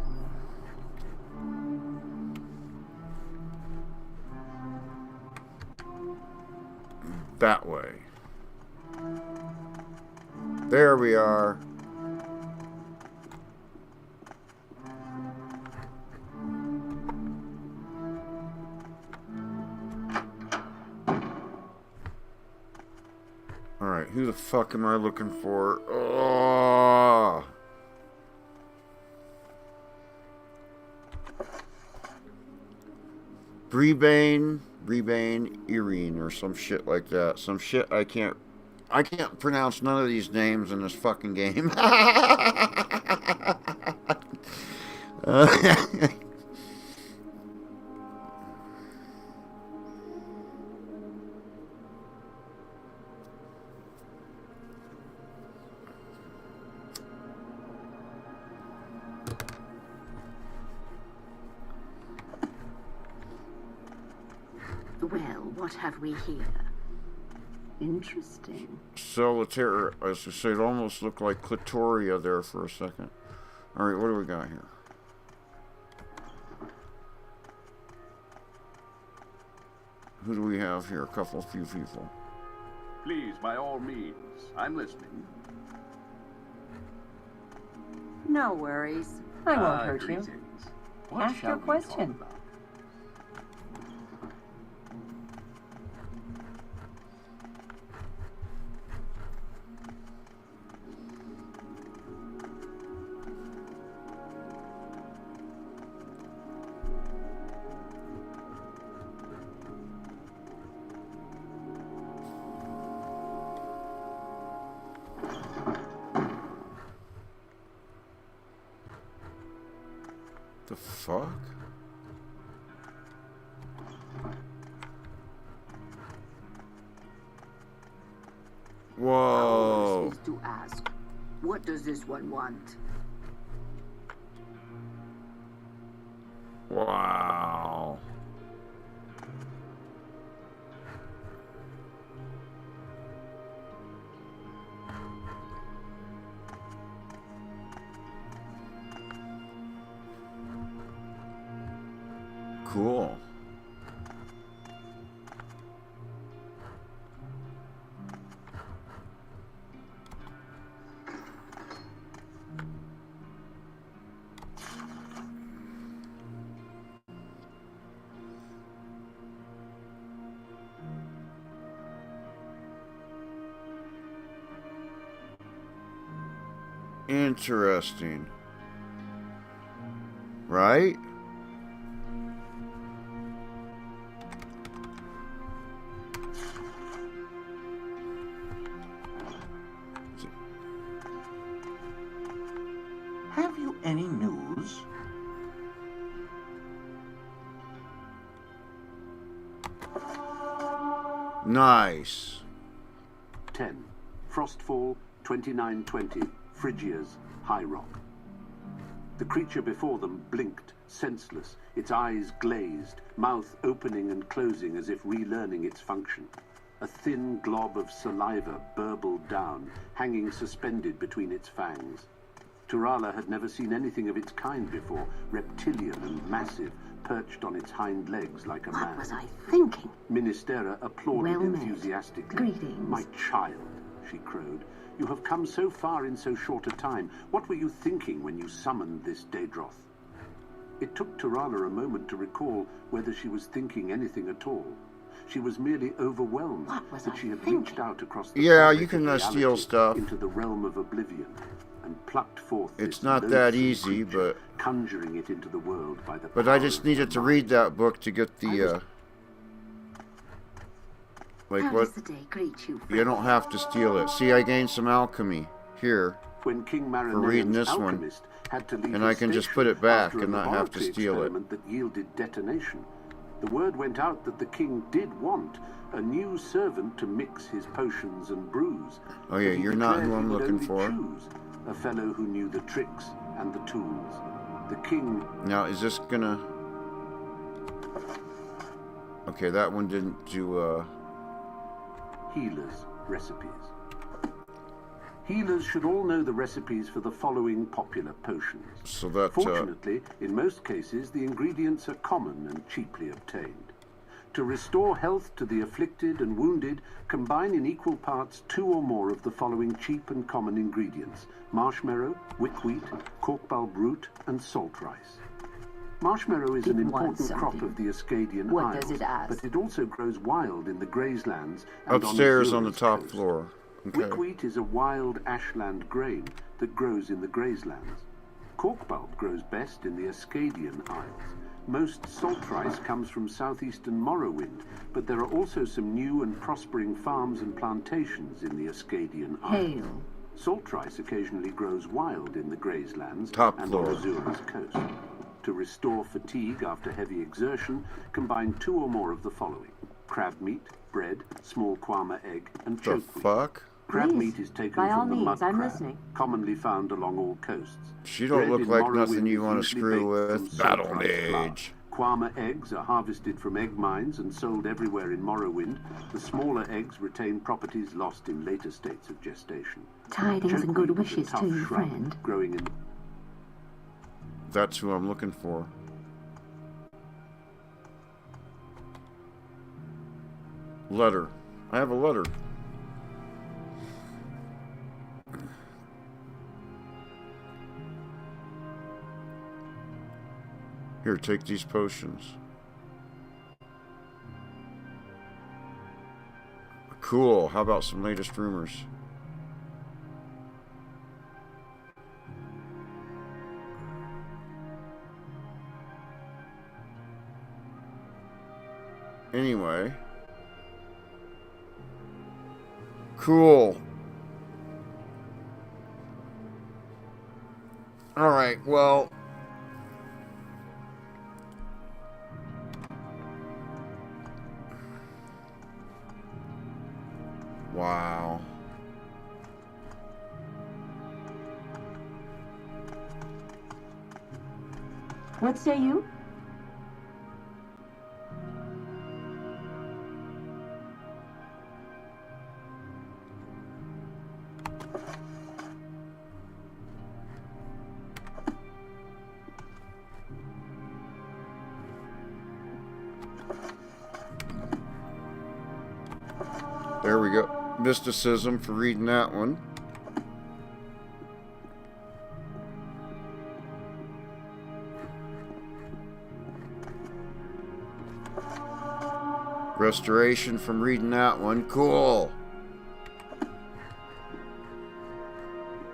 That way. There we are. Alright, who the fuck am I looking for? Oh! Rebane, Irene, or some shit like that. Some shit I can't pronounce none of these names in this fucking game. Well, what have we here? Interesting. Solitaire, as I say, it almost looked like clitoria there for a second. Alright, what do we got here? Who do we have here? A few people. Please, by all means. I'm listening. No worries. I won't hurt you. What Ask shall your we talk question. about? The fuck? Whoa. Ours is to ask, what does this one want? Wow. Cool. Interesting. Right? Have you any news? Nice. 10. Frostfall 2920. Phrygia's High Rock. The creature before them blinked, senseless, its eyes glazed, mouth opening and closing as if relearning its function. A thin glob of saliva burbled down, hanging suspended between its fangs. Turala had never seen anything of its kind before, reptilian and massive, perched on its hind legs like a man. What was I thinking? Ministera applauded Well met. enthusiastically. Greetings. My child, she crowed. You have come so far in so short a time. What were you thinking when you summoned this Daedroth? It took Turala a moment to recall whether she was thinking anything at all. She was merely overwhelmed that she had reached out across the Yeah, fabric you can of steal reality stuff. into the realm of oblivion and plucked forth It's this not that loathsome easy, creature, but conjuring it into the world by the I power just of needed her to mind. read that book to get the like How what does the day greet you, you don't have to steal it. See, I gained some alchemy here When King for reading Marinellen's this one, alchemist had to leave and his I can just station put it back after a and not have to laboratory steal it. experiment that yielded detonation. The word went out that the king did want a new servant to mix his potions and brews. Oh yeah, But he you're not declared who he I'm would looking only for. choose a fellow who knew the tricks and the tools. The king... Now, is this gonna... Okay, that one didn't do, Healers' recipes. Healers should all know the recipes for the following popular potions. So that, Fortunately, in most cases, the ingredients are common and cheaply obtained. To restore health to the afflicted and wounded, combine in equal parts 2 or more of the following cheap and common ingredients: marshmallow, wickweed, corkbulb root, and salt rice. Marshmallow is an important crop of the Ascadian What Isles, does it ask? but it also grows wild in the Grayslands and upstairs on the Azura's top coast. floor. Okay. Wickweed is a wild ashland grain that grows in the Grayslands. Corkbulb grows best in the Ascadian Isles. Most salt rice comes from southeastern Morrowind, but there are also some new and prospering farms and plantations in the Ascadian Isles. Hail. Salt rice occasionally grows wild in the Grayslands Top and floor. on Azura's coast. To restore fatigue after heavy exertion, combine 2 or more of the following: crab meat, bread, small kwama egg, and The chokeweed. fuck? Crab Please, meat is taken by all from the means, mud I'm crab, listening. commonly found along all coasts. She don't Bread look in like Morrowind nothing you is want to usually screw baked with. from Battle salt rice flour. mage. Kwama eggs are harvested from egg mines and sold everywhere in Morrowind. The smaller eggs retain properties lost in later states of gestation. Tidings and good Chokeweed is a wishes tough to you, shrub friend. growing in That's who I'm looking for. Letter. I have a letter. Here, take these potions. Cool. How about some latest rumors? Anyway. Cool. Alright, well. Wow. What say you? There we go. Mysticism for reading that one. Restoration from reading that one. Cool.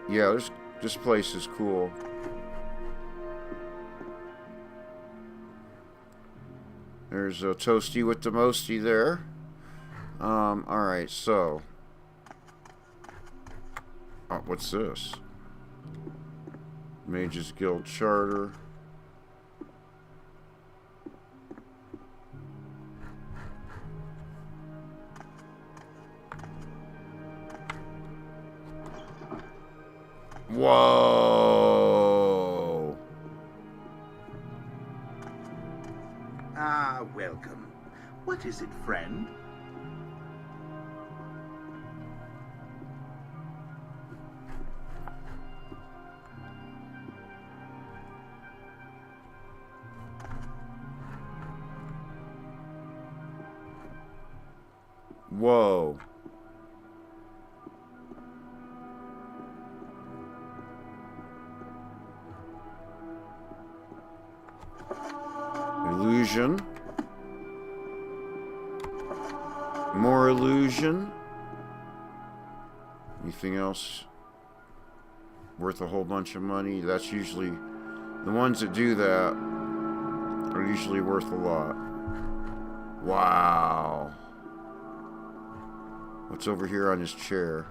Yeah, this place is cool. There's a Toasty with the Mosty there. Alright, so. Oh, what's this? Mages Guild Charter. Whoa! Ah, welcome. What is it, friend? Whoa. Illusion. More illusion. Anything else worth a whole bunch of money? That's usually the ones that do that are usually worth a lot. Wow. What's over here on his chair?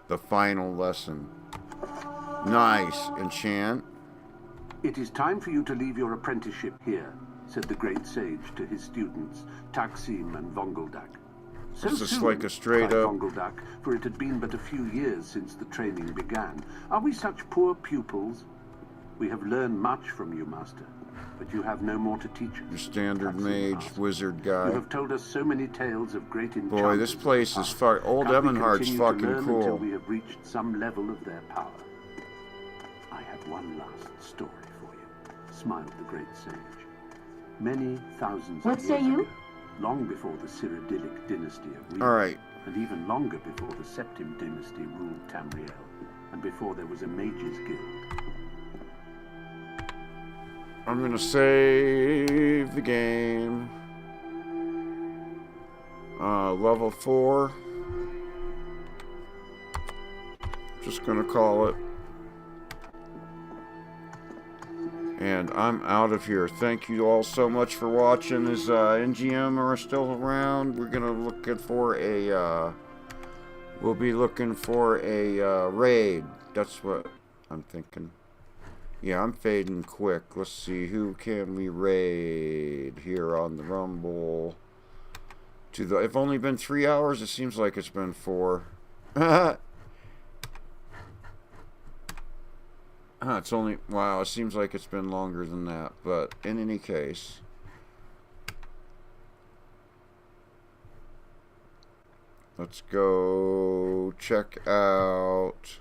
The final lesson. Nice. Enchant. It is time for you to leave your apprenticeship here, said the great sage to his students, Taksim and Vongeldak. So This is soon, like a straight cried up... Vongeldak, for it had been but a few years since the training began. Are we such poor pupils? We have learned much from you, master, but you have no more to teach us. Your standard Taksim mage, asked. wizard You guy. have told us so many tales of great enchantment. Boy, this place is fuck. Old Can't we Emenhardt's continue to fucking learn until cool. we have reached some level of their power? I have one last story for you, smiled the great sage. Many thousands What of say years you? ago, long before the Cyrodiilic dynasty of Rhea, All right. and even longer before the Septim dynasty ruled Tamriel, and before there was a mages guild. I'm gonna save the game. Level 4. Just gonna call it. And I'm out of here. Thank you all so much for watching. As NGM are still around, we're gonna looking for a we'll be looking for a raid. That's what I'm thinking. Yeah, I'm fading quick. Let's see, who can we raid here on the Rumble? It's only been 3 hours. It seems like it's been 4. It's only, wow, it seems like it's been longer than that, but in any case, let's go check out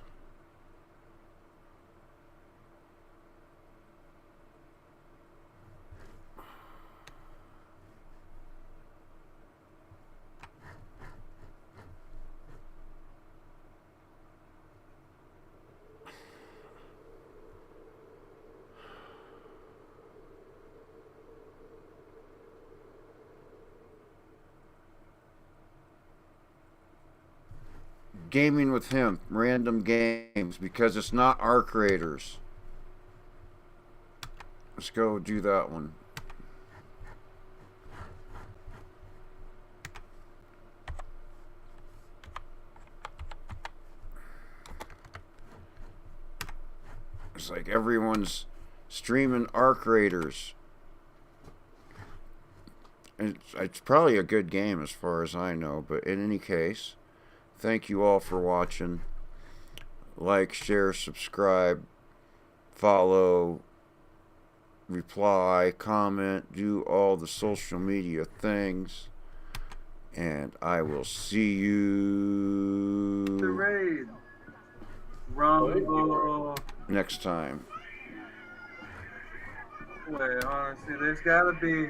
Gaming with Him, random games, because it's not our creators. Let's go do that one. It's like everyone's streaming our creators. It's probably a good game as far as I know, but in any case, thank you all for watching. Like, share, subscribe, follow, reply, comment, do all the social media things. And I will see you the raid. Rumble. Next time. Wait, honestly, there's gotta be